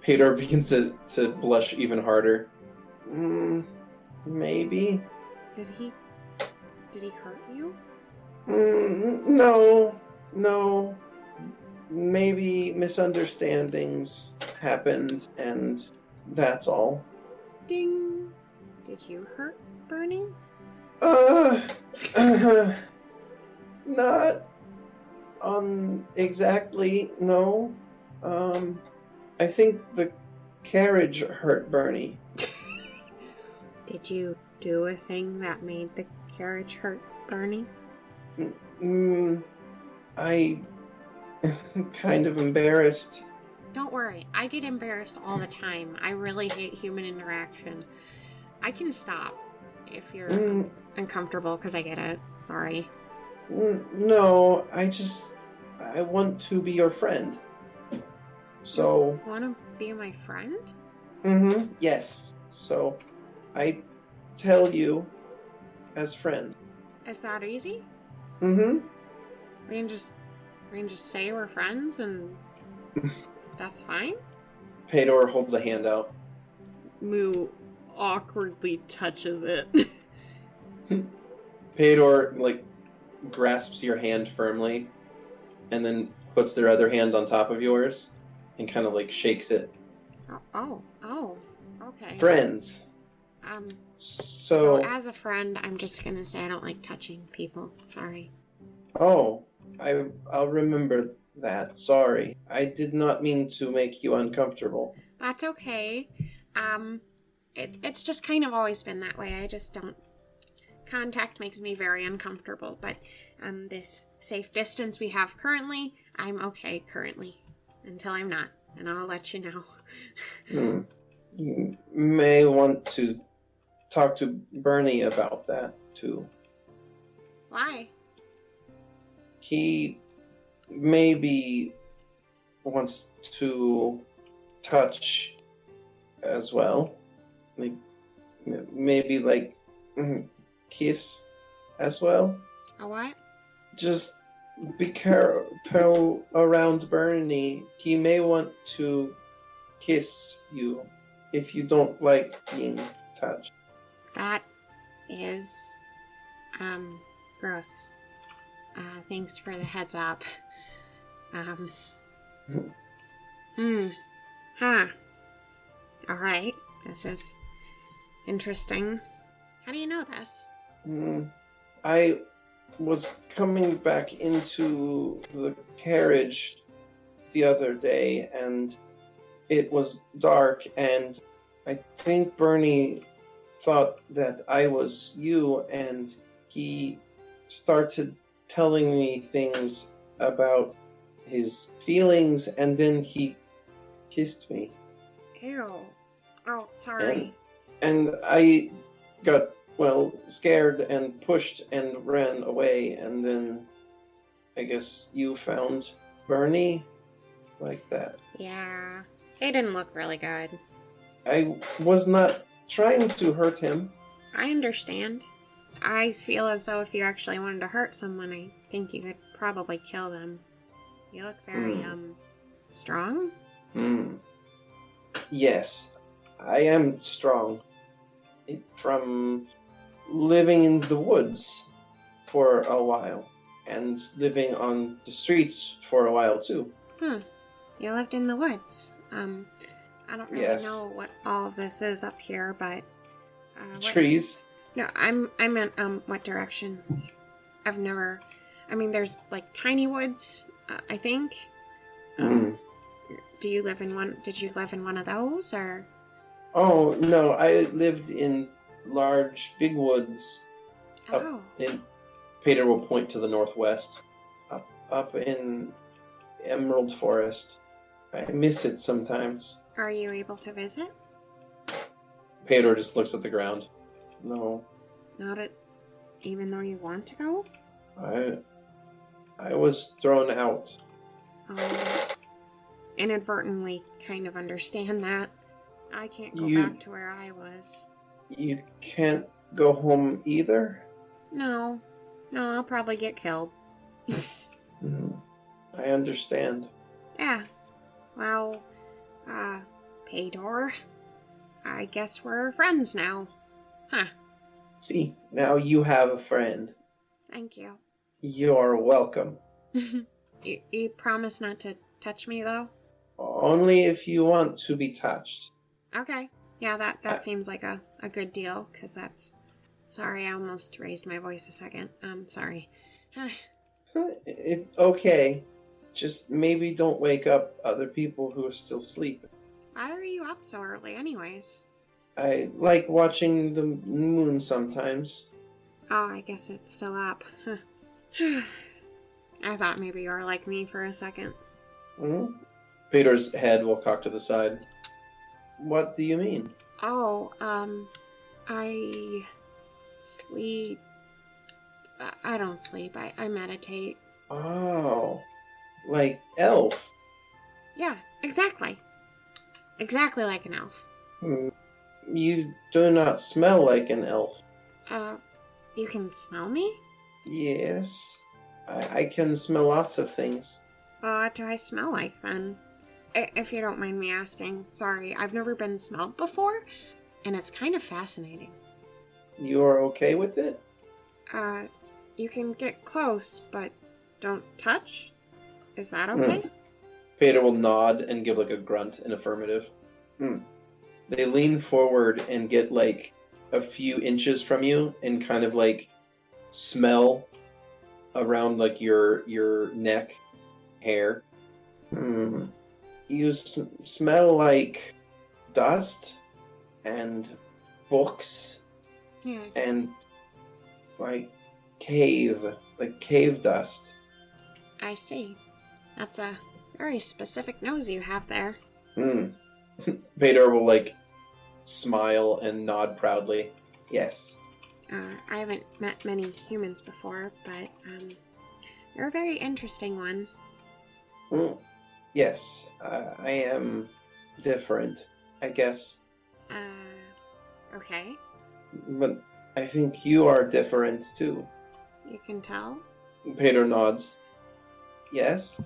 Pedor begins to blush even harder. Maybe. Did he hurt you? No. maybe misunderstandings happened, and that's all. Ding. Did you hurt Bernie? Not exactly, no. I think the carriage hurt Bernie. Did you do a thing that made the carriage hurt Bernie? I kind of embarrassed. Don't worry, I get embarrassed all the time. I really hate human interaction. I can stop if you're uncomfortable, because I get it. Sorry. No, I want to be your friend. So... Want to be my friend? Yes. So, I tell you as friend. Is that easy? We can just say we're friends and that's fine? Pedor holds a hand out. Moo awkwardly touches it. Pedor, grasps your hand firmly and then puts their other hand on top of yours and kind of, shakes it. Oh, okay. Friends. So as a friend, I'm just gonna say I don't like touching people. Sorry. Oh, I'll remember that. Sorry. I did not mean to make you uncomfortable. That's okay. It's just kind of always been that way. I just don't... Contact makes me very uncomfortable, but this safe distance we have currently, I'm okay currently. Until I'm not, and I'll let you know. You may want to talk to Bernie about that, too. Why? He maybe wants to touch as well. Maybe kiss as well. A what? Just be careful around Bernie. He may want to kiss you if you don't like being touched. That is, gross. Thanks for the heads up. Alright, this is interesting. How do you know this? I was coming back into the carriage the other day, and it was dark, and I think Bernie thought that I was you, and he started telling me things about his feelings, and then he kissed me. Ew. Oh, sorry. And I got, scared and pushed and ran away, and then I guess you found Bernie like that. Yeah, he didn't look really good. I was not trying to hurt him. I understand. I feel as though if you actually wanted to hurt someone, I think you could probably kill them. You look very, strong? Yes, I am strong. From living in the woods for a while, and living on the streets for a while, too. You lived in the woods. I don't really know what all of this is up here, but... Trees? No, I meant, what direction? I've never... there's, tiny woods, I think. Did you live in one of those, or...? Oh, no, I lived in large, big woods. Oh. Peter will point to the northwest. Up in Emerald Forest. I miss it sometimes. Are you able to visit? Peter just looks at the ground. No. Not even though you want to go? I was thrown out. Inadvertently kind of understand that. I can't go back to where I was. You can't go home either? No, I'll probably get killed. I understand. Yeah. Well, Pedor, I guess we're friends now. Huh. See, now you have a friend. Thank you. You're welcome. You promise not to touch me, though? Only if you want to be touched. Okay. Yeah, that seems like a good deal, because that's... Sorry, I almost raised my voice a second. Sorry. It's okay. Just maybe don't wake up other people who are still sleeping. Why are you up so early, anyways? I like watching the moon sometimes. Oh, I guess it's still up. I thought maybe you were like me for a second. Hmm? Peter's head will cock to the side. What do you mean? Oh, I sleep. I don't sleep. I meditate. Oh, like elf. Yeah, exactly. Exactly like an elf. You do not smell like an elf. You can smell me? Yes. I can smell lots of things. What do I smell like then? If you don't mind me asking. Sorry, I've never been smelled before, and it's kind of fascinating. You are okay with it? You can get close, but don't touch? Is that okay? Peter will nod and give like a grunt in affirmative. They lean forward and get like a few inches from you and kind of like smell around like your neck hair. You smell like dust and books. Yeah. And like cave dust. I see. That's a very specific nose you have there. Peter will like smile and nod proudly. Yes. I haven't met many humans before, but you're a very interesting one. Yes, I am different, I guess. Okay. But I think you are different too. You can tell? Peter nods. Yes?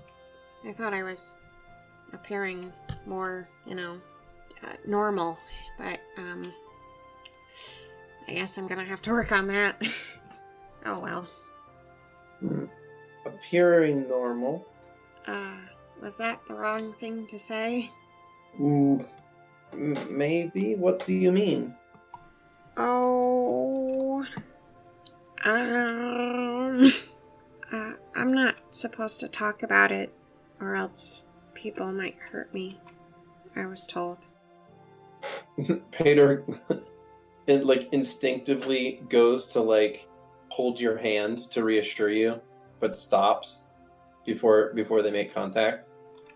I thought I was appearing more, normal, but, I guess I'm gonna have to work on that. Oh well. Appearing normal? Was that the wrong thing to say? Maybe? What do you mean? Oh... I'm not supposed to talk about it, or else people might hurt me, I was told. Peter, it like instinctively goes to like hold your hand to reassure you, but stops before they make contact.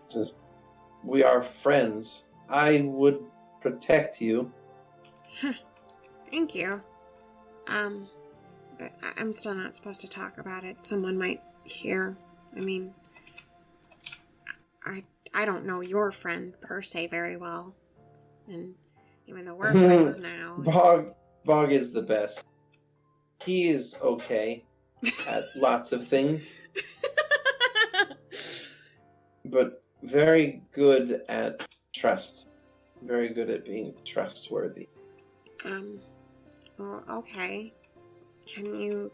Says, "We are friends. I would protect you." Thank you. But I'm still not supposed to talk about it. Someone might hear. I mean, I don't know your friend per se very well. And even though we're friends now. Bog is the best. He is okay at lots of things. But very good at trust. Very good at being trustworthy. Well, okay. Can you...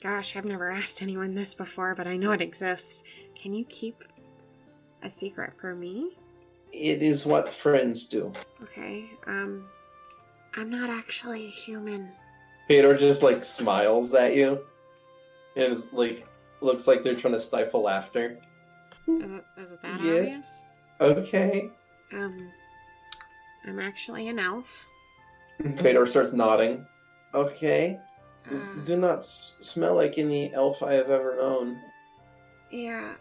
Gosh, I've never asked anyone this before, but I know it exists. Can you keep a secret for me? It is what friends do. Okay, I'm not actually a human. Peter just, like, smiles at you. And it's, like, looks like they're trying to stifle laughter. Is it that Yes. obvious? Okay. I'm actually an elf. Peter starts nodding. Okay. Do not smell like any elf I have ever known. Yeah,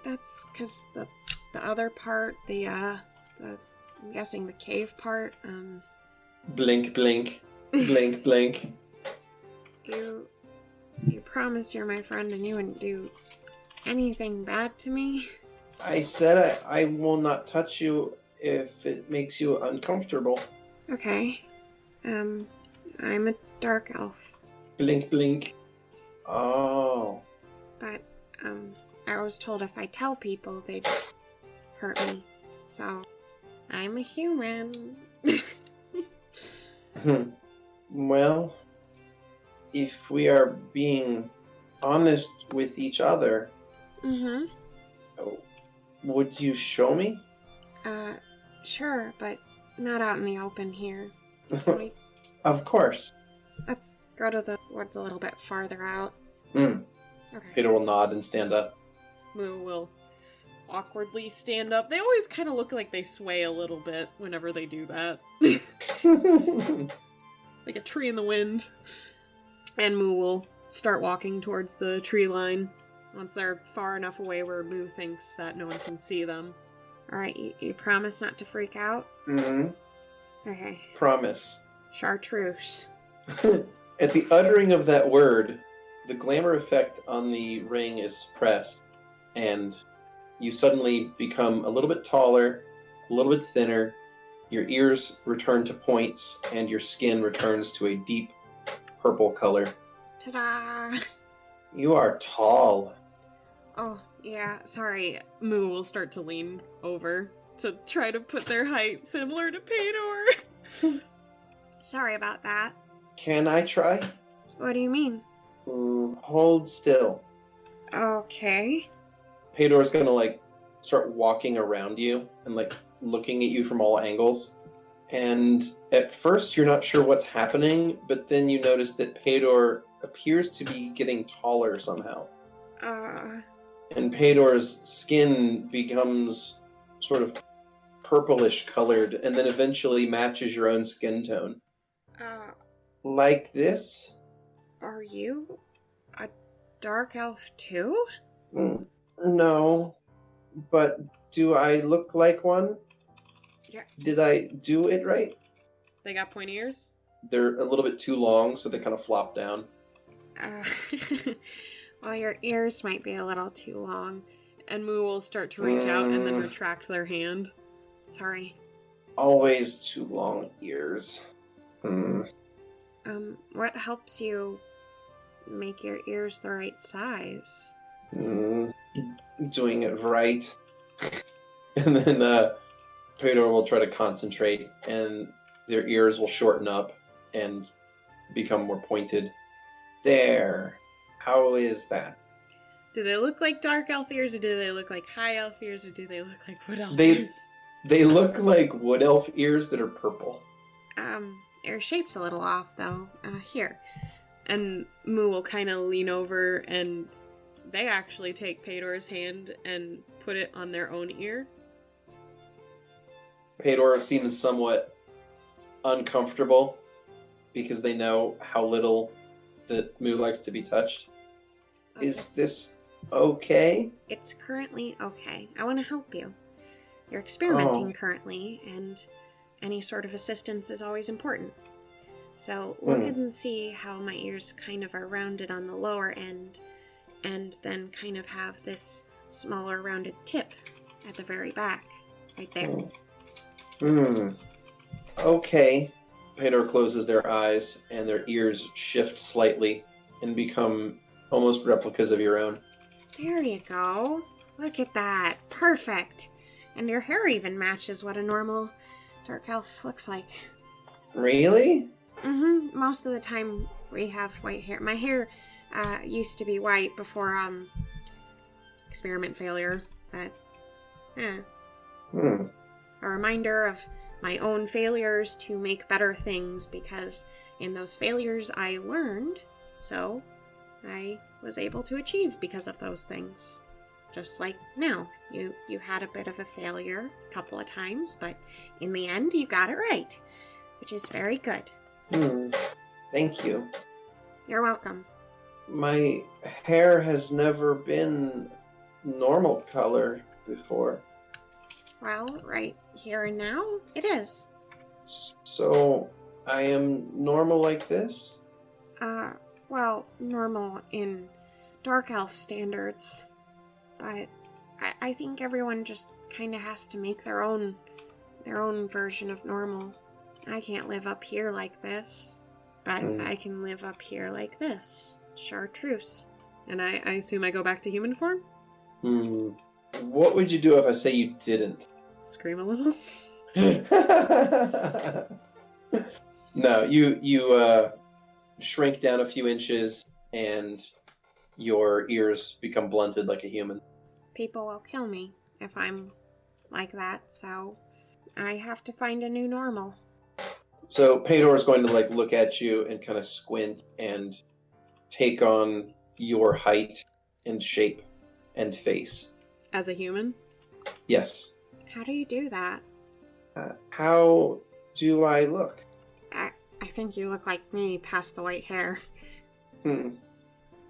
that's because the other part, I'm guessing the cave part, Blink, blink. Blink, blink. You promised you're my friend and you wouldn't do anything bad to me? I said I will not touch you if it makes you uncomfortable. Okay. I'm a dark elf. Blink, blink. Oh. But, I was told if I tell people, they'd hurt me. So, I'm a human. Well, if we are being honest with each other, Oh, would you show me? Sure, but not out in the open here. Can we... Of course. Let's go to the woods a little bit farther out. Okay. Okay. Peter will nod and stand up. Moo will awkwardly stand up. They always kind of look like they sway a little bit whenever they do that. Like a tree in the wind. And Moo will start walking towards the tree line once they're far enough away where Moo thinks that no one can see them. Alright, you promise not to freak out? Mm-hmm. Okay. Promise. Chartreuse. At the uttering of that word, the glamour effect on the ring is suppressed, and you suddenly become a little bit taller, a little bit thinner, your ears return to points, and your skin returns to a deep purple color. Ta-da! You are tall. Oh, yeah, sorry. Moo will start to lean over to try to put their height similar to Pador. Sorry about that. Can I try? What do you mean? Hold still. Okay. Pador's gonna, start walking around you and, looking at you from all angles. And at first you're not sure what's happening, but then you notice that Pador appears to be getting taller somehow. And Pador's skin becomes sort of purplish colored and then eventually matches your own skin tone. Like this? Are you a dark elf too? No. But do I look like one? Yeah. Did I do it right? They got pointy ears? They're a little bit too long, so they kind of flop down. Well, your ears might be a little too long. And Moo will start to reach out and then retract their hand. Sorry. Always too long ears. What helps you make your ears the right size? Doing it right. And then Pador will try to concentrate, and their ears will shorten up and become more pointed. There. How is that? Do they look like dark elf ears, or do they look like high elf ears, or do they look like wood elf ears? They look like wood elf ears that are purple. Your shape's a little off, though. Here. And Moo will kind of lean over, and they actually take Pador's hand and put it on their own ear. Pador seems somewhat uncomfortable because they know how little that Moo likes to be touched. Is this okay? It's currently okay. I want to help you. You're experimenting currently, and any sort of assistance is always important. So look and see how my ears kind of are rounded on the lower end, and then kind of have this smaller rounded tip at the very back, right there. Okay. Pador closes their eyes, and their ears shift slightly and become almost replicas of your own. There you go. Look at that. Perfect. And your hair even matches what a normal dark elf looks like. Really? Most of the time we have white hair. My hair used to be white before experiment failure, but a reminder of my own failures to make better things, because in those failures I learned, so I was able to achieve because of those things. Just like now, you had a bit of a failure a couple of times, but in the end you got it right, which is very good. Thank you. You're welcome. My hair has never been normal color before. Well, right here and now, it is. So, I am normal like this? Well, normal in dark elf standards. But I think everyone just kind of has to make their own version of normal. I can't live up here like this, but I can live up here like this. Chartreuse. And I assume I go back to human form? What would you do if I say you didn't? Scream a little? No, you shrink down a few inches and your ears become blunted like a human. people will kill me if I'm like that, so I have to find a new normal. So Pedor is going to look at you and kind of squint and take on your height and shape and face. As a human? Yes. How do you do that? How do I look? I think you look like me past the white hair.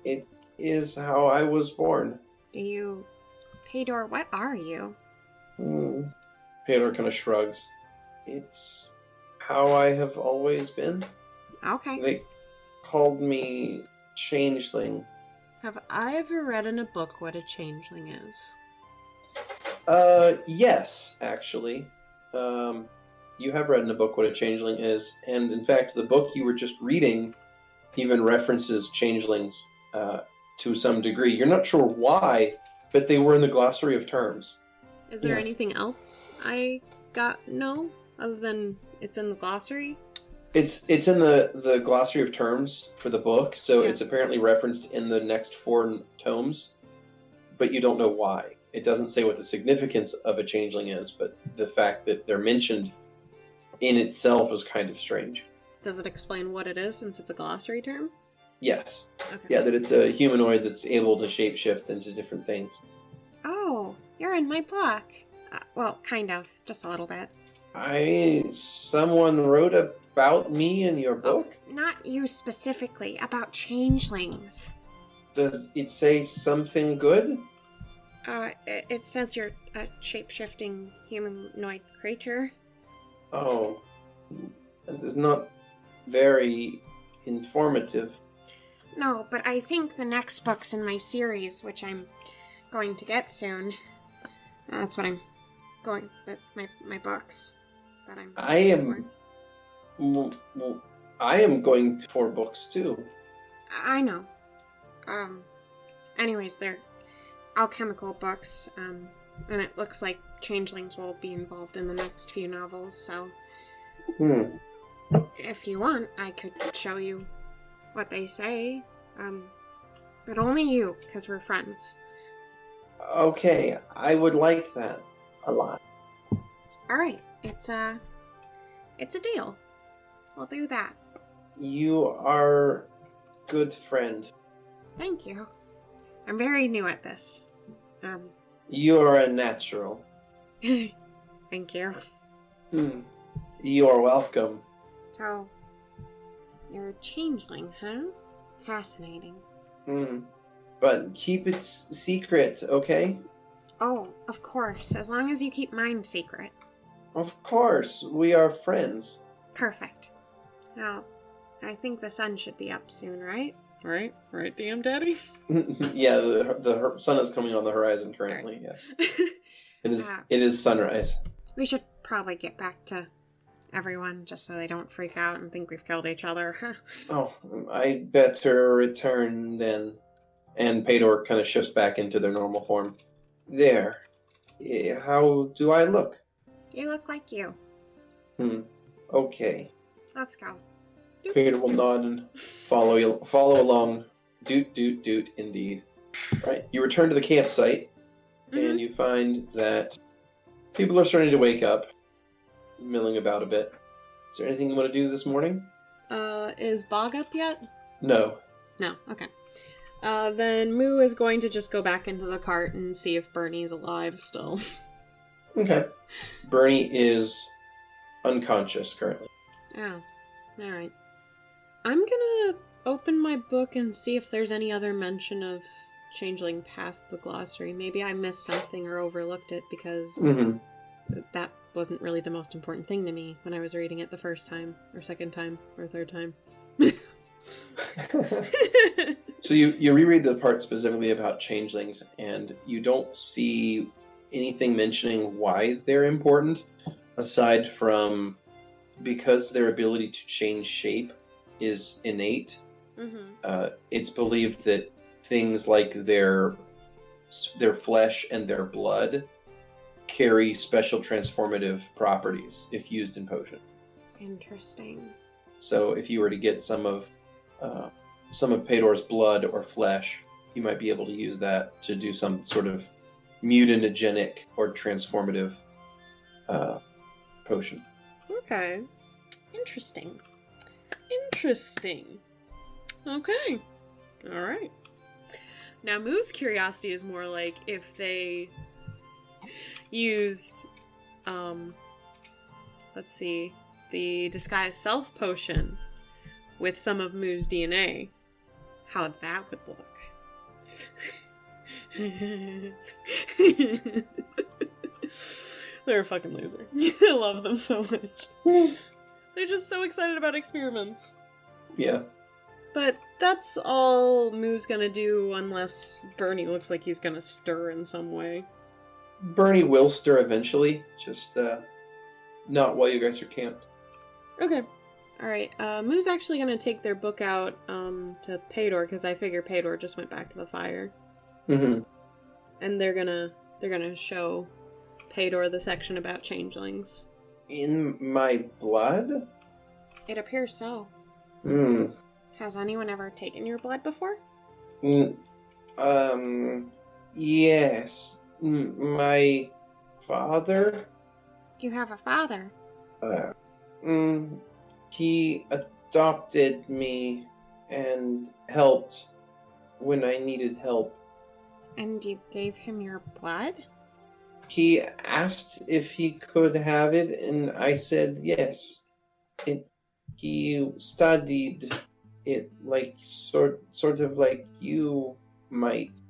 It is how I was born. Pedor, what are you? Pedor kind of shrugs. It's how I have always been. Okay. They called me Changeling. Have I ever read in a book what a changeling is? Yes, actually. You have read in a book what a changeling is, and in fact, the book you were just reading even references changelings to some degree. You're not sure why, but they were in the glossary of terms. Is there anything else I know other than it's in the glossary? It's in the glossary of terms for the book, so it's apparently referenced in the next 4 tomes, but you don't know why. It doesn't say what the significance of a changeling is, but the fact that they're mentioned in itself is kind of strange. Does it explain what it is since it's a glossary term? Yes. Okay. Yeah, that it's a humanoid that's able to shapeshift into different things. Oh, you're in my book. Well, kind of. Just a little bit. Someone wrote about me in your book? Not you specifically, about changelings. Does it say something good? It says you're a shape-shifting humanoid creature. Oh, that is not very informative. No, but I think the next book's in my series, which I'm going to get soon. That's what I'm going... My books that I'm... I am going for books, too. I know. Anyways, they're alchemical books, and it looks like changelings will be involved in the next few novels, so... If you want, I could show you what they say. But only you, because we're friends. Okay, I would like that a lot. Alright, it's a deal. We'll do that. You are a good friend. Thank you. I'm very new at this. You are a natural. Thank you. You are welcome. So, you're a changeling, huh? Fascinating. But keep it secret, okay? Oh, of course, as long as you keep mine secret. Of course, we are friends. Perfect. Well, I think the sun should be up soon, right? Right, DM Daddy? Yeah, the sun is coming on the horizon currently, yes. It is sunrise. We should probably get back to everyone, just so they don't freak out and think we've killed each other. Oh, I better return then. And Pedor kind of shifts back into their normal form. There. How do I look? You look like you. Okay. Let's go. Pedor will nod and follow along. Doot, doot, doot, indeed. Right. You return to the campsite, and you find that people are starting to wake up, milling about a bit. Is there anything you want to do this morning? Is Bog up yet? No. No, okay. Then Moo is going to just go back into the cart and see if Bernie's alive still. Okay. Bernie is unconscious currently. Oh, alright. I'm gonna open my book and see if there's any other mention of changeling past the glossary. Maybe I missed something or overlooked it because that wasn't really the most important thing to me when I was reading it the first time, or second time, or third time. So you reread the part specifically about changelings, and you don't see anything mentioning why they're important, aside from because their ability to change shape is innate. It's believed that things like their flesh and their blood carry special transformative properties if used in potion. Interesting. So if you were to get some of Pedor's blood or flesh, you might be able to use that to do some sort of mutagenic or transformative potion. Okay. Interesting. Okay. All right. Now, Moo's curiosity is more like if they used, let's see, the Disguise Self potion with some of Moo's DNA, how that would look. They're a fucking loser. I love them so much. They're just so excited about experiments. Yeah. But that's all Moo's gonna do unless Bernie looks like he's gonna stir in some way. Bernie will stir eventually, just not while you guys are camped. Okay. Alright, Moo's actually gonna take their book out to Paydor, because I figure Paydor just went back to the fire. Mm-hmm. And they're gonna show Paydor the section about changelings. In my blood? It appears so. Hmm. Has anyone ever taken your blood before? Yes. My father? You have a father. He adopted me and helped when I needed help. And you gave him your blood? He asked if he could have it, and I said yes. He studied it like sort of like you might,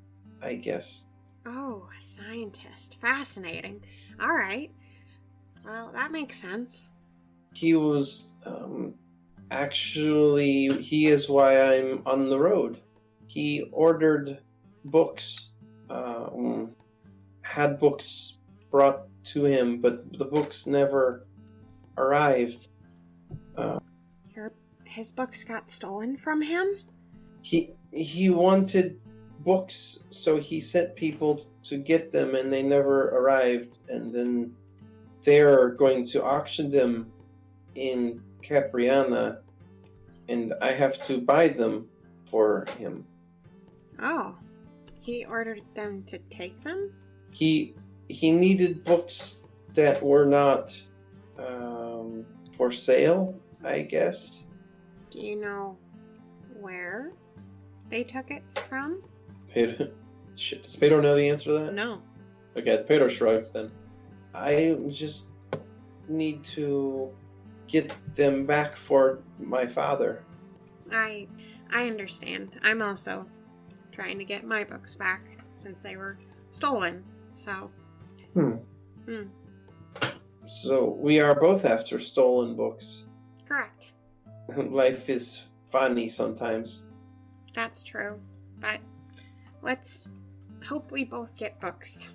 I guess. Oh, a scientist. Fascinating. All right. Well, that makes sense. He was actually he is why I'm on the road. He ordered books, had books brought to him, but the books never arrived. His books got stolen from him? He wanted books, so he sent people to get them, and they never arrived. And then they're going to auction them in Capriana, and I have to buy them for him. Oh, he ordered them to take them? He needed books that were not for sale, I guess. Do you know where they took it from? Shit, does Pedro know the answer to that? No. Okay, Pedro shrugs then. I just need to get them back for my father. I understand. I'm also trying to get my books back since they were stolen, so... So, we are both after stolen books. Correct. Life is funny sometimes. That's true, but let's hope we both get books.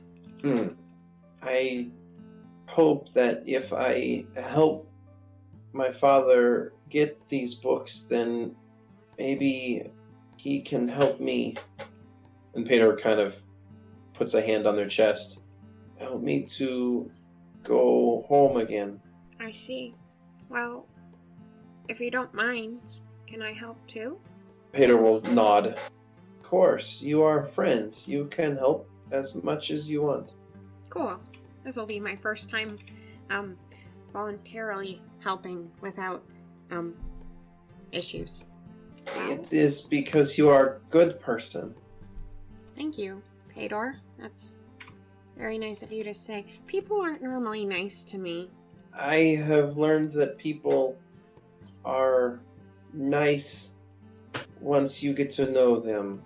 I hope that if I help my father get these books, then maybe he can help me. And Pedro kind of puts a hand on their chest. Help me to go home again. I see. Well, if you don't mind, can I help too? Pedro will nod. Of course, you are friends. You can help as much as you want. Cool. This will be my first time voluntarily helping without issues. It is because you are a good person. Thank you, Paydor. That's very nice of you to say. People aren't normally nice to me. I have learned that people are nice once you get to know them.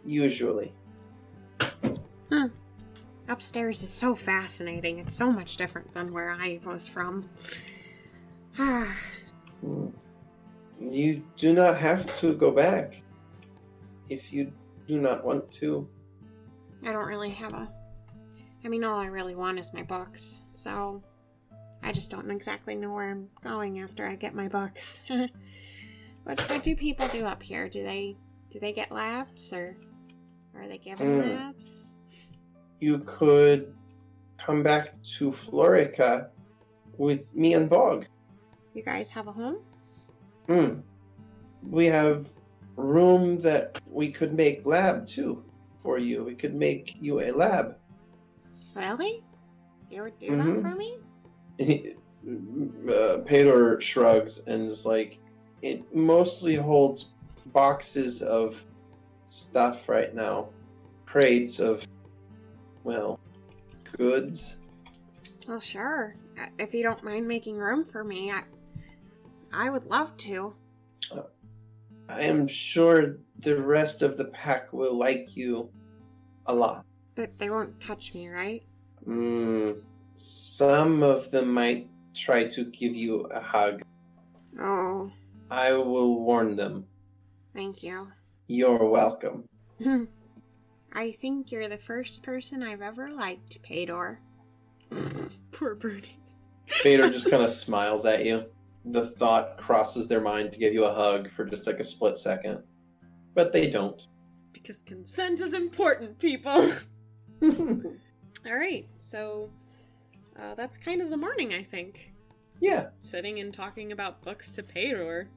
Usually. Upstairs is so fascinating. It's so much different than where I was from. You do not have to go back if you do not want to. I don't really have all I really want is my books, so I just don't exactly know where I'm going after I get my books. What do people do up here? Do they get labs, or are they given labs? You could come back to Florica with me and Bog. You guys have a home? We have room that we could make lab too for you. We could make you a lab. Really? You would do that for me? Pedor shrugs and is like, it mostly holds boxes of stuff right now. Crates of, well, goods. Well, sure. If you don't mind making room for me, I would love to. I am sure the rest of the pack will like you a lot. But they won't touch me, right? Some of them might try to give you a hug. Oh. I will warn them. Thank you. You're welcome. I think you're the first person I've ever liked, Pedor. Poor Beardy. Pedor just kind of smiles at you. The thought crosses their mind to give you a hug for just like a split second. But they don't. Because consent is important, people. Alright, so that's kind of the morning, I think. Yeah. Just sitting and talking about books to Pedor.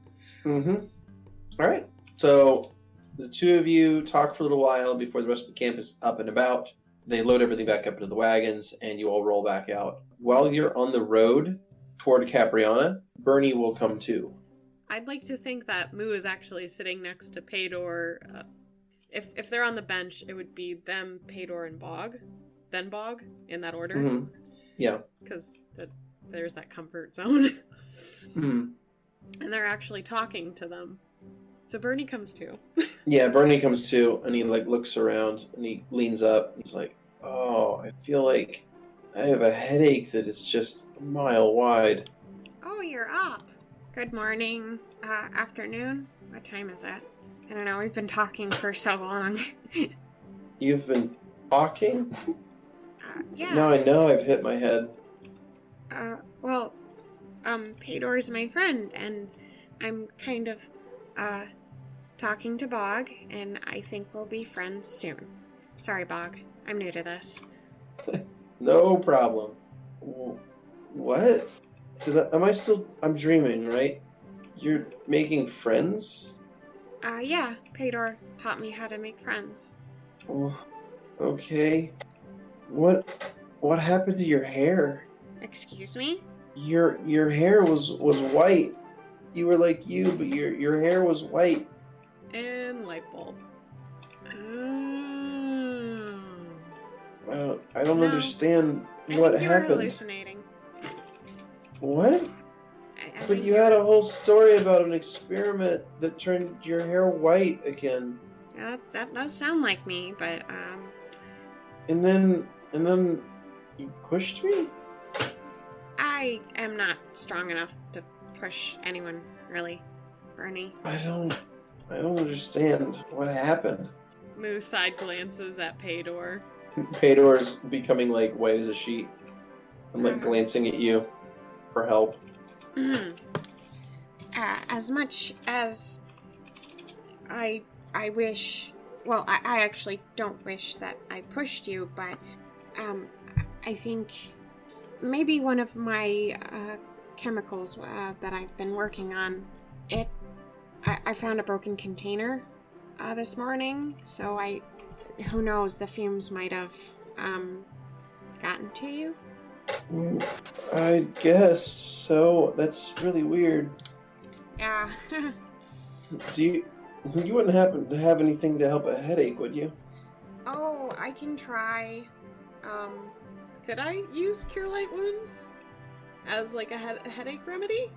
Alright, so the two of you talk for a little while before the rest of the camp is up and about. They load everything back up into the wagons, and you all roll back out. While you're on the road toward Capriana, Bernie will come too. I'd like to think that Moo is actually sitting next to Pedor. If they're on the bench, it would be them, Pedor, and Bog. Then Bog, in that order. Yeah. Because there's that comfort zone. And they're actually talking to them. So Bernie comes too. Yeah, Bernie comes too, and he like looks around, and he leans up. He's like, oh, I feel like I have a headache that is just a mile wide. Oh, you're up. Good morning, afternoon. What time is it? I don't know, we've been talking for so long. You've been talking? Yeah. Now I know I've hit my head. Pedor's my friend, and I'm kind of, talking to Bog, and I think we'll be friends soon. Sorry, Bog. I'm new to this. No problem. What? I'm dreaming, right? You're making friends? Yeah. Pedor taught me how to make friends. Oh, okay. What happened to your hair? Excuse me? Your hair was white. You were like you, but your hair was white. And light bulb. I don't understand I what think happened. You're hallucinating. What? I But think you had a whole story about an experiment that turned your hair white again. Yeah, that does sound like me, but And then you pushed me? I am not strong enough to push anyone, really, Bernie. I don't understand what happened. Moo side glances at Pedor. Pedor's becoming like white as a sheet. I'm like glancing at you for help. As much as I wish, well, I actually don't wish that I pushed you, but I think maybe one of my chemicals that I've been working on, I found a broken container this morning, so who knows, the fumes might have gotten to you? I guess so. That's really weird. Yeah. You wouldn't happen to have anything to help a headache, would you? Oh, I can try. Could I use Cure Light Wounds as like a headache remedy?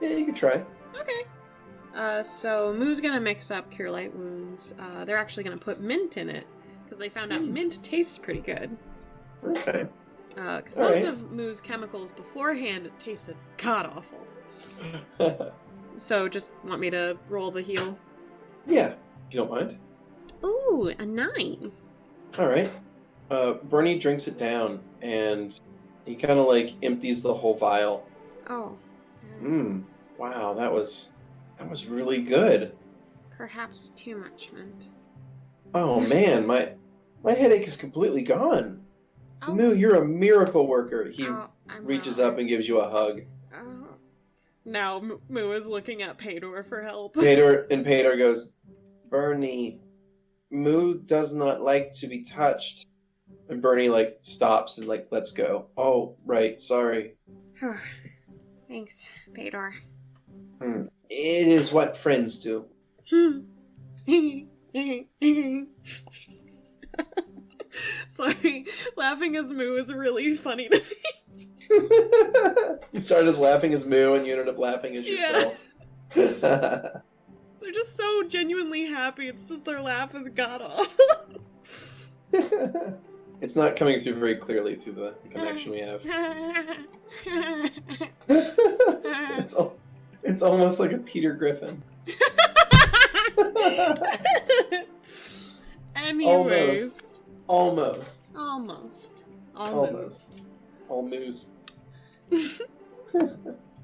Yeah, you could try. Okay. So Moo's gonna mix up Cure Light Wounds. They're actually gonna put mint in it because they found out mint tastes pretty good. Okay. Because most of Moo's chemicals beforehand it tasted god awful. So just want me to roll the heal? Yeah, if you don't mind. Ooh, a 9. All right. Bernie drinks it down, and he kind of like empties the whole vial. Oh. Wow, that was really good. Perhaps too much mint. Oh man, my headache is completely gone. Oh. Moo, you're a miracle worker. He I'm reaches not. up and gives you a hug. Now Moo is looking at Pedor for help. Pedor goes, Bernie, Moo does not like to be touched. And Bernie, like, stops and, like, lets go. Oh, right, sorry. Thanks, Pedor. It is what friends do. Sorry, laughing as Moo is really funny to me. You started laughing as Moo and you ended up laughing as yourself. They're just so genuinely happy. It's just their laugh is god awful. It's not coming through very clearly through the connection we have. It's almost like a Peter Griffin. Anyways. Almost.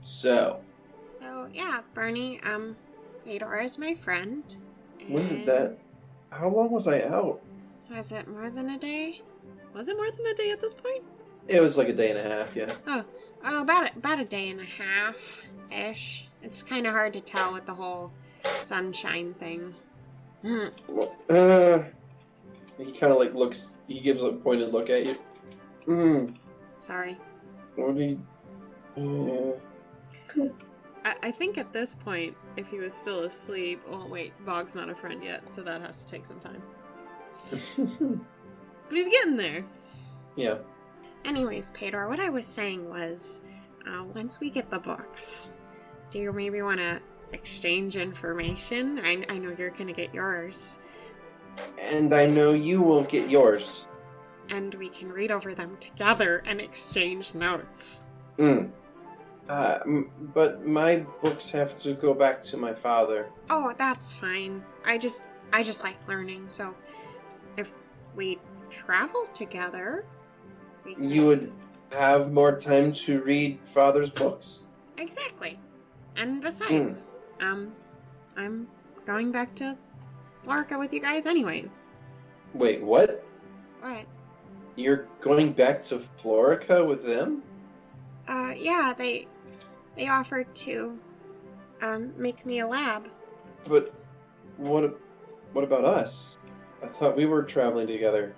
So yeah, Bernie, Pedor is my friend. When did that... How long was I out? Was it more than a day? Was it more than a day at this point? It was like a day and a half, yeah. Oh, about a day and a half-ish. It's kind of hard to tell with the whole sunshine thing. He kind of like looks... He gives a pointed look at you. Sorry. What do you... I think at this point, if he was still asleep... Oh, wait. Bog's not a friend yet, so that has to take some time. But he's getting there. Yeah. Anyways, Pedor, what I was saying was, once we get the books, do you maybe want to exchange information? I know you're going to get yours. And I know you will get yours. And we can read over them together and exchange notes. But my books have to go back to my father. Oh, that's fine. I just like learning, so if we travel together, we can... You would have more time to read father's books. Exactly. And besides, I'm going back to Lorca with you guys anyways. Wait, what? What? You're going back to Florica with them? Yeah, they offered to, make me a lab. But what about us? I thought we were traveling together.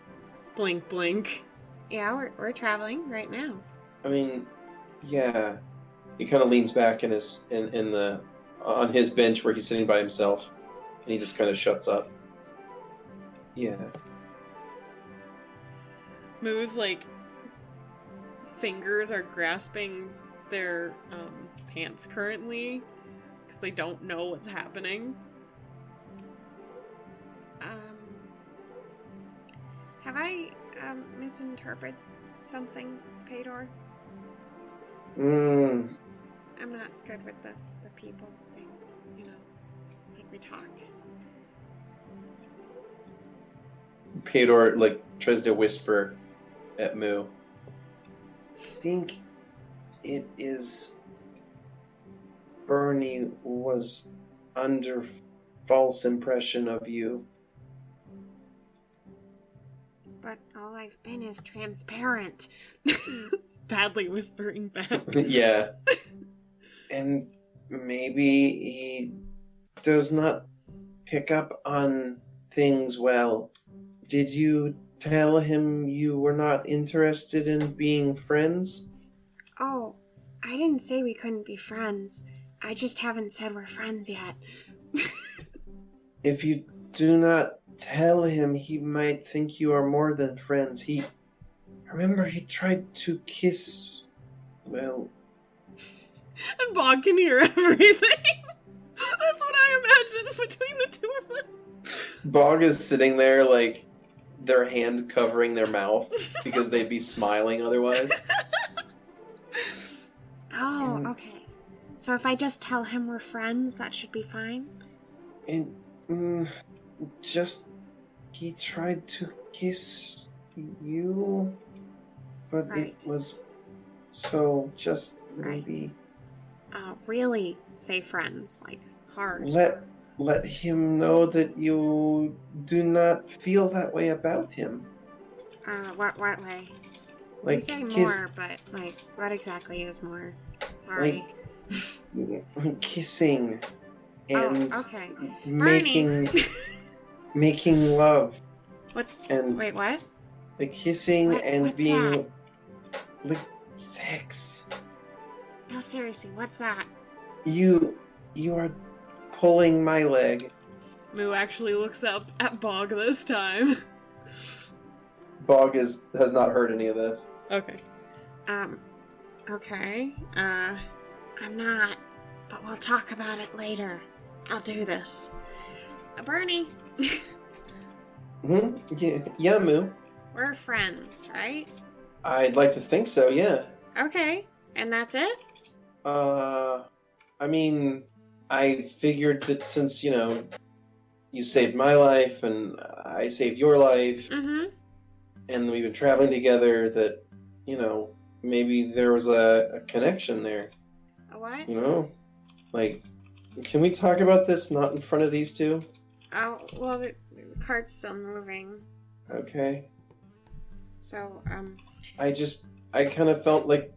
Blink, blink. Yeah, we're traveling right now. I mean, yeah. He kind of leans back on his bench where he's sitting by himself, and he just kind of shuts up. Yeah. Moo's like fingers are grasping their pants currently because they don't know what's happening. Have I misinterpreted something, Pedor? I'm not good with the people thing, like we talked. Pedor, like, tries to whisper at Moo. I think it is... Bernie was under false impression of you. But all I've been is transparent. Badly whispering back. Yeah. And maybe he does not pick up on things well. Did you tell him you were not interested in being friends? Oh, I didn't say we couldn't be friends. I just haven't said we're friends yet. If you do not tell him, he might think you are more than friends. Remember, he tried to kiss, well... And Bog can hear everything. That's what I imagine between the two of them. Bog is sitting there, like, their hand covering their mouth, because they'd be smiling otherwise. Oh, okay. So if I just tell him we're friends, that should be fine? And, he tried to kiss you, but right. It was so just maybe... Really say friends, like hard. Let him know that you do not feel that way about him. What way? Like, you say more, but, like, what exactly is more? Sorry. Like, kissing and okay. making love. Wait, what? like kissing and what's being that? like sex. No, seriously, what's that? You are pulling my leg. Moo actually looks up at Bog this time. Bog has not heard any of this. Okay. Okay. I'm not, but we'll talk about it later. I'll do this. Bernie, Yeah, Moo. we're friends, right? I'd like to think so, yeah. Okay, and that's it? I mean, I figured that since, you saved my life and I saved your life, Mm-hmm. and we've been traveling together, that, maybe there was a connection there. A what? Like, can we talk about this not in front of these two? Oh, well, the card's still moving. Okay. So, I kind of felt like,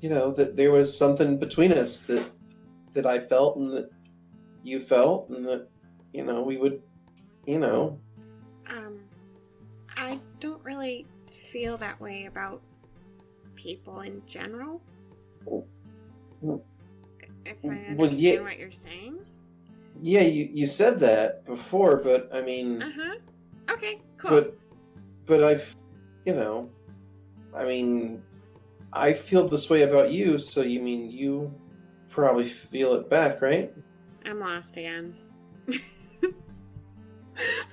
that there was something between us that I felt and that you felt and that, we would, I don't really feel that way about people in general. If I understand what you're saying. Yeah, you said that before, but I mean... Uh-huh. Okay, cool. But I mean, I feel this way about you, so you mean you probably feel it back, right? I'm lost again.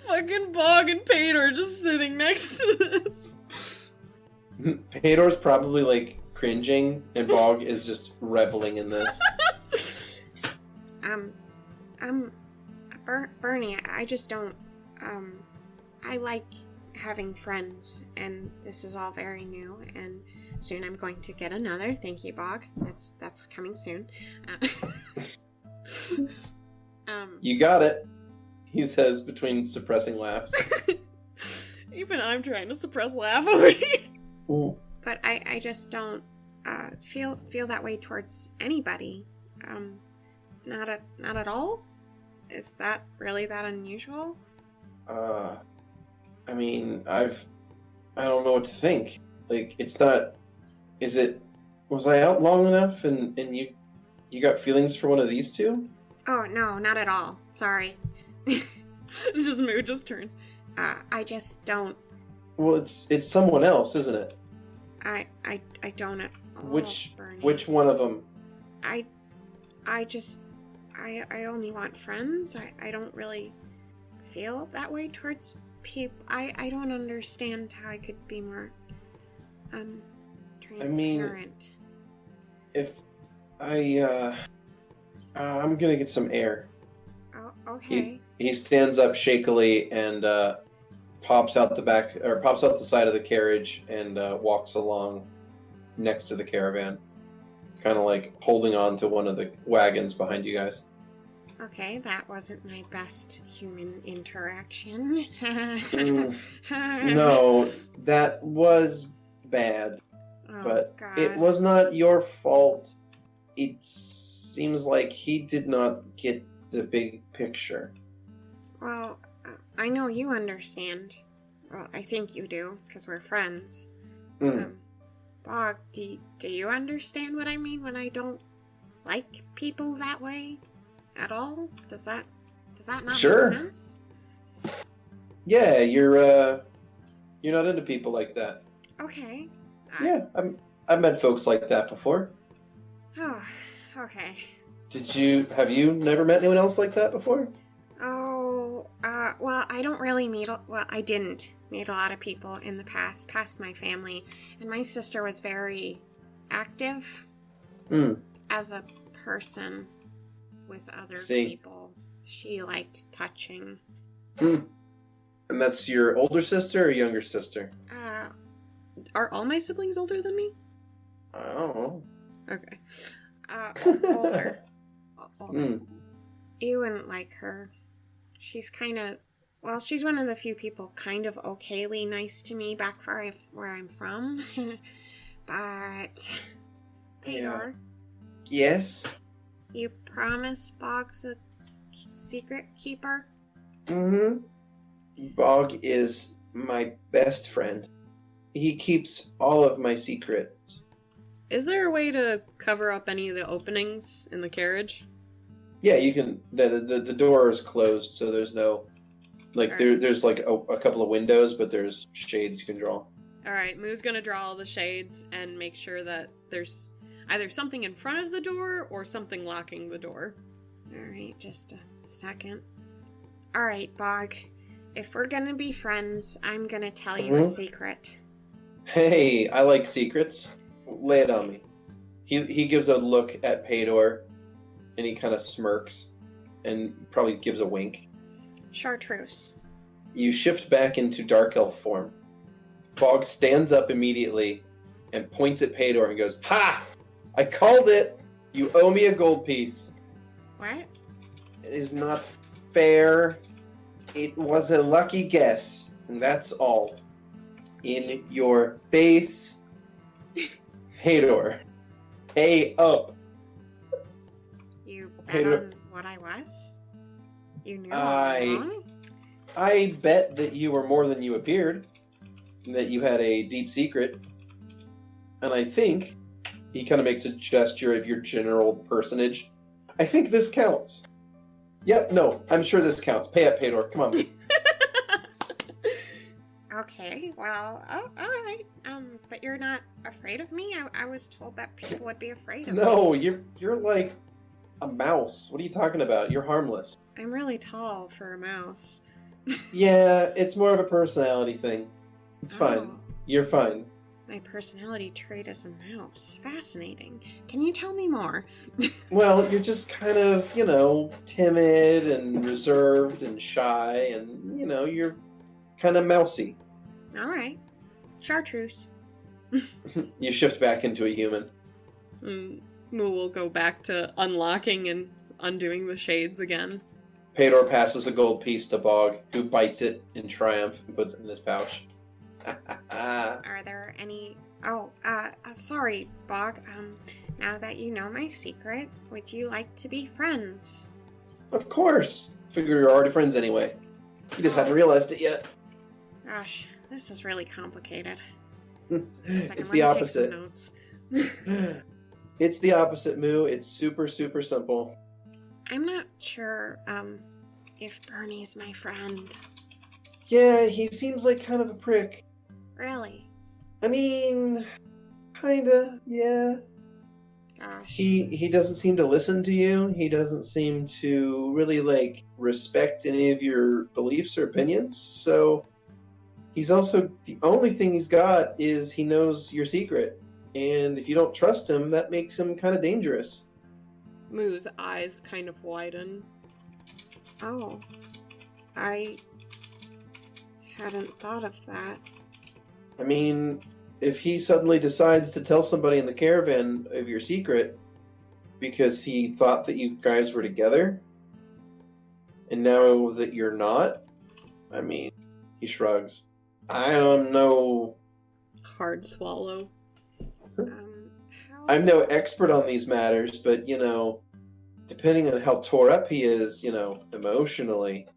Fucking Bog and Pater just sitting next to this. Pator's probably, like, cringing, and Bog is just reveling in this. Bernie, I just don't, I like having friends, and this is all very new, and soon I'm going to get another. Thank you, Bog. That's coming soon. You got it, he says between suppressing laughs. Even I'm trying to suppress laugh over here. But I just don't feel that way towards anybody. Not at all. Is that really that unusual? I mean, I don't know what to think. Like, it's not. Was I out long enough, and you got feelings for one of these two? Oh no, not at all. Sorry. It's just Moo just turns. I just don't. Well, it's someone else, isn't it? I don't at all. Bernie. Which one of them? I only want friends. I don't really feel that way towards people. I don't understand how I could be more transparent. I mean, if I'm gonna get some air. Oh, okay. He stands up shakily and pops out the side of the carriage and walks along next to the caravan. It's kind of like holding on to one of the wagons behind you guys. Okay, that wasn't my best human interaction. No, that was bad. Oh, but God. It was not your fault. It seems like he did not get the big picture. Well, I know you understand. Well, I think you do, because we're friends. Bog, do you understand what I mean when I don't like people that way at all? Does that not Sure. make sense? Yeah, you're not into people like that. Okay. Yeah, I've met folks like that before. Oh, okay. Have you never met anyone else like that before? Oh, well, I didn't meet a lot of people in the past my family, and my sister was very active as a person with other people. She liked touching. And that's your older sister or younger sister? Are all my siblings older than me? I don't know. Okay. Older. Older. You wouldn't like her. She's she's one of the few people kind of okayly nice to me back where I'm from. But, Peter. Yes? You promise Bog's a secret keeper? Mm-hmm. Bog is my best friend. He keeps all of my secrets. Is there a way to cover up any of the openings in the carriage? Yeah, you can. The door is closed, so there's no... Like, Alright. there's like a couple of windows, but there's shades you can draw. Alright, Moo's gonna draw all the shades and make sure that there's either something in front of the door or something locking the door. Alright, just a second. Alright, Bog. If we're gonna be friends, I'm gonna tell you a secret. Hey, I like secrets. Lay it on me. He gives a look at Paydor, and he kind of smirks, and probably gives a wink. Chartreuse. You shift back into Dark Elf form. Bog stands up immediately and points at Paydor and goes, "Ha! I called it! You owe me a gold piece." What? It is not fair. It was a lucky guess, and that's all. In your face, Paydor. Pay up. You Hey, bet on what I was? You knew all along? I bet that you were more than you appeared, and that you had a deep secret. And I think, he kind of makes a gesture of your general personage, I think this counts. Yep, no, I'm sure this counts. Pay up, Paydor. Come on. Okay, well, alright. But you're not afraid of me? I was told that people would be afraid of me. No, you're like a mouse. What are you talking about? You're harmless. I'm really tall for a mouse. Yeah, it's more of a personality thing. It's fine. Oh, You're fine. my personality trait is a mouse. Fascinating. Can you tell me more? Well, you're just kind of, timid and reserved and shy, and, you're kind of mousy. Alright. Chartreuse. You shift back into a human. Moo will go back to unlocking and undoing the shades again. Paydor passes a gold piece to Bog, who bites it in triumph and puts it in his pouch. Are there any... Oh, sorry, Bog. Now that you know my secret, would you like to be friends? Of course. Figure you're already friends anyway. You just hadn't realized it yet. Gosh, this is really complicated. It's the opposite. It's the opposite, Moo. It's super, super simple. I'm not sure, if Bernie's my friend. Yeah, he seems like kind of a prick. Really? I mean, kinda, yeah. Gosh. He doesn't seem to listen to you. He doesn't seem to really, respect any of your beliefs or opinions. So, he's also, the only thing he's got is he knows your secret. And if you don't trust him, that makes him kind of dangerous. Moo's eyes kind of widen. Oh. I hadn't thought of that. I mean, if he suddenly decides to tell somebody in the caravan of your secret because he thought that you guys were together, and now that you're not, I mean, he shrugs. I don't know. Hard swallow. I'm no expert on these matters, but, depending on how tore up he is, emotionally,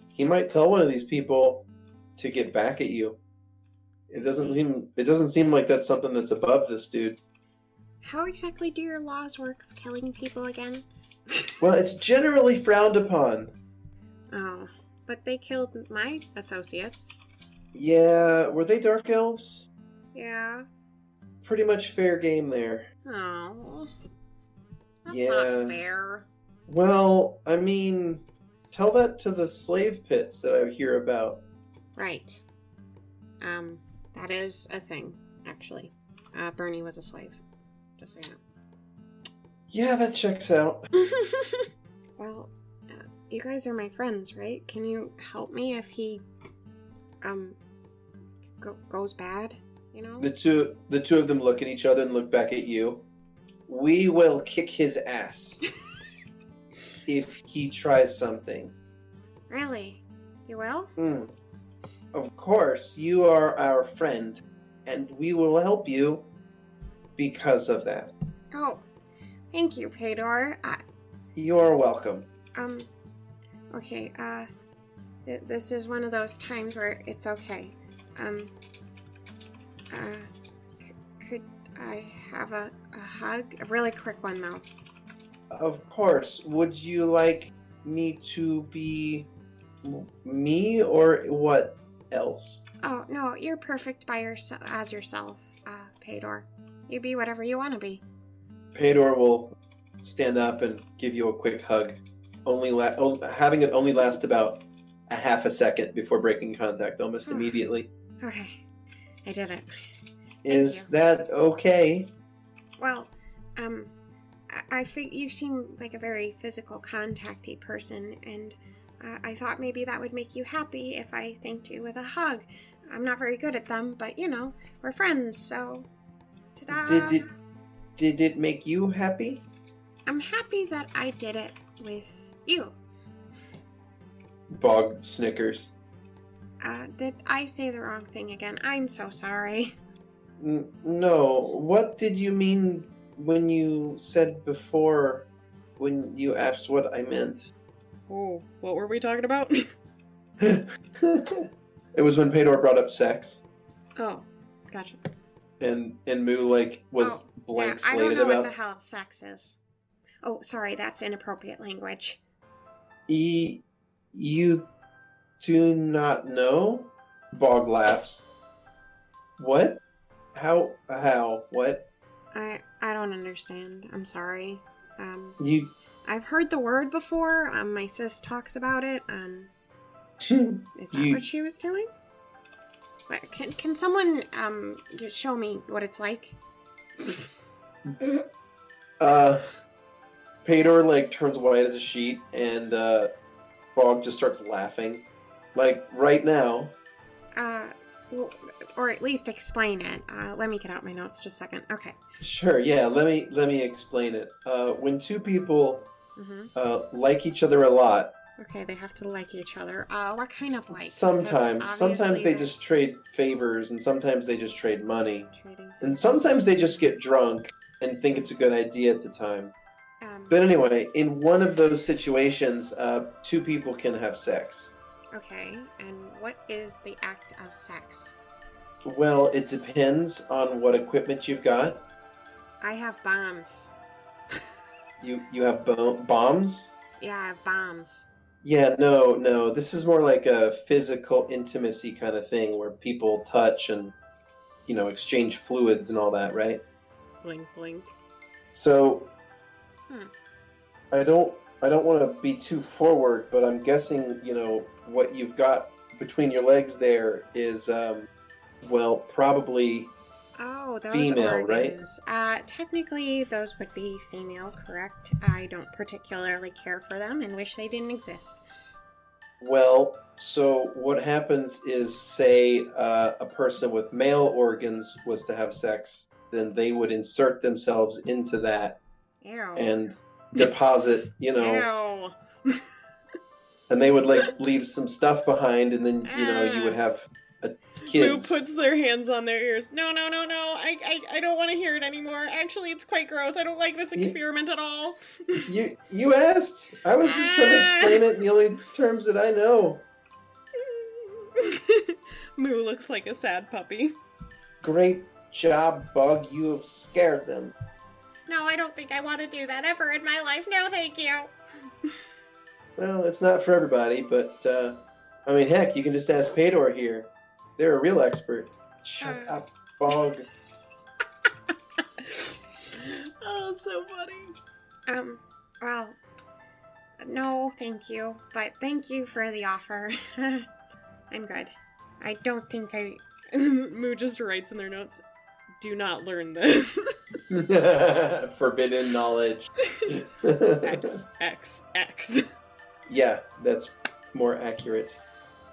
he might tell one of these people to get back at you. It doesn't seem like that's something that's above this dude. How exactly do your laws work of killing people again? Well, it's generally frowned upon. Oh, but they killed my associates. Yeah, were they dark elves? Yeah. Pretty much fair game there. Oh. That's Yeah. not fair. Well, I mean, tell that to the slave pits that I hear about. Right. That is a thing, actually. Bernie was a slave. Just so you know. Yeah, that checks out. Well, you guys are my friends, right? Can you help me if he, goes bad, The two of them look at each other and look back at you. We will kick his ass if he tries something. Really? You will? Of course, you are our friend, and we will help you because of that. Oh, thank you, Paydor. You are welcome. Okay, this is one of those times where it's okay. Could I have a hug? A really quick one, though. Of course. Would you like me to be me or what else? Oh, no, you're perfect by yourself, Paydor. You be whatever you want to be. Paydor will stand up and give you a quick hug. Having it only last about a half a second before breaking contact, almost immediately. Okay, I did it. Is that okay? Well, I think you seem like a very physical, contacty person, and I thought maybe that would make you happy if I thanked you with a hug. I'm not very good at them, but we're friends, so ta-da! Did it make you happy? I'm happy that I did it with you. Bog snickers. Did I say the wrong thing again? I'm so sorry. No. What did you mean when you said before, when you asked what I meant? Oh, what were we talking about? It was when Paydor brought up sex. Oh, gotcha. And Moo, was blank slated I don't know about... what the hell sex is. Oh, sorry, that's inappropriate language. You do not know? Bog laughs. What? How? What? I don't understand. I'm sorry. You... I've heard the word before. My sis talks about it. Is that what she was doing? Can someone just show me what it's like? Paydor turns white as a sheet, and Bog just starts laughing, right now. Well, or at least explain it. Let me get out my notes just a second. Okay. Sure. Yeah. Let me explain it. When two people like each other a lot. Okay, they have to like each other. What kind of like? Sometimes they just trade favors, and sometimes they just trade money, and sometimes they just get drunk and think it's a good idea at the time. But anyway, in one of those situations, two people can have sex. Okay, and what is the act of sex? Well, it depends on what equipment you've got. I have bombs. You have bombs? Yeah, I have bombs. Yeah, no. This is more like a physical intimacy kind of thing where people touch and, exchange fluids and all that, right? Blink, blink. So, I don't want to be too forward, but I'm guessing, what you've got between your legs there is, probably those female, organs. right? Technically, those would be female, correct? I don't particularly care for them and wish they didn't exist. Well, so what happens is, say, a person with male organs was to have sex, then they would insert themselves into that. Ew. And deposit, Ew. And they would leave some stuff behind, and then you would have kids. Who puts their hands on their ears? No. I don't want to hear it anymore. Actually, it's quite gross. I don't like this experiment at all. You asked. I was just trying to explain it in the only terms that I know. Moo looks like a sad puppy. Great job, Bug. You have scared them. No, I don't think I want to do that ever in my life. No, thank you. Well, it's not for everybody, but, heck, you can just ask Paydor here. They're a real expert. Shut up, Bog. Oh, it's so funny. Well, no, thank you, but thank you for the offer. I'm good. I don't think I... Moo just writes in their notes, do not learn this. Forbidden knowledge. X. Yeah, that's more accurate.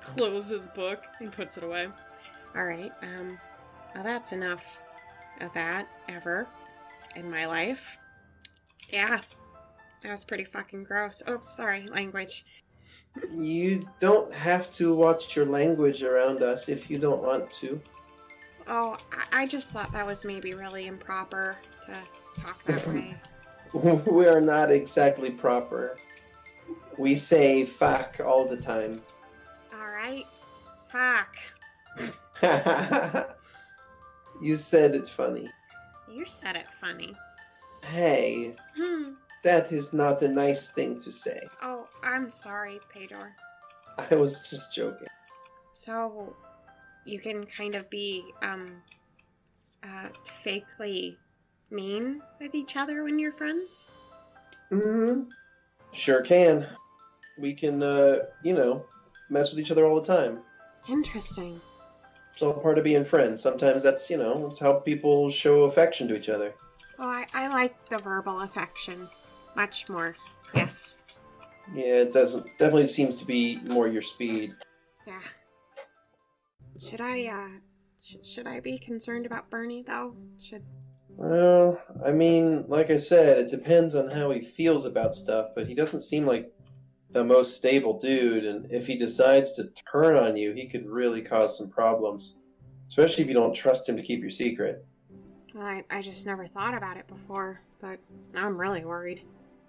Closes book and puts it away. Alright, well that's enough of that, ever, in my life. Yeah, that was pretty fucking gross. Oops, sorry, language. You don't have to watch your language around us if you don't want to. Oh, I just thought that was maybe really improper to talk that way. We are not exactly proper. We say fuck all the time. Alright, fuck. You said it funny. You said it funny. Hey, that is not a nice thing to say. Oh, I'm sorry, Pedor. I was just joking. So, you can kind of be, fakely mean with each other when you're friends? Mm-hmm. Sure can. We can, mess with each other all the time. Interesting. It's all part of being friends. Sometimes that's, that's how people show affection to each other. Oh, I like the verbal affection much more. Yes. Yeah, it definitely seems to be more your speed. Yeah. Should I be concerned about Bernie, though? Well, I mean, like I said, it depends on how he feels about stuff, but he doesn't seem like the most stable dude, and if he decides to turn on you, he could really cause some problems. Especially if you don't trust him to keep your secret. Well, I just never thought about it before, but now I'm really worried.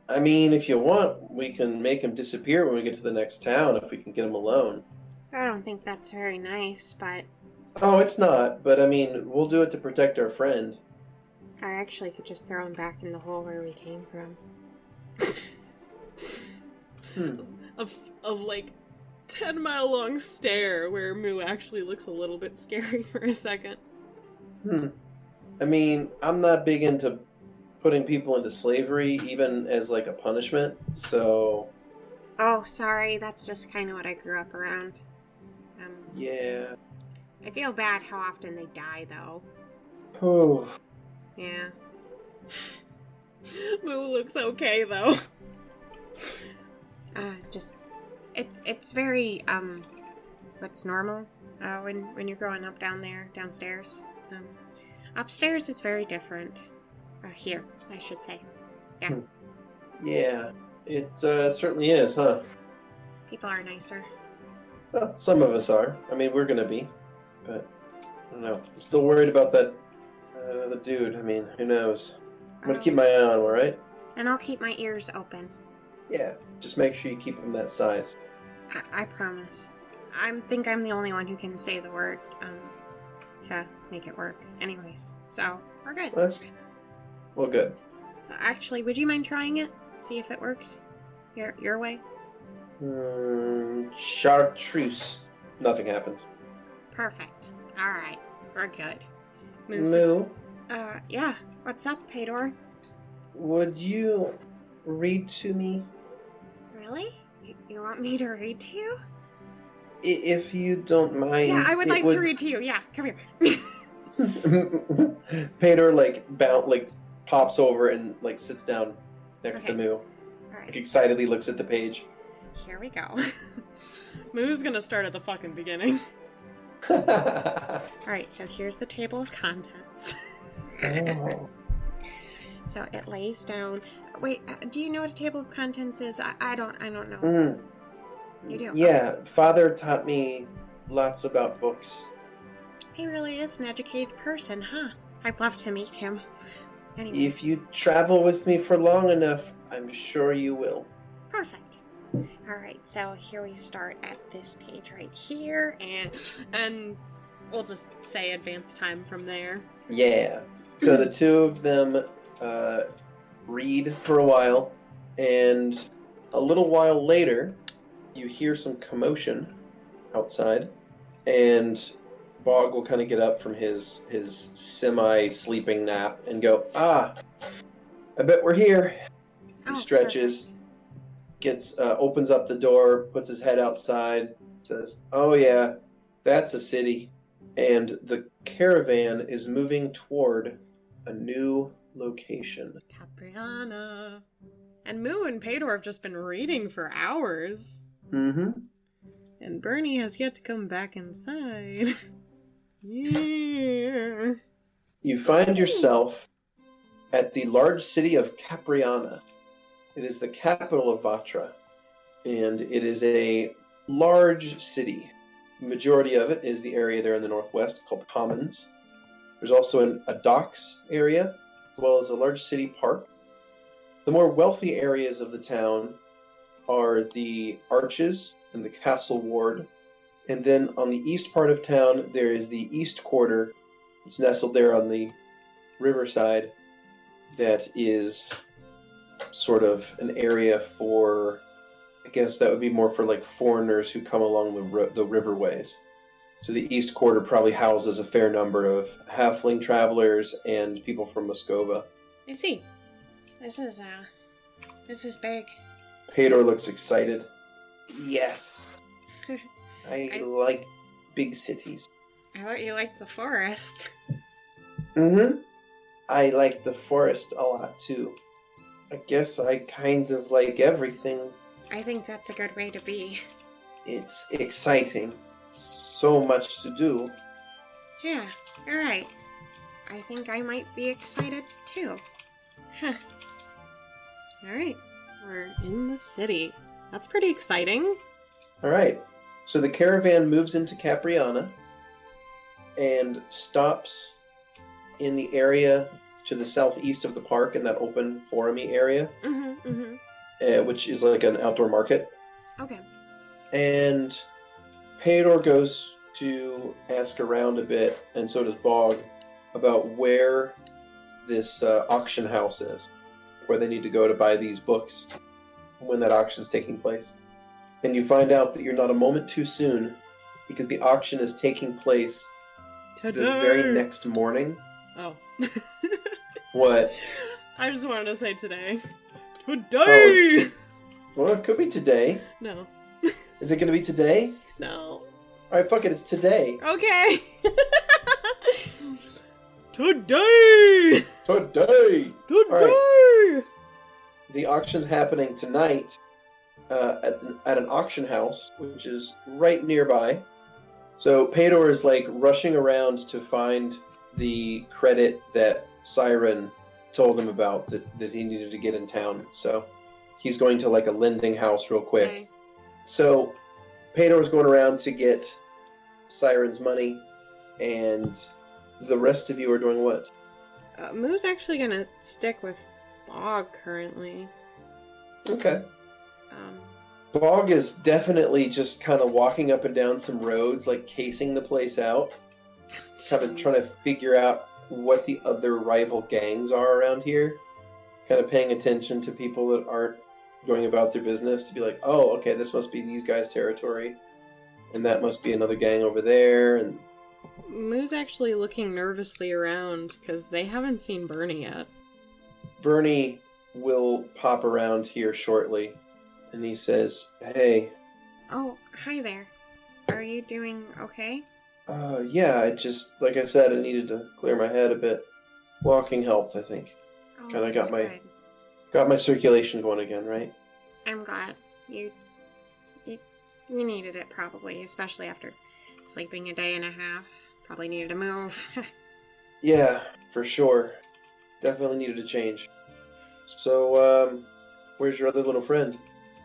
I mean, if you want, we can make him disappear when we get to the next town if we can get him alone. I don't think that's very nice, but... Oh, it's not, but I mean, we'll do it to protect our friend. I actually could just throw him back in the hole where we came from. Of like 10-mile long stare where Moo actually looks a little bit scary for a second. I mean, I'm not big into putting people into slavery, even as like a punishment, so... Oh, sorry, that's just kind of what I grew up around. Yeah. I feel bad how often they die, though. Oh. Yeah. Moo looks okay, though. It's very, what's normal, when you're growing up downstairs. Upstairs is very different. Here, I should say. Yeah. Yeah, it certainly is, huh? People are nicer. Well, some of us are. I mean, we're gonna be. But, I don't know. I'm still worried about that, the dude. I mean, who knows? I'm gonna keep my eye on him, alright? And I'll keep my ears open. Yeah, just make sure you keep them that size. I promise. I think I'm the only one who can say the word, to make it work. Anyways, so, we're good. Well, good. Actually, would you mind trying it? See if it works? Your way? Chartreuse. Nothing happens. Perfect. Alright, we're good. Moo? Yeah. What's up, Pedor? Would you read to me? Really? You want me to read to you? If you don't mind. Yeah, I would like to read to you. Yeah, come here. Pater pops over and sits down next to Moo. Alright. Excitedly looks at the page. Here we go. Moo's gonna start at the fucking beginning. Alright, so here's the table of contents. Oh. So it lays down. Wait, do you know what a table of contents is? I don't know. Mm. You do? Yeah, Father taught me lots about books. He really is an educated person, huh? I'd love to meet him. Anyways. If you travel with me for long enough, I'm sure you will. Perfect. Alright, so here we start at this page right here, and we'll just say advance time from there. Yeah. So the two of them read for a while, and a little while later, you hear some commotion outside, and Bog will kind of get up from his semi-sleeping nap and go, I bet we're here. He stretches, opens up the door, puts his head outside, says, oh yeah, that's a city. And the caravan is moving toward a new location. Capriana. And Moo and Pedor have just been reading for hours. Mm-hmm. And Bernie has yet to come back inside. Yeah. You find yourself at the large city of Capriana. It is the capital of Vatra, and it is a large city. The majority of it is the area there in the northwest called Commons. There's also a docks area, as well as a large city park. The more wealthy areas of the town are the Arches and the Castle Ward. And then on the east part of town, there is the East Quarter, It's nestled there on the riverside that is sort of an area for, I guess that would be more for like foreigners who come along the riverways. So the East Quarter probably houses a fair number of halfling travelers and people from Moscova. I see. This is big. Pedor looks excited. Yes. I like big cities. I thought you liked the forest. Mm-hmm. I like the forest a lot, too. I guess I kind of like everything. I think that's a good way to be. It's exciting. So much to do. Yeah, you're right. I think I might be excited, too. Huh. Alright, we're in the city. That's pretty exciting. Alright, so the caravan moves into Capriana and stops in the area to the southeast of the park in that open forumy area, which is like an outdoor market. Okay. And Pedor goes to ask around a bit, and so does Bog, about where this auction house is, where they need to go to buy these books when that auction is taking place. And you find out that you're not a moment too soon, because the auction is taking place the very next morning. Oh. What? I just wanted to say today. Today! Oh. Well, it could be today. No. Is it going to be today? No. Alright, fuck it, it's today. Okay. Today! Today! Today! Right. The auction's happening tonight at an auction house, which is right nearby. So Pedor is like rushing around to find the credit that Siren told him about that he needed to get in town. So he's going to like a lending house real quick. Okay. So Pedor's going around to get Siren's money, and the rest of you are doing what? Moo's actually gonna stick with Bog currently. Okay. Bog is definitely just kind of walking up and down some roads, like casing the place out. Kind of trying to figure out what the other rival gangs are around here. Kind of paying attention to people that aren't going about their business to be like, oh, okay, this must be these guys' territory. And that must be another gang over there. And Moo's actually looking nervously around because they haven't seen Bernie yet. Bernie will pop around here shortly. And he says, hey. Oh, hi there. Are you doing okay? Yeah, I just, like I said, I needed to clear my head a bit. Walking helped, I think. Oh, Kind of that's good. got my circulation going again, right? I'm glad. You needed it probably, especially after sleeping a day and a half. Probably needed to move. Yeah, for sure. Definitely needed a change. So, where's your other little friend?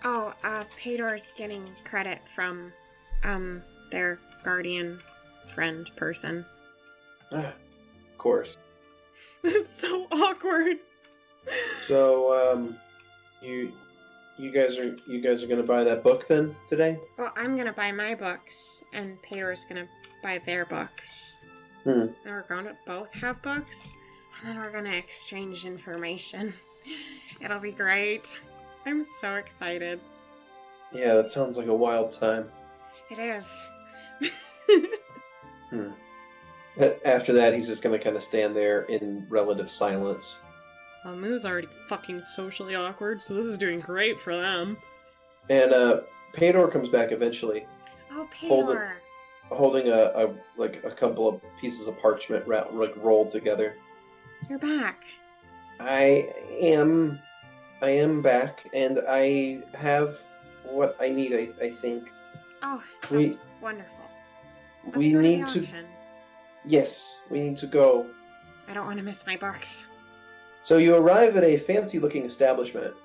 Oh, Pedor's getting credit from, their guardian friend person. Of course. It's so awkward. So, you guys are gonna buy that book then today? Well, I'm gonna buy my books, and Pedor's gonna buy their books. Hmm. And we're gonna both have books, and then we're gonna exchange information. It'll be great. I'm so excited. Yeah, that sounds like a wild time. It is. After that, he's just gonna kind of stand there in relative silence. Moo's already fucking socially awkward, so this is doing great for them. And Pedor comes back eventually, Oh, Pedor. holding a couple of pieces of parchment rolled together. You're back. I am back, and I have what I need. I think. Oh, that's We- wonderful. Let's We go need to to. the auction. Yes, we need to go. I don't want to miss my books. So you arrive at a fancy-looking establishment,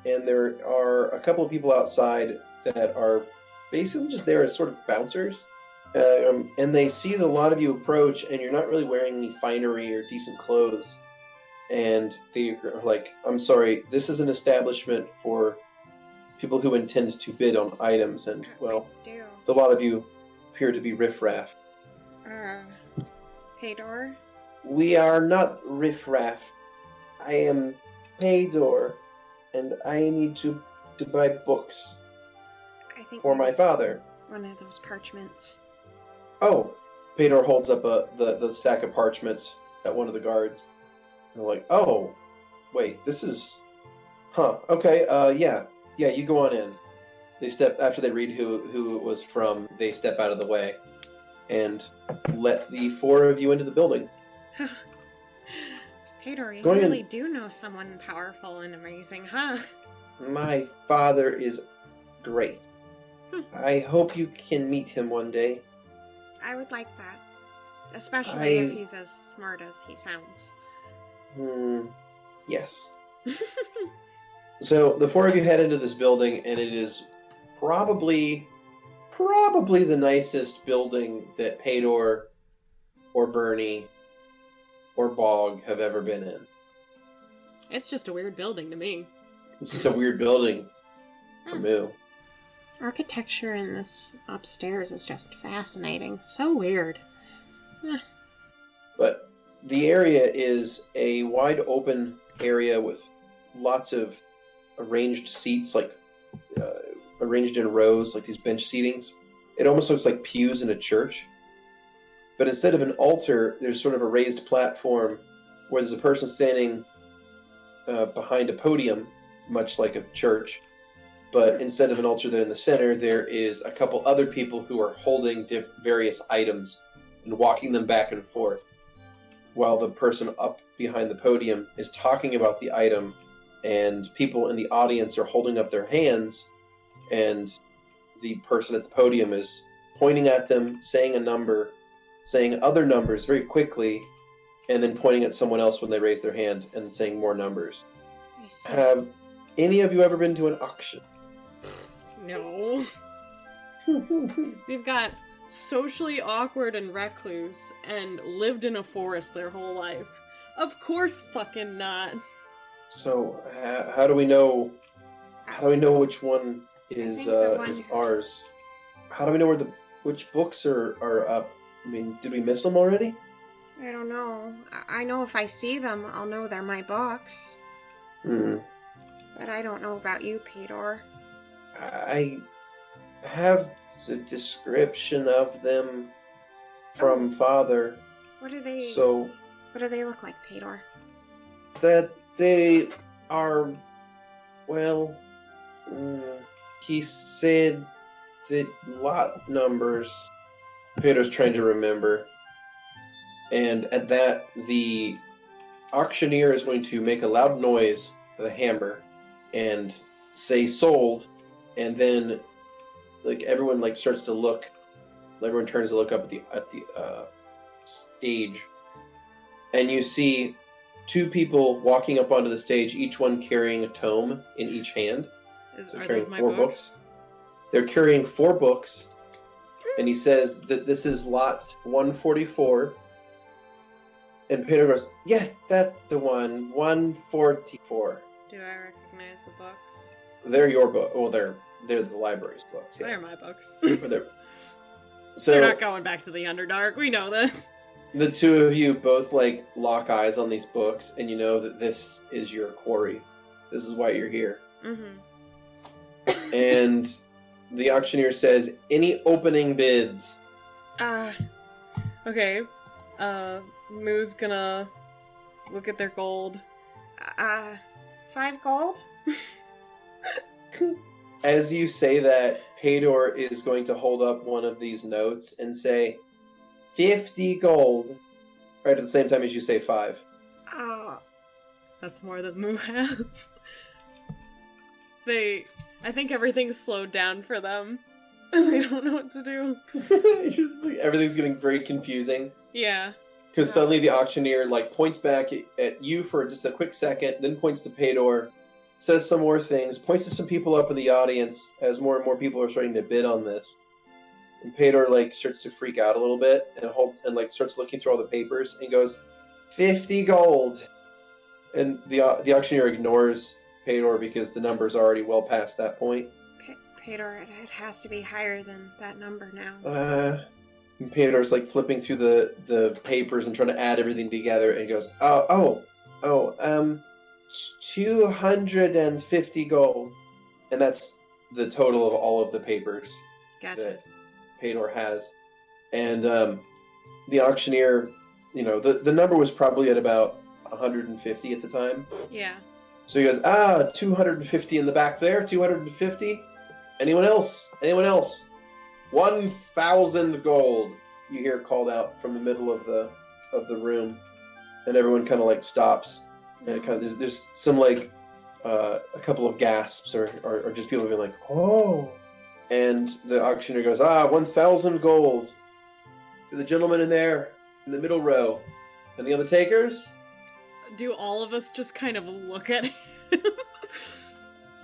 and there are a couple of people outside that are basically just there as sort of bouncers. And they see a lot of you approach, and you're not really wearing any finery or decent clothes. And they're like, I'm sorry, this is an establishment for people who intend to bid on items, and, well, I do. a lot of you appear to be riffraff. Paydor? We are not riffraff. I am Paydor, and I need to buy books I think for my father. one of those parchments. Oh, Paydor holds up the stack of parchments at one of the guards. And they're like, oh, wait, this is... Huh, okay, yeah, you go on in. They step, after they read who it was from, they step out of the way and let the four of you into the building. Paydor, you Going really in- do know someone powerful and amazing, huh? My father is great. I hope you can meet him one day. I would like that. Especially if he's as smart as he sounds. Yes. So the four of you head into this building, and it is probably the nicest building that Paydor or Bernie or Bog have ever been in. It's just a weird building to me. This is a weird building for Moo. Architecture in this upstairs is just fascinating. So weird. But the area is a wide open area with lots of arranged seats, like arranged in rows, like these bench seatings. It almost looks like pews in a church. But instead of an altar, there's sort of a raised platform where there's a person standing behind a podium, much like a church. But instead of an altar there in the center, there is a couple other people who are holding various items and walking them back and forth, while the person up behind the podium is talking about the item, and people in the audience are holding up their hands, and the person at the podium is pointing at them, saying a number, saying other numbers very quickly, and then pointing at someone else when they raise their hand and saying more numbers. I see. Have any of you ever been to an auction? No. We've got socially awkward and recluse and lived in a forest their whole life. Of course fucking not. So, how do we know? How do we know which one is ours? How do we know which books are up? I mean, did we miss them already? I don't know. I know if I see them, I'll know they're my books. But I don't know about you, Paydor. I have a description of them from Father. What do they look like, Paydor? That they are, well, he said that lot numbers. Paydor's trying to remember. And at that, the auctioneer is going to make a loud noise with a hammer and say sold, and then everyone starts to look. Everyone turns to look up at the stage, and you see two people walking up onto the stage, each one carrying a tome in each hand. Are those my books? They're carrying 4 books, and he says that this is lot 144. And Peter goes, yeah, that's the one, 144. Do I recognize the books? They're your book. Well, they're the library's books. Yeah. They're my books. So they're not going back to the Underdark. We know this. The two of you both lock eyes on these books, and you know that this is your quarry. This is why you're here. Mm-hmm. And the auctioneer says, any opening bids? Okay. Moo's gonna look at their gold. 5 gold? As you say that, Paydor is going to hold up one of these notes and say, 50 gold. Right at the same time as you say 5. That's more than Moo has. I think everything's slowed down for them. And they don't know what to do. Everything's getting very confusing. Yeah. Because suddenly the auctioneer points back at you for just a quick second, then points to Paydor, says some more things, points to some people up in the audience as more and more people are starting to bid on this. And Paydor starts to freak out a little bit and starts looking through all the papers and goes, 50 gold. And the auctioneer ignores Paydor because the number's already well past that point. Paydor, it has to be higher than that number now. And Pedro's like flipping through the papers and trying to add everything together, and he goes, 250 gold. And that's the total of all of the papers that Pedro has. And the auctioneer, the number was probably at about 150 at the time. Yeah. So he goes, 250 in the back there, 250. Anyone else? 1,000 gold. You hear called out from the middle of the room, and everyone kind of like stops, and it kind of there's some like a couple of gasps or just people being like, oh, and the auctioneer goes, 1,000 gold to the gentleman in there in the middle row. Any other takers? Do all of us just kind of look at him?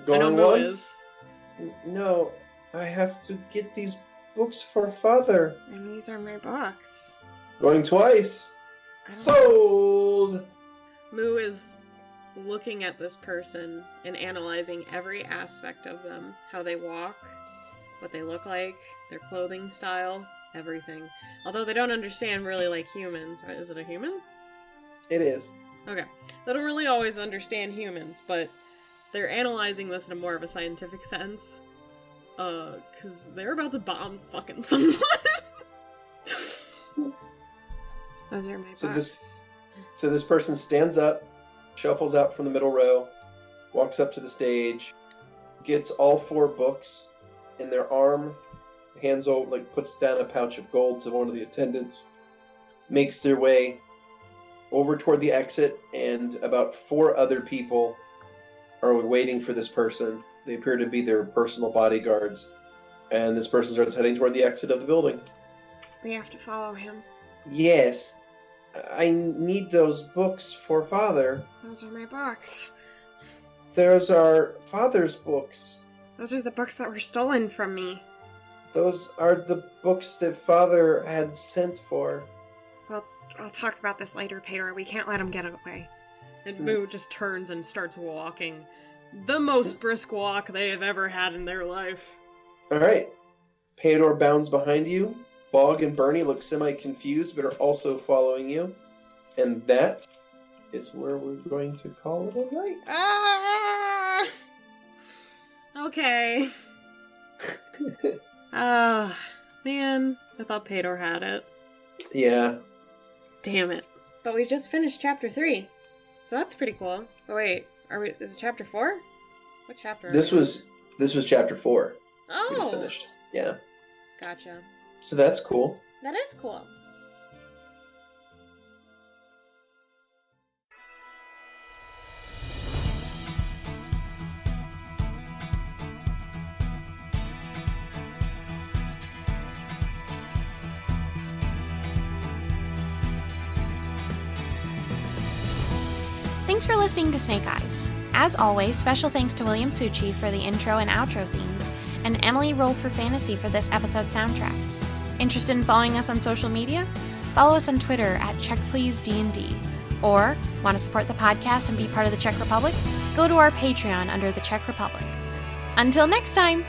Going once? No, I have to get these books for father. And these are my books. Going twice. Sold! Moo is looking at this person and analyzing every aspect of them. How they walk, what they look like, their clothing style, everything. Although they don't understand really like humans. Right? Is it a human? It is. Okay. They don't really always understand humans, but they're analyzing this in a more of a scientific sense. Cause they're about to bomb fucking someone. Those are my books. So this person stands up, shuffles out from the middle row, walks up to the stage, gets all 4 books in their arm, hands over, like puts down a pouch of gold to one of the attendants, makes their way over toward the exit, and about 4 other people are waiting for this person. They appear to be their personal bodyguards, and this person starts heading toward the exit of the building. We have to follow him. Yes, I need those books for father. Those are my books. Those are father's books. Those are the books that were stolen from me. Those are the books that father had sent for. Well, I'll talk about this later, Pedro. We can't let him get away. And Moo just turns and starts walking. The most brisk walk they have ever had in their life. Alright. Pedro bounds behind you. Bog and Bernie look semi-confused, but are also following you. And that is where we're going to call it a night. Ah! Okay. Man. I thought Pedro had it. Yeah. Damn it. But we just finished chapter 3. So that's pretty cool. But wait, is it chapter 4? What chapter? This was chapter 4. Oh. We just finished. Yeah. Gotcha. So that's cool. That is cool. Thanks for listening to Snake Eyes. As always, special thanks to William Succi for the intro and outro themes, and Emily Roll for Fantasy for this episode soundtrack. Interested in following us on social media? Follow us on Twitter at CheckPleaseDND. Or, want to support the podcast and be part of the Czech Republic? Go to our Patreon under the Czech Republic. Until next time!